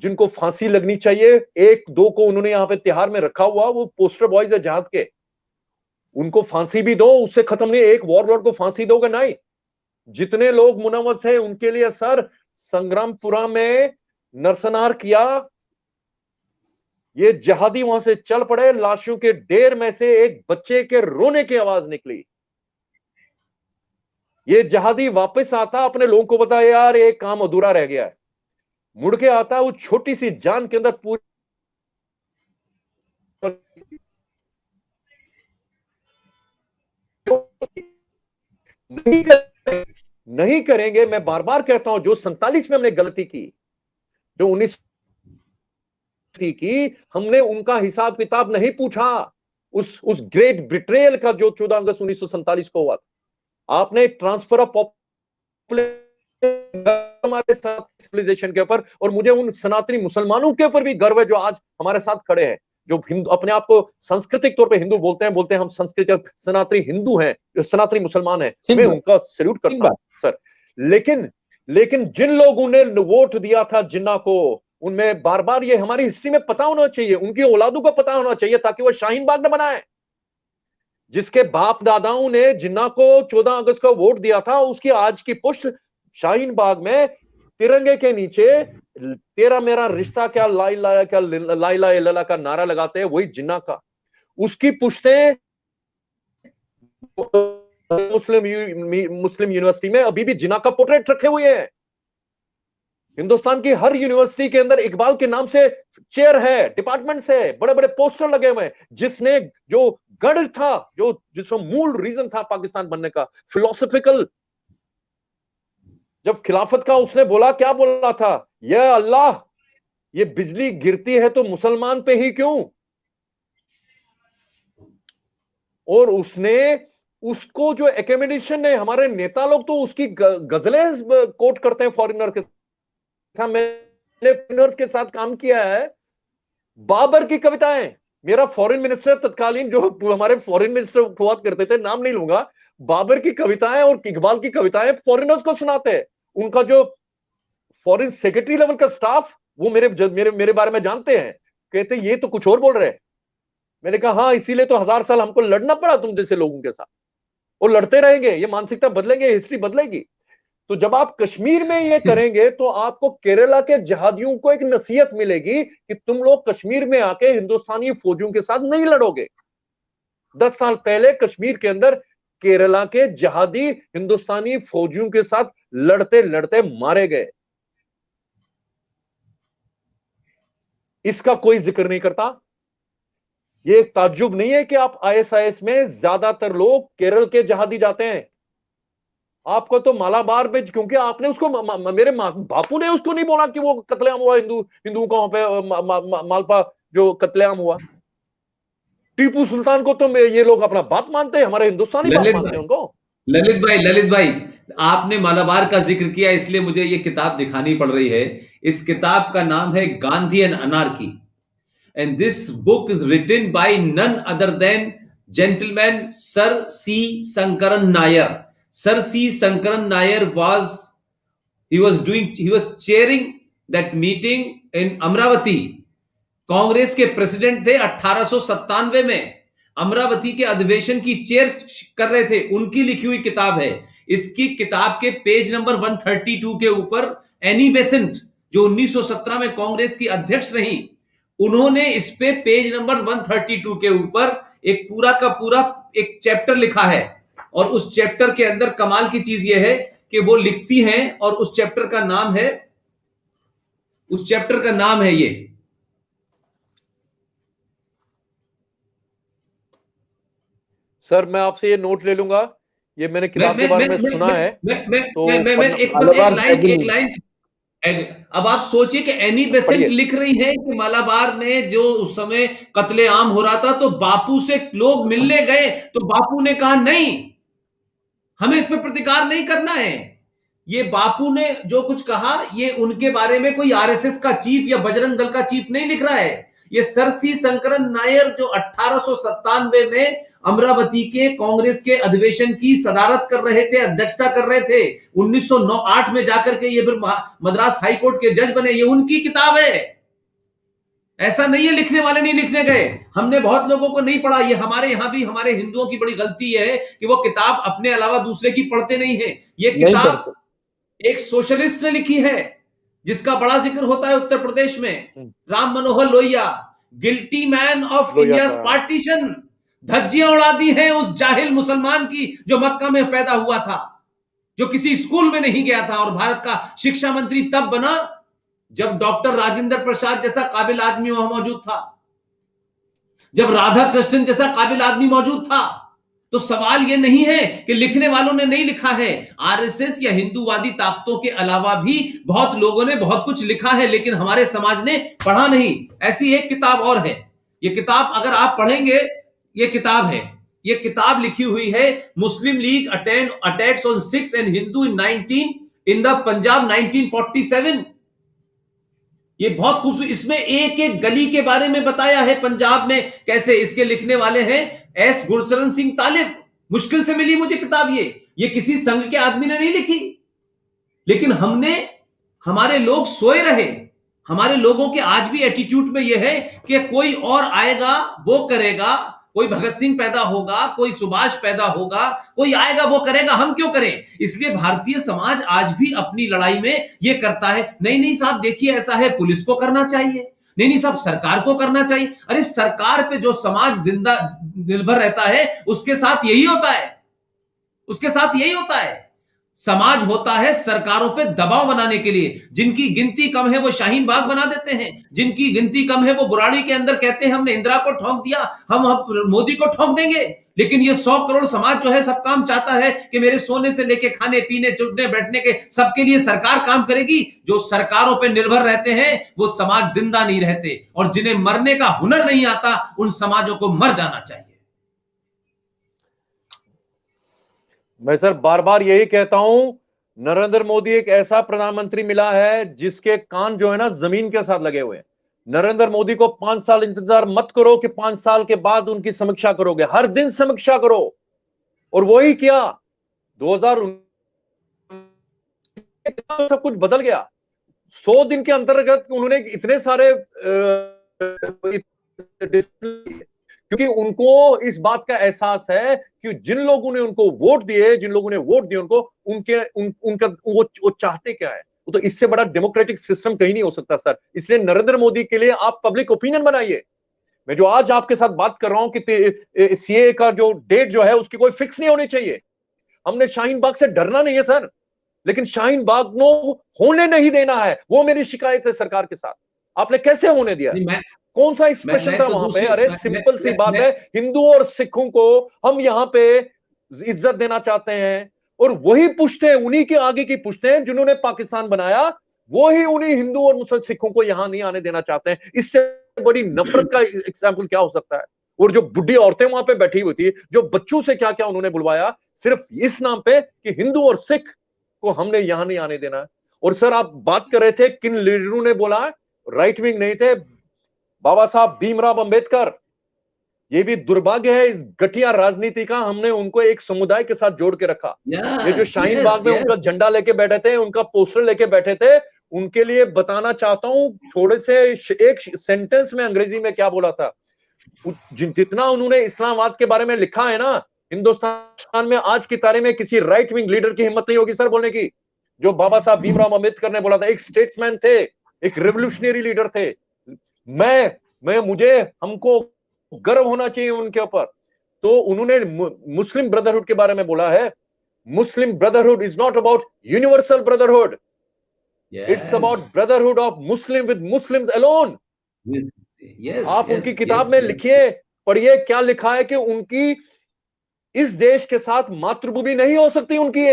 जिनको फांसी लगनी चाहिए। एक दो को उन्होंने यहां पे तिहाड़ में रखा हुआ, वो पोस्टर बॉयज है जहाद के, उनको फांसी भी दो, उससे खत्म नहीं। एक वॉरलॉर्ड को फांसी दोगे नहीं। जितने लोग मुनव्वस है उनके लिए सर, संग्रामपुरा में नरसंहार किया, ये जहादी वहां से चल पड़े, लाशों के ढेर में से एक बच्चे के रोने की आवाज निकली। ये जहादी वापस आता, अपने लोगों को बताया यार एक काम अधूरा रह गया है, मुड़ के आता, वो छोटी सी जान के अंदर पूरी नहीं करेंगे। मैं बार बार कहता हूं, जो 47 में हमने गलती की, जो 19 की, हमने उनका हिसाब किताब नहीं पूछा। उस ग्रेट ब्रिट्रेयल का जो 14 अगस्त 1947 को हुआ था, आपने ट्रांसफर ऑफ हमारे साथ सिविलाइजेशन के ऊपर, और मुझे उन सनातनी मुसलमानों के ऊपर भी गर्व है जो आज हमारे साथ खड़े हैं, जो हिंदू अपने आप को सांस्कृतिक तौर पे हिंदू बोलते हैं हम संस्कृत सनातनी हिंदू हैं, सनातनी मुसलमान हैं, मैं उनका सैल्यूट करता हूं सर। लेकिन जिन लोगों ने वोट दिया था जिन्ना को, उनमें बार बार ये हमारी हिस्ट्री में पता होना चाहिए, उनकी औलादों को पता होना चाहिए, ताकि वो शाहीन बाग न बनाए। जिसके बाप दादाओं ने जिन्ना को 14 अगस्त का वोट दिया था, उसकी आज की पुष्ट शाहीन बाग में तिरंगे के नीचे तेरा मेरा रिश्ता क्या लाई लाया क्या लाई लाई लला का नारा लगाते हैं, वही जिन्ना का। उसकी पुश्तें मुस्लिम यूनिवर्सिटी में अभी भी जिन्ना का पोर्ट्रेट रखे हुए हैं। हिंदुस्तान की हर यूनिवर्सिटी के अंदर इकबाल के नाम से चेयर है, डिपार्टमेंट्स है, बड़े बड़े पोस्टर लगे हुए हैं। जिसने जो गढ़ था, जो जिसका मूल रीजन था पाकिस्तान बनने का, फिलोसफिकल, जब खिलाफत का उसने बोला, क्या बोला था, या अल्लाह ये बिजली गिरती है तो मुसलमान पे ही क्यों। और उसने उसको जो एकोमोडेशन है, हमारे नेता लोग तो उसकी गजलें कोट करते हैं फॉरेनर के साथ। मैंने फॉरेनर्स के साथ काम किया है। बाबर की कविताएं, मेरा फॉरेन मिनिस्टर तत्कालीन जो हमारे फॉरेन मिनिस्टर हुआ करते थे, नाम नहीं लूंगा, बाबर की कविताएं और इकबाल की कविताएं फॉरेनर्स को सुनाते हैं। उनका जो फॉरेन सेक्रेटरी लेवल का स्टाफ, वो मेरे बारे में जानते हैं, कहते ये तो कुछ और बोल रहे हैं। मैंने कहा हाँ, इसीलिए तो 1000 साल हमको लड़ना पड़ा तुम जैसे लोगों के साथ, और लड़ते रहेंगे। ये मानसिकता बदलेंगे, हिस्ट्री बदलेगी। तो जब आप कश्मीर में ये करेंगे तो आपको केरला के जिहादियों को एक नसीहत मिलेगी कि तुम लोग कश्मीर में आके हिंदुस्तानी फौजियों के साथ नहीं लड़ोगे। 10 साल पहले कश्मीर के अंदर केरला के जिहादी हिंदुस्तानी फौजियों के साथ लड़ते लड़ते मारे गए। इसका कोई जिक्र नहीं करता। ये एक ताज्जुब नहीं है कि आप आईएसआईएस में ज्यादातर लोग केरल के जिहादी जाते हैं। आपको तो मालाबार में, क्योंकि आपने उसको मेरे बापू ने उसको नहीं बोला कि वो कत्लेआम हुआ, हिंदुओं का वहां पे मालपा जो कत्लेआम हुआ। टीपू सुल्तान को तो ये लोग अपना बाप मानते हैं, हमारे हिंदुस्तानी बाप मानते हैं उनको। ललित भाई, आपने मालाबार का जिक्र किया, इसलिए मुझे ये किताब दिखानी पड़ रही है। इस किताब का नाम है Gandhi and anarchy, and this book is written by none other than gentleman sir C Sankaran Nair. Sir C. Sankaran Nair he was chairing that meeting in Amravati. Congress के प्रेसिडेंट थे 1897 में, अमरावती के अधिवेशन की चेयर कर रहे थे। उनकी लिखी हुई किताब है। इसकी किताब के पेज नंबर 132 के ऊपर एनी बेसेंट, जो 1917 में कांग्रेस की अध्यक्ष रही, उन्होंने इस पे पेज नंबर 132 के ऊपर एक पूरा का पूरा एक चैप्टर लिखा है। और उस चैप्टर के अंदर कमाल की चीज यह है कि वो लिखती हैं, और उस चैप्टर का नाम है ये, सर मैं आपसे ये नोट ले लूंगा, ये मैंने किताब के बारे में सुना है। एक लाइन। अब आप सोचिए कि एनी बेसेंट लिख रही है कि मालाबार में जो उस समय कत्लेआम हो रहा था, तो बापू से लोग मिलने गए, तो बापू ने कहा नहीं, हमें इस पर प्रतिकार नहीं करना है। ये बापू ने जो कुछ कहा, ये उनके बारे में कोई आरएसएस का चीफ या बजरंग दल का चीफ नहीं लिख रहा है। ये सर सी शंकरन नायर जो 1897 में अमरावती के कांग्रेस के अधिवेशन की सदारत कर रहे थे, अध्यक्षता कर रहे थे, 1908 में जाकर के ये फिर मद्रास हाईकोर्ट के जज बने, ये उनकी किताब है। ऐसा नहीं है लिखने वाले नहीं लिखने गए, हमने बहुत लोगों को नहीं पढ़ा। ये हमारे यहां भी हमारे हिंदुओं की बड़ी गलती है कि वो किताब अपने अलावा दूसरे की पढ़ते नहीं है। ये किताब एक सोशलिस्ट ने लिखी है, जिसका बड़ा जिक्र होता है उत्तर प्रदेश में, Ram Manohar Lohia, guilty men of India's partition. धज्जियां उड़ा दी हैं उस जाहिल मुसलमान की जो मक्का में पैदा हुआ था, जो किसी स्कूल में नहीं गया था, और भारत का शिक्षा मंत्री तब बना जब डॉक्टर राजेंद्र प्रसाद जैसा काबिल आदमी वहां मौजूद था, जब राधा कृष्णन जैसा काबिल आदमी मौजूद था। तो सवाल यह नहीं है कि लिखने वालों ने नहीं लिखा है। आरएसएस या हिंदूवादी ताकतों के अलावा भी बहुत लोगों ने बहुत कुछ लिखा है, लेकिन हमारे समाज ने पढ़ा नहीं। ऐसी एक किताब और है, ये किताब अगर आप पढ़ेंगे, ये किताब है, ये किताब लिखी हुई है Muslim League attacks on Sikhs and Hindu in the Punjab 1947। ये बहुत खूबसूरत, इसमें एक एक गली के बारे में बताया है पंजाब में कैसे। इसके लिखने वाले हैं एस गुरचरण सिंह तालिब। मुश्किल से मिली मुझे किताब, ये किसी संघ के आदमी ने नहीं लिखी, लेकिन हमारे लोग सोए रहे। हमारे लोगों के आज भी एटीट्यूड में यह है कि कोई और आएगा वो करेगा, कोई भगत सिंह पैदा होगा, कोई सुभाष पैदा होगा, कोई आएगा वो करेगा, हम क्यों करें? इसलिए भारतीय समाज आज भी अपनी लड़ाई में ये करता है, नहीं नहीं साहब देखिए ऐसा है, पुलिस को करना चाहिए, नहीं नहीं साहब सरकार को करना चाहिए। अरे सरकार पे जो समाज जिंदा निर्भर रहता है उसके साथ यही होता है, उसके साथ यही होता है। समाज होता है सरकारों पे दबाव बनाने के लिए। जिनकी गिनती कम है वो शाहीन बाग बना देते हैं, जिनकी गिनती कम है वो बुराड़ी के अंदर कहते हैं हमने इंदिरा को ठोक दिया, हम मोदी को ठोक देंगे। लेकिन ये 100 करोड़ समाज जो है सब काम चाहता है कि मेरे सोने से लेके खाने पीने उठने बैठने के सबके लिए सरकार काम करेगी। जो सरकारों पे निर्भर रहते हैं वो समाज जिंदा नहीं रहते, और जिन्हें मरने का हुनर नहीं आता उन समाजों को मर जाना चाहिए। मैं सर बार बार यही कहता हूं, नरेंद्र मोदी एक ऐसा प्रधानमंत्री मिला है जिसके कान जो है ना जमीन के साथ लगे हुए हैं। नरेंद्र मोदी को 5 साल इंतजार मत करो कि 5 साल के बाद उनकी समीक्षा करोगे, हर दिन समीक्षा करो। और वही किया 2019 सब कुछ बदल गया। 100 दिन के अंतर्गत उन्होंने इतने सारे क्योंकि उनको इस बात का एहसास है कि जिन लोगों ने उनको वोट दिए, जिन लोगों ने वोट दिए उनको, उनका वो चाहते क्या है। वो तो इससे बड़ा डेमोक्रेटिक सिस्टम कहीं नहीं हो सकता सर। इसलिए नरेंद्र मोदी के लिए आप पब्लिक ओपिनियन बनाइए। मैं जो आज आपके साथ बात कर रहा हूं कि सीए का जो डेट जो है उसकी कोई फिक्स नहीं होनी चाहिए। हमने शाहीन बाग से डरना नहीं है सर, लेकिन शाहीन बाग को होने नहीं देना है, वो मेरी शिकायत है सरकार के साथ। आपने कैसे होने दिया? कौन सा स्पेशल था वहां पे? अरे सिंपल सी बात है, हिंदू और सिखों को हम यहां पे इज्जत देना चाहते हैं, और वही पुश्ते उन्हीं के आगे की पुश्ते जिन्होंने पाकिस्तान बनाया, वो ही उन्हीं हिंदू और मुसलमान सिखों को यहां नहीं आने देना चाहते हैं। इससे बड़ी नफरत का एग्जाम्पल क्या हो सकता है? और जो बुढ़ी औरतें वहां पे बैठी हुई थी, जो बच्चों से क्या क्या उन्होंने बुलवाया, सिर्फ इस नाम पे कि हिंदू और सिख को हमने यहां नहीं आने देना है। और सर आप बात कर रहे थे किन लीडरों ने बोला, राइट विंग नहीं थे, बाबा साहब भीमराव अंबेडकर। ये भी दुर्भाग्य है इस घटिया राजनीति का, हमने उनको एक समुदाय के साथ जोड़ के रखा। ये जो शाहीन बाग में उनका झंडा लेके बैठे थे, उनका पोस्टर लेके बैठे थे, उनके लिए बताना चाहता हूं थोड़े से एक सेंटेंस में अंग्रेजी में क्या बोला था। जितना उन्होंने इस्लामाबाद के बारे में लिखा है ना, हिंदुस्तान में आज की तारीख में किसी राइट विंग लीडर की हिम्मत नहीं होगी सर बोलने की। जो बाबा साहब भीमराव अंबेडकर ने बोला था, एक स्टेट्समैन थे, एक रेवोल्यूशनरी लीडर थे। हमको गर्व होना चाहिए उनके ऊपर। तो उन्होंने मुस्लिम ब्रदरहुड के बारे में बोला है, Muslim brotherhood is not about universal brotherhood, it's about brotherhood of Muslim with Muslims alone. आप उनकी किताब में लिखिए, पढ़िए क्या लिखा है कि उनकी इस देश के साथ मातृभूमि नहीं हो सकती उनकी,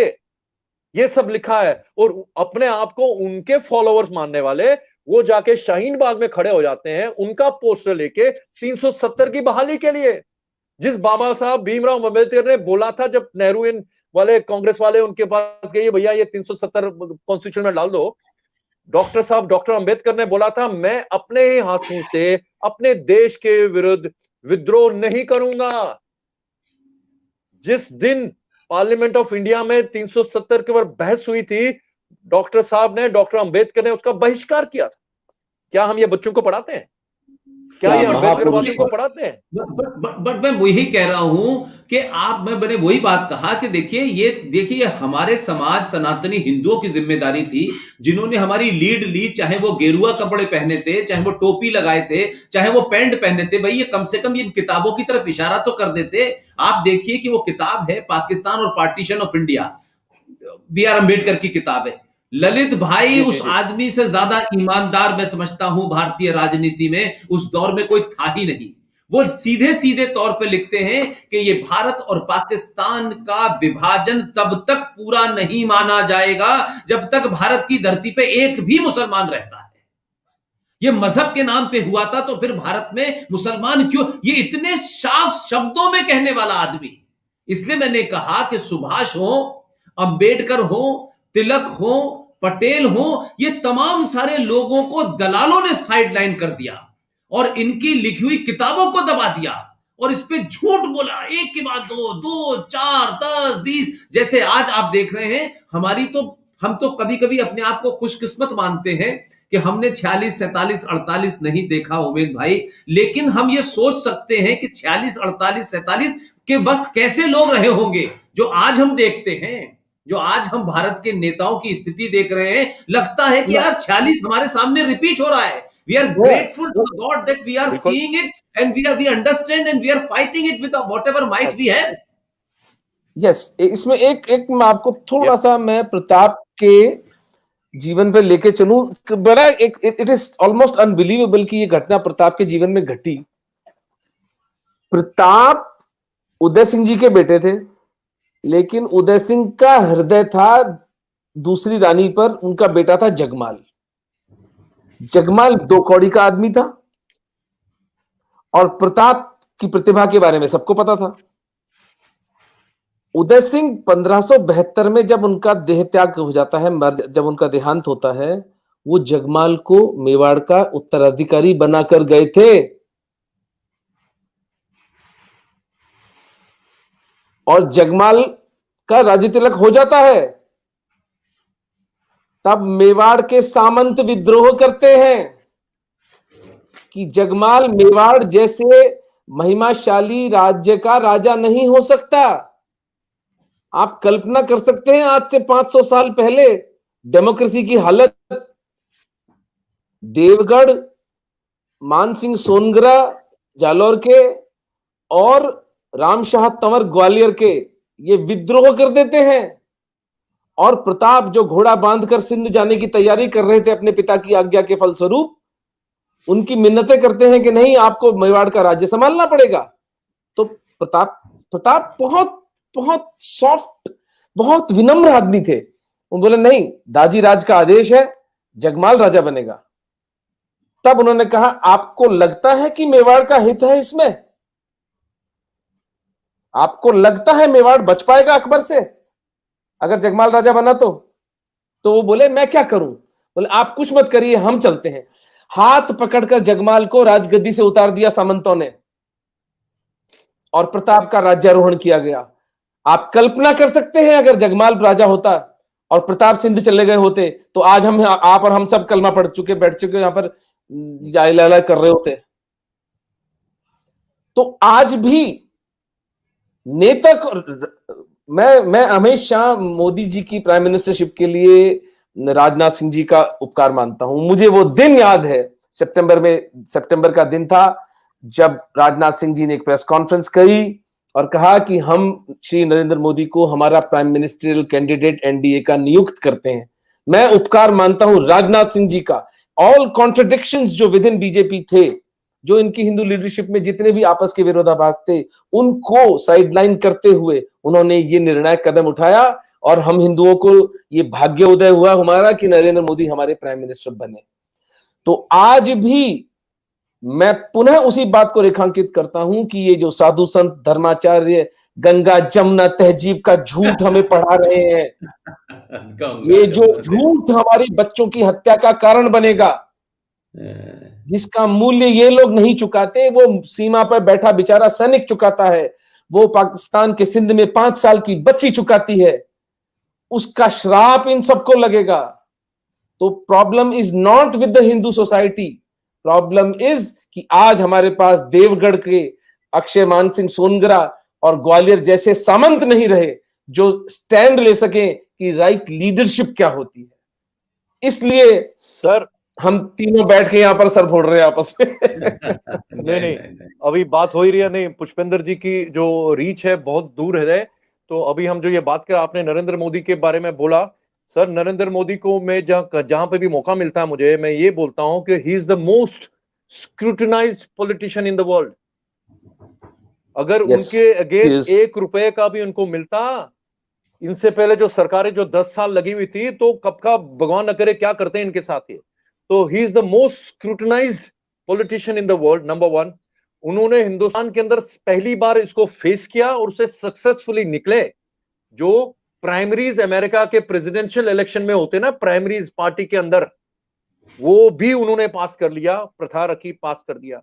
ये सब लिखा है। और अपने आप को उनके फॉलोअर्स मानने वाले वो जाके शाहीन बाग में खड़े हो जाते हैं उनका पोस्टर लेके 370 की बहाली के लिए। जिस बाबा साहब भीमराव अंबेडकर ने बोला था, जब नेहरू वाले कांग्रेस वाले उनके पास गए, भैया ये 370 कॉन्स्टिट्यूशन में डाल दो, डॉक्टर अंबेडकर ने बोला था, मैं अपने ही हाथों से अपने देश के विरुद्ध विद्रोह नहीं करूंगा। जिस दिन पार्लियामेंट ऑफ इंडिया में 370 के ऊपर बहस हुई थी, डॉक्टर अंबेडकर ने उसका बहिष्कार किया था। क्या हम ये बच्चों को पढ़ाते हैं? क्या ये अंबेडकरवादियों को पढ़ाते हैं? बट मैं वही कह रहा हूं कि मैंने वही बात कहा कि देखिए हमारे समाज सनातनी हिंदुओं की जिम्मेदारी थी, जिन्होंने हमारी लीड ली, चाहे वो गेरुआ कपड़े पहने थे, चाहे वो टोपी लगाए थे, चाहे वो पैंट पहने थे, भाई ये कम से कम ये किताबों की तरफ इशारा तो कर देते। आप देखिए कि वो किताब है पाकिस्तान और partition of India, B R Ambedkar की किताब है। ललित भाई उस आदमी से ज्यादा ईमानदार मैं समझता हूं भारतीय राजनीति में उस दौर में कोई था ही नहीं। वो सीधे सीधे तौर पे लिखते हैं कि ये भारत और पाकिस्तान का विभाजन तब तक पूरा नहीं माना जाएगा जब तक भारत की धरती पे एक भी मुसलमान रहता है। ये मजहब के नाम पे हुआ था, तो फिर भारत में मुसलमान क्यों? ये इतने साफ शब्दों में कहने वाला आदमी। इसलिए मैंने कहा कि सुभाष हो, अंबेडकर हो, तिलक हो, पटेल हो, ये तमाम सारे लोगों को दलालों ने साइडलाइन कर दिया और इनकी लिखी हुई किताबों को दबा दिया और इस पे झूठ बोला, एक के बाद दो, 4, 10, 20। जैसे आज आप देख रहे हैं, हम तो कभी कभी अपने आप को खुशकिस्मत मानते हैं कि कि हमने 46, 47, 48 नहीं देखा उमेद भाई, लेकिन हम ये सोच सकते हैं कि 46, 48, 47 के वक्त कैसे लोग रहे होंगे जो आज हम देखते हैं, जो आज हम भारत के नेताओं की स्थिति देख रहे हैं। लगता है कि यार 46 हमारे सामने रिपीट हो रहा है। We are grateful to God that we are बिल्कुल। Seeing it and we understand and we are fighting it with whatever might we have. Yes, इसमें एक मैं आपको थोड़ा सा मैं प्रताप के जीवन पे लेके चलूं। बड़ा एक इट इज ऑलमोस्ट अनबिलीवेबल कि ये घटना प्रताप के जीवन में घटी। प्रताप उदय सिंह जी के बेटे थे, लेकिन उदय सिंह का हृदय था दूसरी रानी पर, उनका बेटा था जगमाल। जगमाल 2 कौड़ी का आदमी था और प्रताप की प्रतिभा के बारे में सबको पता था। उदय सिंह 1572 में जब उनका देह त्याग हो जाता है, जब उनका देहांत होता है, वो जगमाल को मेवाड़ का उत्तराधिकारी बनाकर गए थे। और जगमाल का राज्य तिलक हो जाता है, तब मेवाड़ के सामंत विद्रोह करते हैं कि जगमाल मेवाड़ जैसे महिमाशाली राज्य का राजा नहीं हो सकता। आप कल्पना कर सकते हैं आज से 500 साल पहले डेमोक्रेसी की हालत। देवगढ़, मानसिंह सोनगरा जालौर के और रामशाह तंवर ग्वालियर के ये विद्रोह कर देते हैं। और प्रताप जो घोड़ा बांधकर सिंध जाने की तैयारी कर रहे थे अपने पिता की आज्ञा के फलस्वरूप, उनकी मिन्नतें करते हैं कि नहीं, आपको मेवाड़ का राज्य संभालना पड़ेगा। तो प्रताप बहुत बहुत सॉफ्ट, बहुत विनम्र आदमी थे। वो बोले नहीं, दाजी राज का आदेश है, जगमाल राजा बनेगा। तब उन्होंने कहा, आपको लगता है कि मेवाड़ का हित है इसमें? आपको लगता है मेवाड़ बच पाएगा अकबर से अगर जगमाल राजा बना तो वो बोले मैं क्या करूं? बोले आप कुछ मत करिए, हम चलते हैं। हाथ पकड़कर जगमाल को राजगद्दी से उतार दिया सामंतों ने और प्रताप का राज्यारोहण किया गया। आप कल्पना कर सकते हैं अगर जगमाल राजा होता और प्रताप सिंध चले गए होते तो आज आप और हम सब कलमा पढ़ चुके, बैठ चुके यहां पर जायला कर रहे होते। तो आज भी नेता मैं हमेशा मोदी जी की प्राइम मिनिस्टरशिप के लिए राजनाथ सिंह जी का उपकार मानता हूं। मुझे वो दिन याद है, सितंबर का दिन था जब राजनाथ सिंह जी ने एक प्रेस कॉन्फ्रेंस करी और कहा कि हम श्री नरेंद्र मोदी को हमारा प्राइम मिनिस्ट्रियल कैंडिडेट एनडीए का नियुक्त करते हैं। मैं उपकार मानता हूं राजनाथ सिंह जी का। ऑल कॉन्ट्रडिक्शंस जो विद इन बीजेपी थे, जो इनकी हिंदू लीडरशिप में जितने भी आपस के विरोधाभास थे, उनको साइडलाइन करते हुए उन्होंने ये निर्णायक कदम उठाया और हम हिंदुओं को ये भाग्य उदय हुआ हमारा कि नरेंद्र मोदी हमारे प्राइम मिनिस्टर बने। तो आज भी मैं पुनः उसी बात को रेखांकित करता हूं कि ये जो साधु संत धर्माचार्य गंगा जमुना तहजीब का झूठ हमें पढ़ा रहे हैं, ये जो झूठ हमारे बच्चों की हत्या का कारण बनेगा, जिसका मूल्य ये लोग नहीं चुकाते, वो सीमा पर बैठा बेचारा सैनिक चुकाता है, वो पाकिस्तान के सिंध में 5 साल की बच्ची चुकाती है, उसका श्राप इन सबको लगेगा। तो problem is not with the Hindu society, problem is कि आज हमारे पास देवगढ़ के अक्षय मान सिंह सोनगरा और ग्वालियर जैसे सामंत नहीं रहे जो स्टैंड ले सके कि राइट लीडरशिप क्या होती है। इसलिए सर हम तीनों बैठ के यहां पर सर फोड़ रहे हैं आपस में। नहीं, अभी बात हो ही रही है। नहीं, पुष्पेंद्र जी की जो रीच है बहुत दूर है। तो अभी हम जो ये बात कर, आपने नरेंद्र मोदी के बारे में बोला, सर नरेंद्र मोदी को मैं जहां पे भी मौका मिलता है मुझे, मैं ये बोलता हूं कि he is the most scrutinised politician in the world. अगर उनके अगेंस्ट 1 रुपए का भी उनको मिलता, इनसे पहले जो सरकारें जो 10 साल लगी हुई थी, तो कब का भगवान न करे क्या करते हैं इनके साथ ये। तो he is the most scrutinised politician in the world, number 1। उन्होंने हिंदुस्तान के अंदर पहली बार इसको फेस किया और उसे सक्सेसफुली निकले। जो प्राइमरीज अमेरिका के प्रेसिडेंशियल इलेक्शन में होते ना, प्राइमरीज पार्टी के अंदर, वो भी उन्होंने पास कर लिया, प्रथा रखी, पास कर दिया।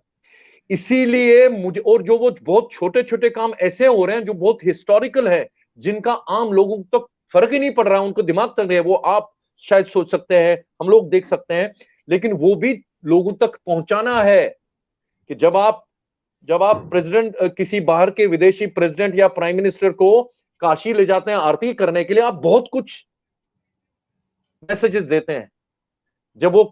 इसीलिए मुझे, और जो वो बहुत छोटे छोटे काम ऐसे हो रहे हैं जो बहुत हिस्टोरिकल है, जिनका आम लोगों तक फर्क ही नहीं पड़ रहा है, उनको दिमाग तक नहीं है, वो आप शायद सोच सकते हैं, हम लोग देख सकते हैं लेकिन वो भी लोगों तक पहुंचाना है कि जब आप प्रेसिडेंट, किसी बाहर के विदेशी प्रेसिडेंट या प्राइम मिनिस्टर को काशी ले जाते हैं आरती करने के लिए, आप बहुत कुछ मैसेजेस देते हैं। जब वो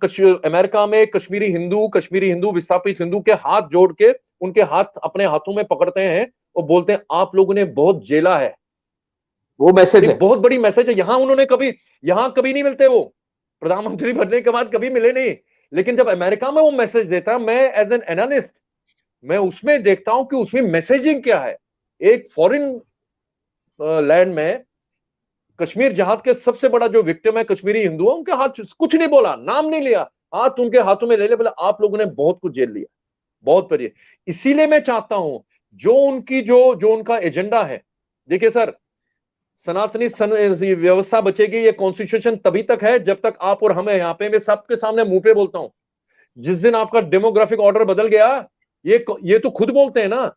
अमेरिका में कश्मीरी हिंदू विस्थापित हिंदू के हाथ जोड़ के उनके हाथ अपने हाथों में पकड़ते हैं और बोलते हैं आप लोगों ने बहुत झेला है, वो मैसेज है, बहुत बड़ी मैसेज है। यहां कभी नहीं मिलते, वो प्रधानमंत्री बनने के बाद कभी मिले नहीं, लेकिन जब अमेरिका में वो मैसेज देता है, मैं एज एन एनालिस्ट मैं उसमें देखता हूं कि उसमें मैसेजिंग क्या है। एक फॉरेन लैंड में कश्मीर जहाद के सबसे बड़ा जो विक्टिम है कश्मीरी हिंदू है, उनके हाथ कुछ नहीं बोला, नाम नहीं लिया, हाथ उनके हाथों में ले ले, बोला आप लोगों ने बहुत कुछ झेल लिया, बहुत बढ़िया। इसीलिए मैं चाहता हूं जो उनका एजेंडा है, देखिए सर, सनातनी व्यवस्था बचेगी, ये कॉन्स्टिट्यूशन तभी तक है जब तक आप और हम है यहाँ पे। मैं सबके सामने मुंह पे बोलता हूं, जिस दिन आपका डेमोग्राफिक ऑर्डर बदल गया, ये तो खुद बोलते हैं ना,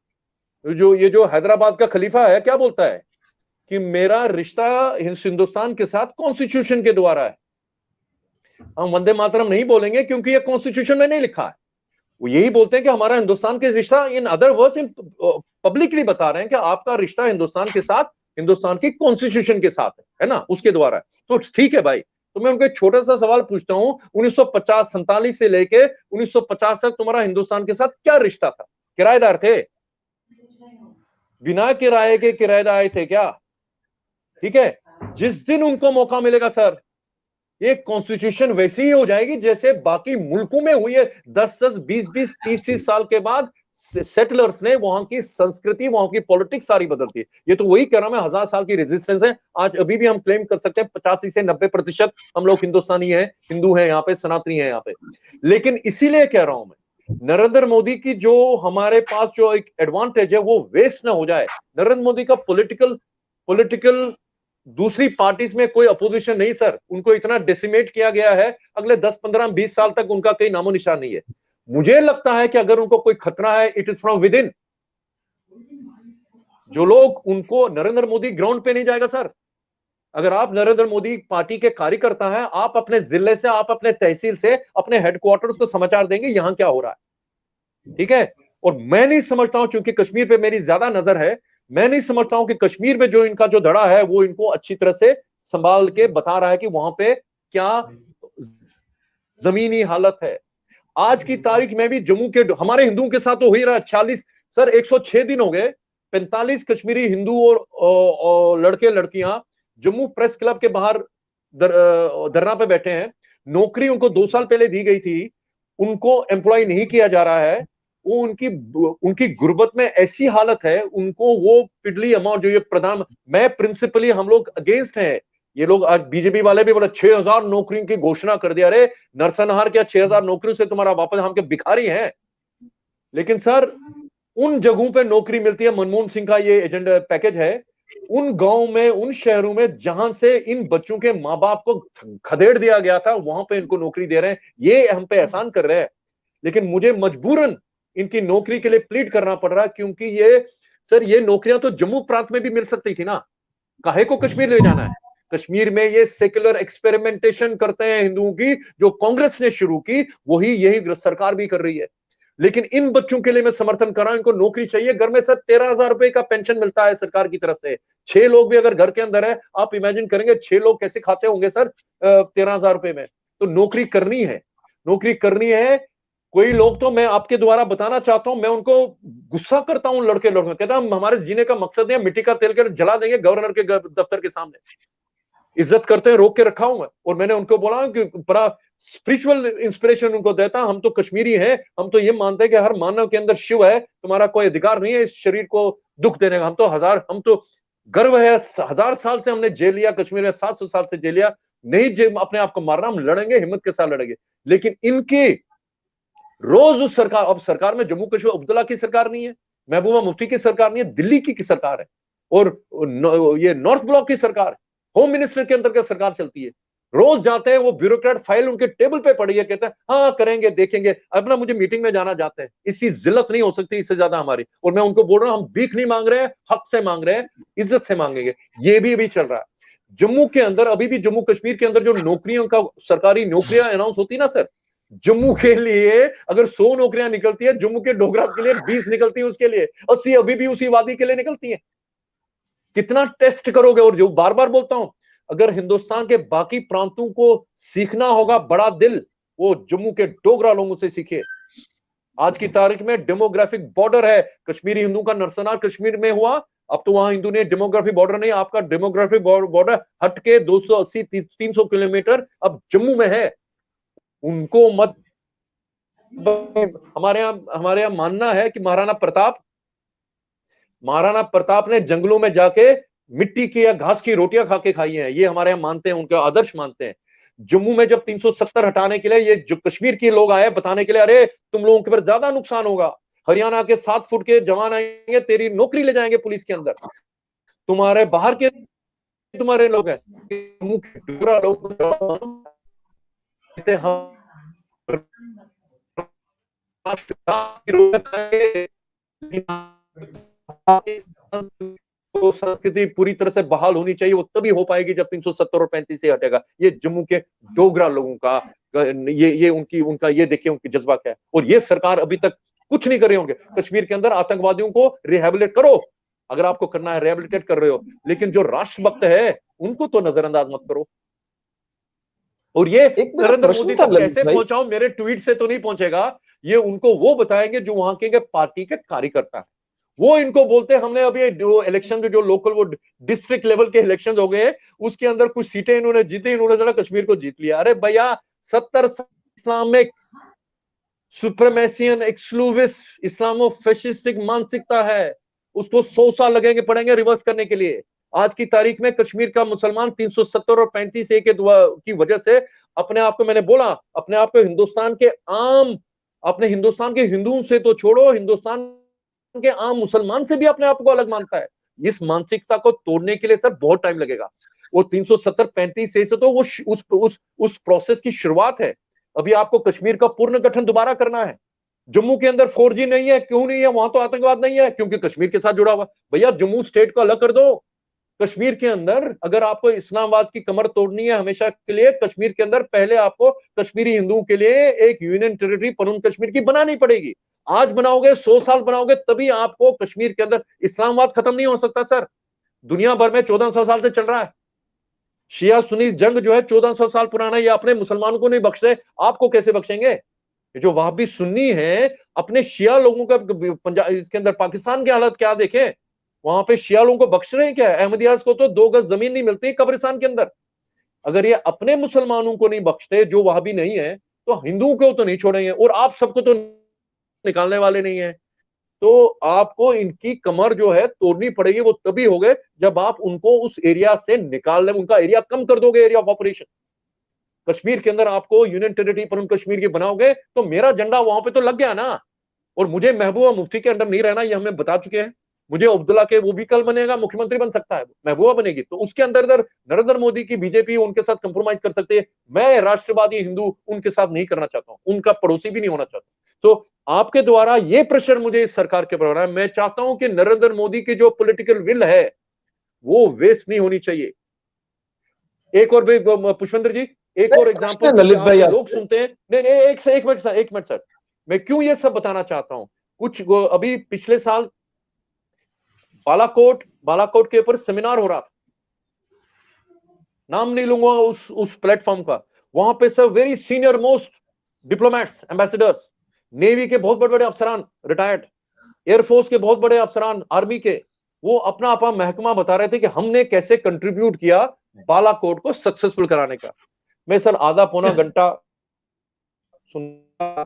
जो हैदराबाद का खलीफा है क्या बोलता है कि मेरा रिश्ता हिंदुस्तान के साथ कॉन्स्टिट्यूशन के द्वारा है। हम वंदे मातरम नहीं बोलेंगे क्योंकि ये कॉन्स्टिट्यूशन में नहीं लिखा है। वो यही बोलते हैं कि हमारा हिंदुस्तान के रिश्ता, इन अदर वर्ड्स पब्लिकली बता रहे हैं कि आपका रिश्ता हिंदुस्तान के साथ, हिंदुस्तान की कॉन्स्टिट्यूशन के साथ है ना, उसके द्वारा है। तो ठीक है भाई, तो मैं उनको एक छोटा सा सवाल पूछता हूं, 1947 से लेके 1950 तक तुम्हारा हिंदुस्तान के साथ क्या रिश्ता था? किराएदार थे? बिना किराए के किराएदार थे क्या? ठीक है, जिस दिन उनको मौका मिलेगा सर, ये कॉन्स्टिट्यूशन वैसी ही हो जाएगी जैसे बाकी मुल्कों में हुई है। 10-10, 20-20, 30-30 साल के बाद सेटलर्स ने वहां की संस्कृति, वहां की पॉलिटिक्स सारी बदलती है। ये तो वही कह रहा हूं मैं, 1000 साल की रेजिस्टेंस है। आज अभी भी हम क्लेम कर सकते हैं 85 से 90% हम लोग हिंदुस्तानी हैं, हिंदू हैं यहाँ पे, सनातनी है यहाँ पे। लेकिन इसीलिए कह रहा हूं मैं, नरेंद्र मोदी की जो हमारे पास जो एक एडवांटेज है वो वेस्ट ना हो जाए। नरेंद्र मोदी का पॉलिटिकल दूसरी पार्टीज में कोई अपोजिशन नहीं सर, उनको इतना डिसिमेट किया गया है, अगले 10, 15, 20 साल तक उनका कोई नामो निशान नहीं है। मुझे लगता है कि अगर उनको कोई खतरा है, it is from with in. जो लोग उनको, नरेंद्र मोदी ग्राउंड पे नहीं जाएगा सर। अगर आप नरेंद्र मोदी पार्टी के कार्यकर्ता हैं, आप अपने जिले से, आप अपने तहसील से, अपने हेडक्वार्टर्स को समाचार देंगे यहां क्या हो रहा है, ठीक है। और मैं नहीं समझता हूं, क्योंकि कश्मीर पे मेरी ज्यादा नजर है, मैं नहीं समझता हूं कि कश्मीर में जो इनका जो धड़ा है वो इनको अच्छी तरह से संभाल के बता रहा है कि वहां पे क्या जमीनी हालत है। आज की तारीख में भी जम्मू के हमारे हिंदुओं के साथ तो हो ही रहा है। 46 सर 106 दिन हो गए, 45 कश्मीरी हिंदू और लड़के लड़कियां जम्मू प्रेस क्लब के बाहर धरना पे बैठे हैं। नौकरी उनको 2 साल पहले दी गई थी, उनको एम्प्लॉय नहीं किया जा रहा है। वो उनकी गुर्बत में ऐसी हालत है, उनको वो पिडली अमाउंट जो ये प्रधान, मैं प्रिंसिपली, हम लोग अगेंस्ट हैं। ये लोग आज बीजेपी वाले भी बोले 6000 नौकरियों की घोषणा कर दिया। अरे नरसंहार क्या 6000 नौकरियों से तुम्हारा वापस, हम के भिखारी हैं? लेकिन सर उन जगहों पे नौकरी मिलती है, मनमोहन सिंह का ये एजेंडा पैकेज है, उन गांव में, उन शहरों में जहां से इन बच्चों के माँ बाप को खदेड़ दिया गया था, वहां पे इनको नौकरी दे रहे हैं। ये हम पे एहसान कर रहे हैं। लेकिन मुझे मजबूरन इनकी नौकरी के लिए प्लीड करना पड़ रहा है, क्योंकि ये नौकरियां तो जम्मू प्रांत में भी मिल सकती थी ना, काहे को कश्मीर ले जाना है? कश्मीर में ये सेक्युलर एक्सपेरिमेंटेशन करते हैं हिंदुओं की, जो कांग्रेस ने शुरू की, यही सरकार भी कर रही है। लेकिन इन बच्चों के लिए मैं समर्थन कर रहा हूं, इनको नौकरी चाहिए। घर में सर 13,000 रुपए का पेंशन मिलता है सरकार की तरफ से। 6 लोग भी अगर घर के अंदर है, आप इमेजिन करेंगे 6 लोग कैसे खाते होंगे सर 13,000 रुपए में। तो नौकरी करनी है, नौकरी करनी है। कोई लोग तो मैं आपके द्वारा बताना चाहता हूं, मैं उनको गुस्सा करता हूं, लड़के कहता हूं हमारे जीने का मकसद है, मिट्टी का तेल के जला देंगे गवर्नर के दफ्तर के सामने। इज्जत करते हैं, रोक के रखा हूं मैं। और मैंने उनको बोला कि बड़ा स्पिरिचुअल इंस्पिरेशन उनको देता, हम तो कश्मीरी हैं, हम तो ये मानते हैं कि हर मानव के अंदर शिव है, तुम्हारा कोई अधिकार नहीं है इस शरीर को दुख देने का। हम तो गर्व है, 1000 साल से हमने जेल लिया, कश्मीर में 700 साल से जेल लिया, नहीं अपने आप को मारना, हम लड़ेंगे, हिम्मत के साथ लड़ेंगे। लेकिन इनकी रोज उस सरकार, अब सरकार में जम्मू कश्मीर अब्दुल्ला की सरकार नहीं है, महबूबा मुफ्ती की सरकार नहीं है, दिल्ली की सरकार है, और ये नॉर्थ ब्लॉक की सरकार है, होम मिनिस्टर के अंदर की सरकार चलती है। रोज जाते हैं वो ब्यूरोक्रेट, फाइल उनके टेबल पे पड़ी है, कहते हैं हाँ करेंगे देखेंगे, अपना मुझे मीटिंग में जाना जाते हैं। इसकी जिल्लत नहीं हो सकती इससे ज्यादा हमारी। और मैं उनको बोल रहा हूं, हम भीख नहीं मांग रहे हैं, हक से मांग रहे हैं, इज्जत से मांगेंगे। ये भी अभी चल रहा है जम्मू के अंदर। अभी भी जम्मू कश्मीर के अंदर जो नौकरियों का, सरकारी नौकरियां अनाउंस होती ना सर, जम्मू के लिए अगर 100 नौकरियां निकलती है, जम्मू के डोगरा के लिए 20 निकलती है, उसके लिए 80 अभी भी उसी वादी के लिए निकलती है। कितना टेस्ट करोगे? और जो बार बार बोलता हूं, अगर हिंदुस्तान के बाकी प्रांतों को सीखना होगा बड़ा दिल, वो जम्मू के डोगरा लोगों से सीखे। आज की तारीख में डेमोग्राफिक बॉर्डर है, कश्मीरी हिंदू का नरसंहार कश्मीर में हुआ, अब तो वहां हिंदू ने डेमोग्राफिक बॉर्डर नहीं, आपका डेमोग्राफिक बॉर्डर हटके 280 300 किलोमीटर अब जम्मू में है। उनको मत, हमारे यहाँ मानना है कि महाराणा प्रताप ने जंगलों में जाके मिट्टी की या घास की रोटियां खा के खाई हैं, ये हमारे यहाँ मानते हैं, उनका आदर्श मानते हैं। जम्मू में जब 370 हटाने के लिए ये जो कश्मीर के लोग आए बताने के लिए, अरे तुम लोगों के ऊपर ज्यादा नुकसान होगा, हरियाणा के 7 फुट के जवान आएंगे, तेरी नौकरी ले जाएंगे पुलिस के अंदर, तुम्हारे बाहर के तुम्हारे लोग हैं, जम्मू के डोगरा लोग तो संस्कृति पूरी तरह से बहाल होनी चाहिए, वो तभी हो पाएगी जब 370 और 35 से हटेगा। ये जम्मू के डोगरा लोगों का ये उनका ये देखिए उनकी जज्बा क्या है। और ये सरकार अभी तक कुछ नहीं कर रहे होंगे। कश्मीर के अंदर आतंकवादियों को रिहेबिलिटेट करो, अगर आपको करना है रिहेबिलिटेट कर रहे हो, लेकिन जो राष्ट्रभक्त है उनको तो नजरअंदाज मत करो। और ये नरेंद्र मोदी तक कैसे पहुंचाओ, मेरे ट्वीट से तो नहीं पहुंचेगा, ये उनको वो बताएंगे जो वहां के पार्टी के कार्यकर्ता है। वो इनको बोलते हैं, हमने अभी जो इलेक्शन जो लोकल वो डिस्ट्रिक्ट लेवल के इलेक्शन हो गए, उसके अंदर कुछ सीटें इन्होंने जीती, इन्होंने जरा कश्मीर को जीत लिया। अरे भैया 70 इस्लामिक सुप्रीमेसियन एक्सक्लूसिव इस्लामो फैशिस्टिक मानसिकता है, उसको 100 साल लगेंगे पड़ेंगे रिवर्स करने के लिए। आज की तारीख में कश्मीर का मुसलमान 370 और 35 ए की वजह से अपने आप को, मैंने बोला, अपने आप को हिंदुस्तान के आम, अपने हिंदुस्तान के हिंदुओं से तो छोड़ो, हिंदुस्तान के आम मुसलमान से भी अपने आप को अलग मानता है। इस मानसिकता को तोड़ने के लिए सर बहुत टाइम लगेगा। वो 370-35 से तो वो उस प्रोसेस की शुरुआत है। अभी आपको कश्मीर का पूर्ण गठन दोबारा करना है। जम्मू के अंदर 4G नहीं है, क्यों नहीं है? वहां तो आतंकवाद नहीं है, क्योंकि कश्मीर के साथ जुड़ा हुआ। भैया जम्मू स्टेट को अलग कर दो। कश्मीर के अंदर अगर आपको इस्लामाबाद की कमर तोड़नी है हमेशा के लिए, कश्मीर के अंदर पहले आपको कश्मीरी हिंदुओं के लिए एक यूनियन टेरिटरी पनुन कश्मीर की बनानी पड़ेगी। आज बनाओगे, 100 साल बनाओगे, तभी आपको कश्मीर के अंदर, इस्लामाबाद खत्म नहीं हो सकता सर। दुनिया भर में 1400 साल से चल रहा है। शिया सुन्नी जंग जो है 1400 साल पुराना, ये अपने मुसलमानों को नहीं बख्शे, आपको कैसे बख्शेंगे? जो वहाबी सुन्नी है, अपने शिया लोगों का पंजाब, इसके अंदर पाकिस्तान की हालत क्या देखें, वहां पे शिया लोगों को बख्श रहे हैं क्या? अहमदियाज को तो 2 गज जमीन नहीं मिलती कब्रिस्तान के अंदर। अगर ये अपने मुसलमानों को नहीं बख्शते जो वहाबी नहीं है, तो हिंदुओं को तो नहीं छोड़ेंगे, और आप सबको तो निकालने वाले नहीं है। तो आपको इनकी कमर जो है तोड़नी पड़ेगी, वो तभी होगे जब आप उनको उस एरिया से निकाल लें, उनका एरिया कम कर दोगे, एरिया ऑफ ऑपरेशन। कश्मीर के अंदर आपको यूनियन टेरिटरी पर कश्मीर की बनाओगे तो मेरा झंडा वहां पे तो लग गया ना। और मुझे महबूबा मुफ्ती के अंडर नहीं रहना, ये हमें बता चुके हैं। मुझे अब्दुल्ला के, वो भी कल बनेगा, मुख्यमंत्री बन सकता है, महबूबा बनेगी, तो उसके अंदर नरेंद्र मोदी की बीजेपी उनके साथ कंप्रोमाइज कर सकते हैं। मैं राष्ट्रवादी हिंदू उनके साथ नहीं करना चाहता हूं, उनका पड़ोसी भी नहीं होना चाहता। तो आपके द्वारा ये प्रेशर मुझे इस सरकार के ऊपर है। मैं चाहता हूं कि नरेंद्र मोदी की जो पॉलिटिकल विल है वो वेस्ट नहीं होनी चाहिए। एक और भी पुष्पेंद्र जी, एक और एग्जांपल ललित भाई, लोग सुनते हैं, नहीं एक मिनट सर, मैं क्यों ये सब बताना चाहता हूं। कुछ अभी पिछले साल बालाकोट के ऊपर सेमिनार हो रहा था, नाम नहीं लूंगा उस प्लेटफॉर्म का। वहां पे sir very senior most diplomats, ambassadors, navy के बहुत बड़े बड़े अफसरान, रिटायर्ड एयरफोर्स के बहुत बड़े अफसरान, आर्मी के, वो अपना अपना महकमा बता रहे थे कि हमने कैसे कंट्रीब्यूट किया बालाकोट को सक्सेसफुल कराने का। मैं सर आधा पौना घंटा सुना,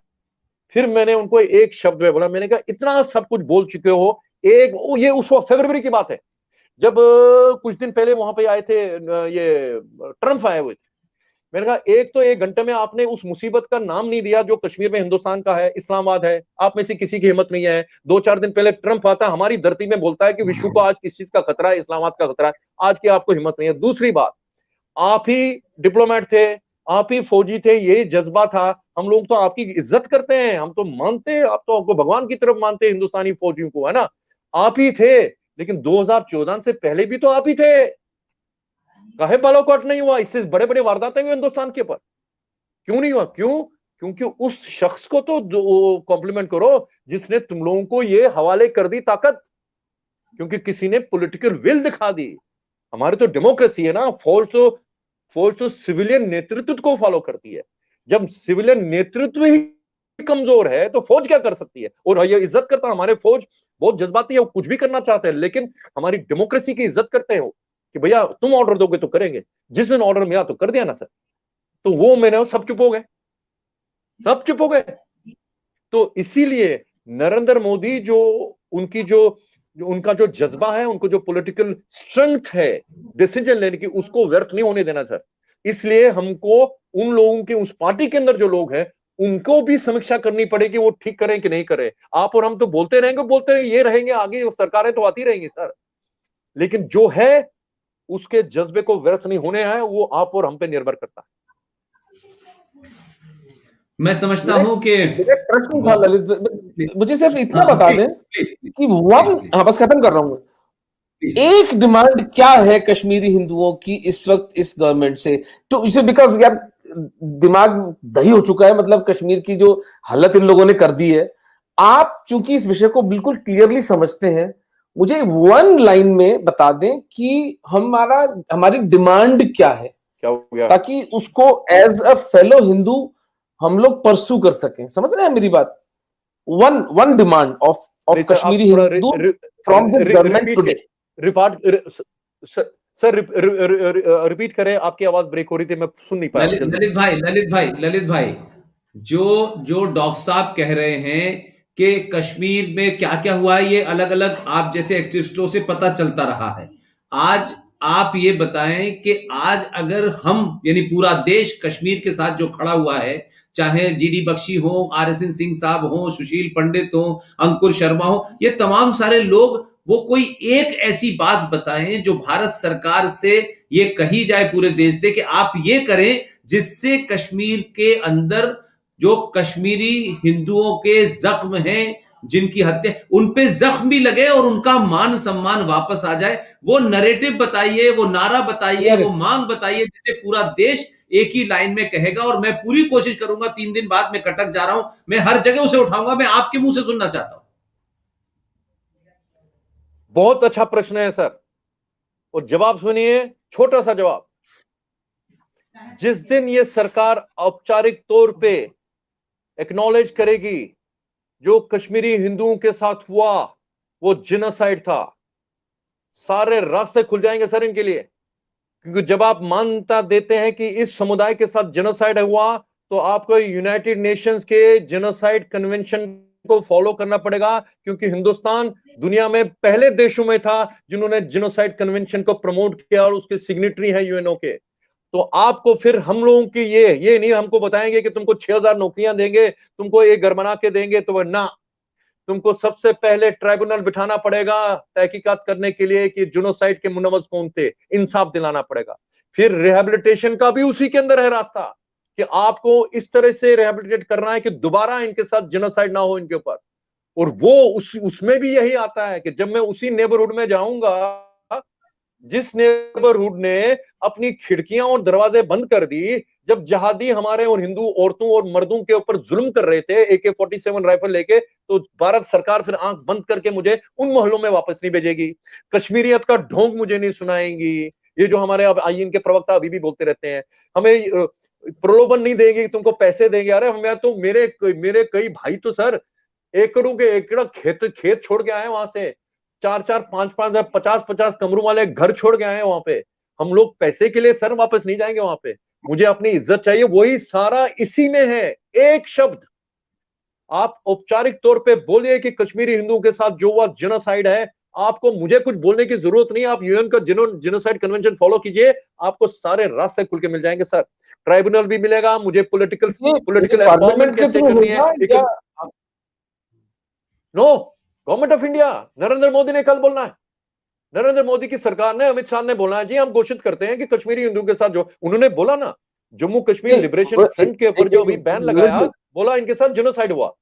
फिर मैंने उनको एक शब्द में बोला, मैंने कहा इतना सब कुछ बोल चुके हो, ये उस वक्त फरवरी की बात है, जब कुछ दिन पहले वहां पे आए थे, ये ट्रम्प आए हुए थे। मैंने कहा एक तो 1 घंटे में आपने उस मुसीबत का नाम नहीं दिया जो कश्मीर में हिंदुस्तान का है, इस्लामाबाद है, आप में से किसी की हिम्मत नहीं है। 2-4 दिन पहले ट्रम्प आता है हमारी धरती में, बोलता है कि विश्व को आज किस चीज का खतरा है, इस्लामाबाद का खतरा है। आज की आपको हिम्मत नहीं है। दूसरी बात, आप ही डिप्लोमेट थे, आप ही फौजी थे, ये जज्बा था। हम लोग तो आपकी इज्जत करते हैं, हम तो मानते हैं, आप तो आपको भगवान की तरफ मानते हैं हिंदुस्तानी फौजियों को, है ना। आप ही थे, लेकिन 2014 से पहले भी तो आप ही थे। काहे बालाकोट नहीं हुआ? इससे बड़े बड़े वारदातें हुए हिंदुस्तान के ऊपर, क्यों नहीं हुआ? क्यों? क्योंकि उस शख्स को तो कॉम्प्लीमेंट करो जिसने तुम लोगों को ये हवाले कर दी ताकत, क्योंकि किसी ने पॉलिटिकल विल दिखा दी। हमारी तो डेमोक्रेसी है ना, फौज तो सिविलियन नेतृत्व को फॉलो करती है। जब सिविलियन नेतृत्व ही कमजोर है तो फौज क्या कर सकती है? और ये इज्जत करता, हमारे फौज बहुत जज्बाती है, वो कुछ भी करना चाहते हैं, लेकिन हमारी डेमोक्रेसी की इज्जत करते हो कि भैया तुम ऑर्डर दोगे तो करेंगे, जिस दिन ऑर्डर मिला तो कर दिया ना सर। तो वो मैंने सब चुप हो गए, सब चुप हो गए। तो इसीलिए नरेंद्र मोदी जो उनका जो जज्बा है, उनको जो पॉलिटिकल स्ट्रेंथ है डिसीजन लेने की, उसको व्यर्थ नहीं होने देना सर। इसलिए हमको उन लोगों के, उस पार्टी के अंदर जो लोग हैं, उनको भी समीक्षा करनी पड़ेगी, वो ठीक करें कि नहीं करें। आप और हम तो बोलते रहेंगे, ये रहेंगे, आगे सरकारें तो आती रहेंगी सर, लेकिन जो है उसके जज्बे को व्यर्थ नहीं होने है, वो आप और हम पे निर्भर करता है। मैं समझता हूं कि मेरा प्रश्न था ललित, मुझे सिर्फ इतना हाँ, बता दें कि हाँ बस खत्म कर रहा हूं। एक डिमांड क्या है कश्मीरी हिंदुओं की इस वक्त इस गवर्नमेंट से? तो इसे बिकॉज यार दिमाग दही हो चुका है, मतलब कश्मीर की जो हालत इन लोगों ने कर दी है। आप चूंकि इस विषय को बिल्कुल क्लियरली समझते हैं, मुझे वन लाइन में बता दें कि हमारी डिमांड क्या है, क्या हो गया? ताकि उसको एज अ फेलो हिंदू हम लोग परसू कर सकें। समझ रहे हैं मेरी बात? One demand of Kashmiri Hindu from this government today. Sir repeat करें, आपकी आवाज ब्रेक हो रही थी, मैं सुन नहीं पाया। ललित भाई, जो डॉक्टर साहब कह रहे हैं कि कश्मीर में क्या क्या हुआ है, ये अलग अलग आप जैसे एक्टिविस्टों से पता चलता रहा है। आज आप ये बताएं कि आज अगर हम यानी पूरा देश कश्मीर के साथ जो खड़ा हुआ है, चाहे जीडी बख्शी हो, आरएसएन सिंह साहब हो, सुशील पंडित हो, अंकुर शर्मा हो, ये तमाम सारे लोग, वो कोई एक ऐसी बात बताएं जो भारत सरकार से ये कही जाए पूरे देश से कि आप ये करें जिससे कश्मीर के अंदर जो कश्मीरी हिंदुओं के जख्म हैं, जिनकी हत्या, उन पे जख्म भी लगे और उनका मान सम्मान वापस आ जाए। वो नरेटिव बताइए, वो नारा बताइए, वो मांग बताइए जिसे पूरा देश एक ही लाइन में कहेगा। और मैं पूरी कोशिश करूंगा, 3 दिन बाद मैं कटक जा रहा हूं, मैं हर जगह उसे उठाऊंगा। मैं आपके मुंह से सुनना चाहता हूं। बहुत अच्छा प्रश्न है सर, और जवाब सुनिए, छोटा सा जवाब। जिस दिन ये सरकार औपचारिक तौर पे एक्नॉलेज करेगी जो कश्मीरी हिंदुओं के साथ हुआ वो जिनोसाइड था, सारे रास्ते खुल जाएंगे सर इनके लिए। क्योंकि जब आप मान्यता देते हैं कि इस समुदाय के साथ जिनोसाइड हुआ, तो आपको यूनाइटेड नेशंस के जिनोसाइड कन्वेंशन को फॉलो करना पड़ेगा, क्योंकि हिंदुस्तान दुनिया में पहले देशों में था जिन्होंने जिनोसाइड कन्वेंशन को प्रमोट किया और उसके सिग्नेटरी हैं यूएनओ के। तो आपको फिर हम लोगों की ये नहीं हमको बताएंगे कि तुमको 6000 नौकरियां देंगे, तुमको एक घर बना के देंगे, तो ना, तुमको सबसे पहले ट्राइब्यूनल बिठाना पड़ेगा तहकीकात करने के लिए कि जिनोसाइड के मुनव्वस कौन थे, इंसाफ दिलाना पड़ेगा। फिर रिहेबिलिटेशन का भी उसी के अंदर है रास्ता, कि आपको इस तरह से रिहेबिलिटेट करना है कि दोबारा इनके साथ जिनोसाइड ना हो इनके ऊपर। और वो उसमें भी यही आता है कि जब मैं उसी नेबरहुड में जाऊंगा जिस नेबरहुड ने अपनी खिड़कियां और दरवाजे बंद कर दी जब जहादी हमारे और हिंदू औरतों और मर्दों के ऊपर जुल्म कर रहे थे AK-47 राइफल लेके, तो भारत सरकार फिर आंख बंद करके मुझे उन मोहल्लों में वापस नहीं भेजेगी, कश्मीरियत का ढोंग मुझे नहीं सुनाएंगी। ये जो हमारे अब आईएन के प्रवक्ता अभी भी बोलते रहते हैं, हमें प्रलोभन नहीं देंगे कि तुमको पैसे देंगे। अरे मैं तो मेरे कई भाई तो सर एकड़ों के एकड़ खेत छोड़ के आए, वहां से 4-4, 5-5, 50-50 कमरों वाले घर छोड़ के आए वहां पे। हम लोग पैसे के लिए सर वापस नहीं जाएंगे वहां पे, मुझे अपनी इज्जत चाहिए। वही सारा इसी में है। एक शब्द आप औपचारिक तौर पे बोलिए कि कश्मीरी हिंदुओं के साथ जो हुआ जिनोसाइड है, आपको मुझे कुछ बोलने की जरूरत नहीं। आप यूएन का जिनोसाइड कन्वेंशन फॉलो कीजिए, आपको सारे रास्ते खुल के मिल जाएंगे सर। ट्राइब्यूनल भी मिलेगा, मुझे पॉलिटिकल पार्लियामेंट के थ्रू होगा। No, government of India, Narendra Modi ने कल बोलना है, नरेंद्र मोदी की सरकार ने, अमित शाह ने बोला है जी हम घोषित करते हैं कि कश्मीरी हिंदुओं के साथ जो उन्होंने बोला ना, जम्मू कश्मीर लिबरेशन फ्रंट के ऊपर जो अभी बैन लगाया, बोला इनके साथ जिनोसाइड हुआ।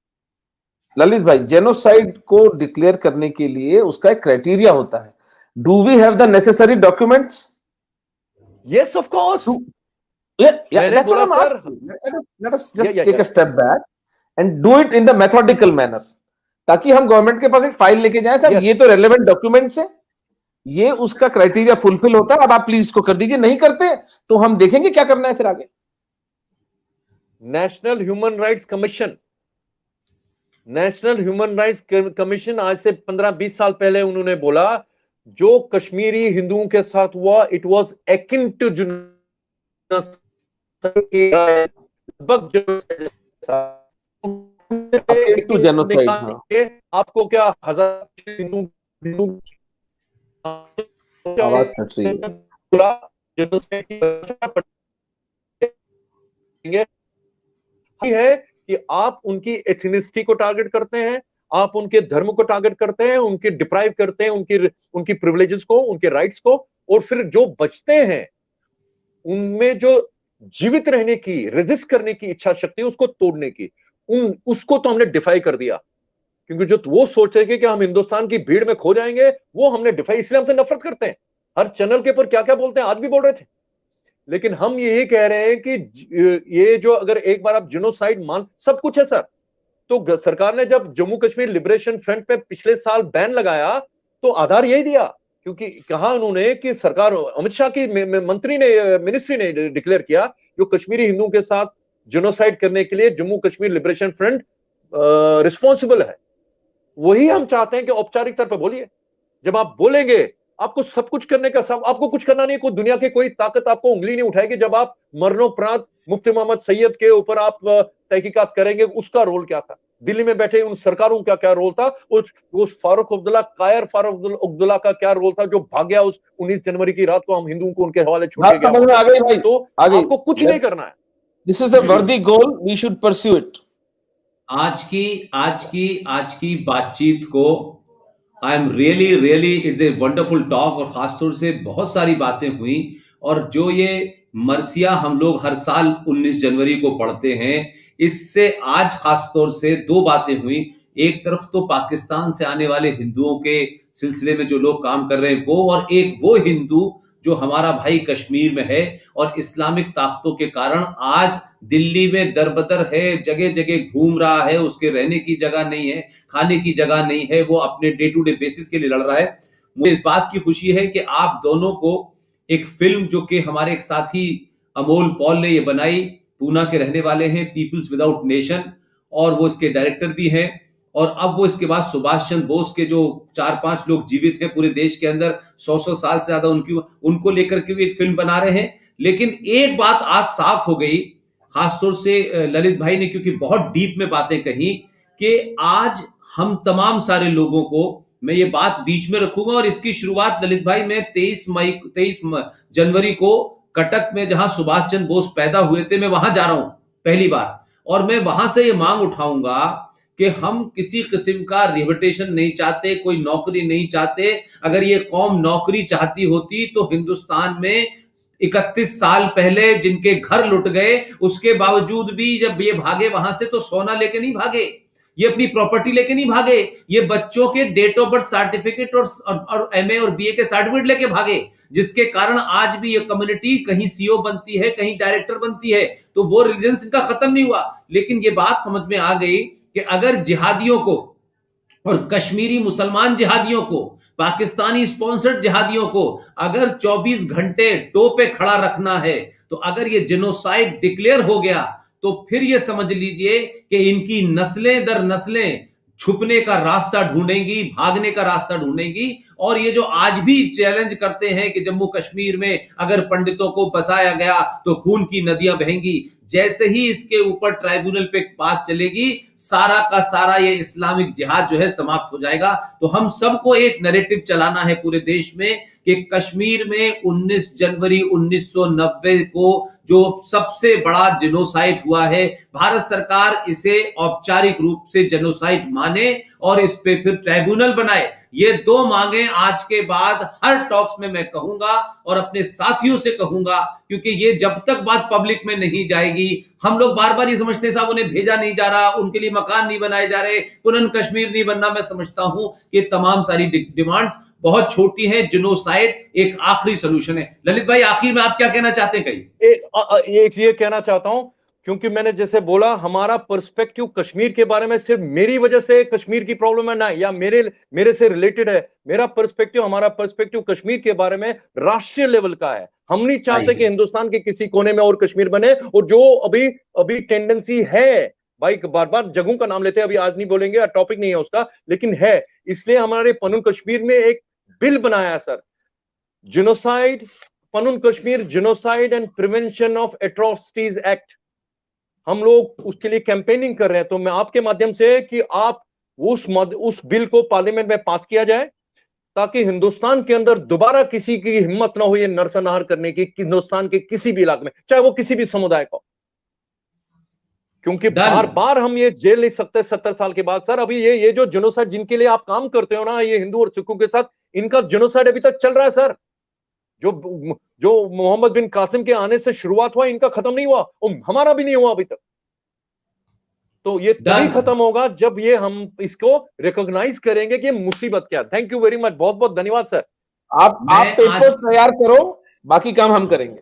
ललित भाई, जेनोसाइड को डिक्लेयर करने के लिए उसका एक क्राइटेरिया होता है। Do we have the necessary documents? Yes of course, Yeah, that's what I'm asking. Let us just take a step back and do it in the methodical manner, ताकि हम गवर्नमेंट के पास एक फाइल लेके जाएं, सर ये तो रेलेवेंट डॉक्यूमेंट्स है, ये उसका क्राइटेरिया फुलफिल होता है, अब आप प्लीज इसको कर दीजिए, नहीं करते तो हम देखेंगे क्या करना है फिर आगे। नेशनल ह्यूमन राइट्स कमीशन आज से 15-20 साल पहले उन्होंने बोला जो कश्मीरी हिंदुओं के साथ हुआ it was akin to genocide. आपको क्या 1000 हिंदू आवाज कट रही है कि आप उनकी एथनिसिटी को टारगेट करते हैं, आप उनके धर्म को टारगेट करते हैं, उनके डिप्राइव करते हैं उनकी प्रिविलेजेस को, उनके राइट्स को, और फिर जो बचते हैं उनमें जो जीवित रहने की, रेजिस्ट करने की इच्छा शक्ति उसको तोड़ने की, उसको तो हमने डिफाई कर दिया, क्योंकि जो वो सोच रहे कि हम हिंदुस्तान की भीड़ में खो जाएंगे वो हमने डिफाई, इसलिए हमसे नफरत करते हैं। हर चैनल के ऊपर क्या क्या बोलते हैं, आज भी बोल रहे थे, लेकिन हम यही कह रहे हैं कि ये जो अगर एक बार आप जिनोसाइड मान, सब कुछ है सर, तो सरकार ने जब जम्मू कश्मीर लिबरेशन फ्रंट पे पिछले साल बैन लगाया तो आधार यही दिया, क्योंकि कहा उन्होंने कि सरकार, अमित शाह की मिनिस्ट्री ने डिक्लेयर किया जो कश्मीरी हिंदुओं के साथ जिनोसाइड करने के लिए Jammu Kashmir liberation front responsible है। वही हम चाहते हैं कि औपचारिक तौर पर बोलिए, जब आप बोलेंगे आपको सब कुछ करने का, सब आपको कुछ करना नहीं, कोई दुनिया की कोई ताकत आपको उंगली नहीं उठाएगी। जब आप मरणोपरांत मुफ्ती मोहम्मद सैयद के ऊपर आप तहकीकात करेंगे, उसका रोल क्या था, दिल्ली में बैठे उन सरकारों का क्या रोल था, उस फारूक अब्दुल्ला का क्या रोल था जो भाग गया उस 19 जनवरी की रात को, हम हिंदुओं को उनके हवाले छोड़ के गया। तो आपको कुछ नहीं करना है। दिस इज द वर्दी गोल, वी शुड परस्यू इट। आज की बातचीत को I am really it's a wonderful talk, और खासतौर से बहुत सारी बातें हुई, और जो ये मरसिया हम लोग हर साल 19 जनवरी को पढ़ते हैं, इससे आज खासतौर से दो बातें हुई। एक तरफ तो पाकिस्तान से आने वाले हिंदुओं के सिलसिले में जो लोग काम कर रहे हैं वो, और एक वो हिंदू जो हमारा भाई कश्मीर में है और इस्लामिक ताकतों के कारण आज दिल्ली में दरबदर है, जगह जगह घूम रहा है, उसके रहने की जगह नहीं है, खाने की जगह नहीं है, वो अपने डे टू डे बेसिस के लिए लड़ रहा है। मुझे इस बात की खुशी है कि आप दोनों को एक फिल्म जो कि हमारे एक साथी अमोल पॉल ने ये बनाई, पूना के रहने वाले हैं, पीपल्स विदाउट नेशन, और वो इसके डायरेक्टर भी हैं, और अब वो इसके बाद सुभाष चंद्र बोस के जो 4-5 लोग जीवित हैं पूरे देश के अंदर, 100 साल से ज्यादा उनको लेकर के भी एक फिल्म बना रहे हैं। लेकिन एक बात आज साफ हो गई, खासतौर से ललित भाई ने क्योंकि बहुत डीप में बातें कही, कि आज हम तमाम सारे लोगों को, मैं ये बात बीच में रखूंगा, और इसकी शुरुआत ललित भाई मैं 23 जनवरी को कटक में जहां सुभाष चंद्र बोस पैदा हुए थे, मैं वहां जा रहा हूं पहली बार, और मैं वहां से ये मांग उठाऊंगा कि हम किसी किस्म का रिहेबिलिटेशन नहीं चाहते, कोई नौकरी नहीं चाहते। अगर ये कौम नौकरी चाहती होती तो हिंदुस्तान में 31 साल पहले जिनके घर लुट गए, उसके बावजूद भी जब ये भागे वहां से, तो सोना लेके नहीं भागे, ये अपनी प्रॉपर्टी लेके नहीं भागे, ये बच्चों के डेट ऑफ बर्थ सर्टिफिकेट और एमए और बीए के सर्टिफिकेट लेके भागे, जिसके कारण आज भी ये कम्युनिटी कहीं सीओ बनती है, कहीं डायरेक्टर बनती है। तो वो रिलीजन इनका खत्म नहीं हुआ। लेकिन ये बात समझ में आ गई कि अगर जिहादियों को और कश्मीरी मुसलमान जिहादियों को, पाकिस्तानी स्पॉन्सर्ड जिहादियों को अगर 24 घंटे टो पे खड़ा रखना है, तो अगर ये जेनोसाइड डिक्लेयर हो गया, तो फिर ये समझ लीजिए कि इनकी नस्लें दर नस्लें छुपने का रास्ता ढूंढेंगी, भागने का रास्ता ढूंढेंगी। और ये जो आज भी चैलेंज करते हैं कि जम्मू कश्मीर में अगर पंडितों को बसाया गया तो खून की नदियां बहेंगी, जैसे ही इसके ऊपर ट्राइब्यूनल पे बात चलेगी, सारा का सारा ये इस्लामिक जिहाद जो है समाप्त हो जाएगा। तो हम सबको एक नैरेटिव चलाना है पूरे देश में कि कश्मीर में 19 जनवरी 1990 को जो सबसे बड़ा जेनोसाइड हुआ है, भारत सरकार इसे औपचारिक रूप से जेनोसाइड माने और इस पे फिर ट्राइब्यूनल बनाए। ये दो मांगे आज के बाद हर टॉक्स में मैं कहूंगा और अपने साथियों से कहूंगा, क्योंकि ये जब तक बात पब्लिक में नहीं जाएगी, हम लोग बार बार ये समझते हैं साहब उन्हें भेजा नहीं जा रहा, उनके लिए मकान नहीं बनाए जा रहे, पुनः कश्मीर नहीं बनना। मैं समझता हूं कि तमाम सारी डिमांड्स बहुत छोटी हैं। जिनोसाइड एक आखिरी सोल्यूशन है। ललित भाई, आखिर में आप क्या कहना चाहते हैं? कहिए। एक ये कहना चाहता हूं, क्योंकि मैंने जैसे बोला, हमारा पर्सपेक्टिव कश्मीर के बारे में सिर्फ मेरी वजह से कश्मीर की प्रॉब्लम है ना, या मेरे से रिलेटेड है। हमारा पर्सपेक्टिव कश्मीर के बारे में राष्ट्रीय लेवल का है। हम नहीं चाहते कि हिंदुस्तान के किसी कोने में और कश्मीर बने। और जो अभी टेंडेंसी है, भाई बार बार जगहों का नाम लेते हैं, अभी आज नहीं बोलेंगे, टॉपिक नहीं है उसका, लेकिन है। इसलिए हमारे पनून कश्मीर में एक बिल बनाया है sir, Panun Kashmir genocide and prevention of atrocities act. हम लोग उसके लिए कैंपेनिंग कर रहे हैं। तो मैं आपके माध्यम से कि आप उस बिल को पार्लियामेंट में पास किया जाए, ताकि हिंदुस्तान के अंदर दोबारा किसी की हिम्मत ना हो ये नरसंहार करने की, हिंदुस्तान के किसी भी इलाके में, चाहे वो किसी भी समुदाय को। क्योंकि बार बार हम ये झेल नहीं सकते 70 साल के बाद सर। अभी ये जो जिनोसाइड जिनके लिए आप काम करते हो ना, ये हिंदू और सिखों के साथ, इनका जिनोसाइड अभी तक चल रहा है सर। जो मोहम्मद बिन कासिम के आने से शुरुआत हुआ, इनका खत्म नहीं हुआ, और हमारा भी नहीं हुआ अभी तक। तो ये तभी खत्म होगा जब ये हम इसको रिकॉग्नाइज करेंगे कि मुसीबत क्या। थैंक यू वेरी मच, बहुत बहुत धन्यवाद सर। आप पेपर्स तैयार करो, बाकी काम हम करेंगे।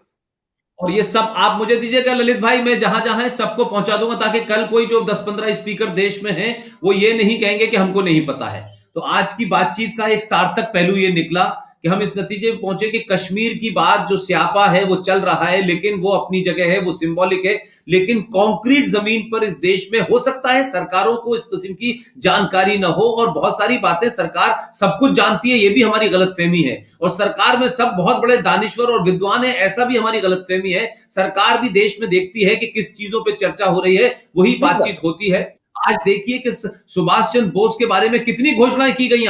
और ये सब आप मुझे दीजिएगा ललित भाई, मैं जहां जहां है सबको पहुंचा दूंगा, ताकि कल कोई जो 10-15 स्पीकर देश में हैं वो ये नहीं कहेंगे कि हमको नहीं पता है। तो आज की बातचीत का एक सार्थक पहलू ये निकला कि हम इस नतीजे में पहुंचे कि कश्मीर की बात जो स्यापा है वो चल रहा है, लेकिन वो अपनी जगह है, वो सिंबॉलिक है। लेकिन कॉन्क्रीट जमीन पर इस देश में हो सकता है सरकारों को इस किस्म की जानकारी न हो, और बहुत सारी बातें सरकार सब कुछ जानती है, ये भी हमारी गलतफहमी है। और सरकार में सब बहुत बड़े दानिश्वर और विद्वान है, ऐसा भी हमारी गलतफहमी है। सरकार भी देश में देखती है कि किस चीजों पर चर्चा हो रही है, वही बातचीत होती है। आज देखिए कि सुभाष चंद्र बोस के बारे में कितनी घोषणाएं की गई।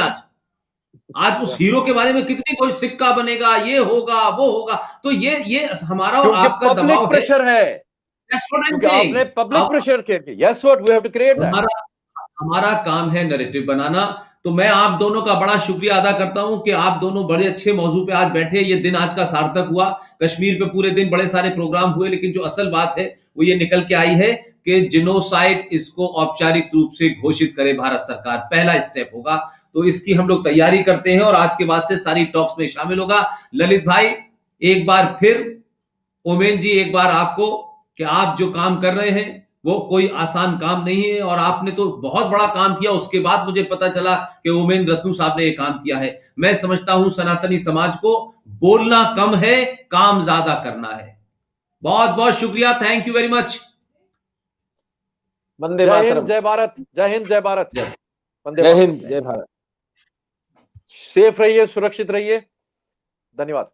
आज उस हीरो के बारे में कितनी कोई सिक्का बनेगा, ये होगा, वो होगा। तो ये हमारा और आपका दबाव प्रेशर है। आपने पब्लिक प्रेशर किया। Yes what we have to create that. हमारा काम है नैरेटिव बनाना। तो मैं आप दोनों का बड़ा शुक्रिया अदा करता हूं कि आप दोनों बड़े अच्छे मौजू पे आज बैठे। ये दिन आज का सार्थक हुआ। कश्मीर पे पूरे दिन बड़े सारे प्रोग्राम हुए, लेकिन जो असल बात है वो ये निकल के आई है कि जिनोसाइड इसको औपचारिक रूप से घोषित करे भारत सरकार, पहला स्टेप होगा। तो इसकी हम लोग तैयारी करते हैं और आज के बाद से सारी टॉक्स में शामिल होगा। ललित भाई, एक बार फिर ओमेन जी, एक बार आपको कि आप जो काम कर रहे हैं वो कोई आसान काम नहीं है, और आपने तो बहुत बड़ा काम किया। उसके बाद मुझे पता चला कि ओमेन रत्नू साहब ने ये काम किया है। मैं समझता हूं सनातनी समाज को बोलना कम है, काम ज्यादा करना है। बहुत बहुत शुक्रिया, thank you very much. Vande Mataram. जय भारत, जय हिंद, जय भारत, जय हिंद, जय भारत। सेफ रहिए, सुरक्षित रहिए। धन्यवाद।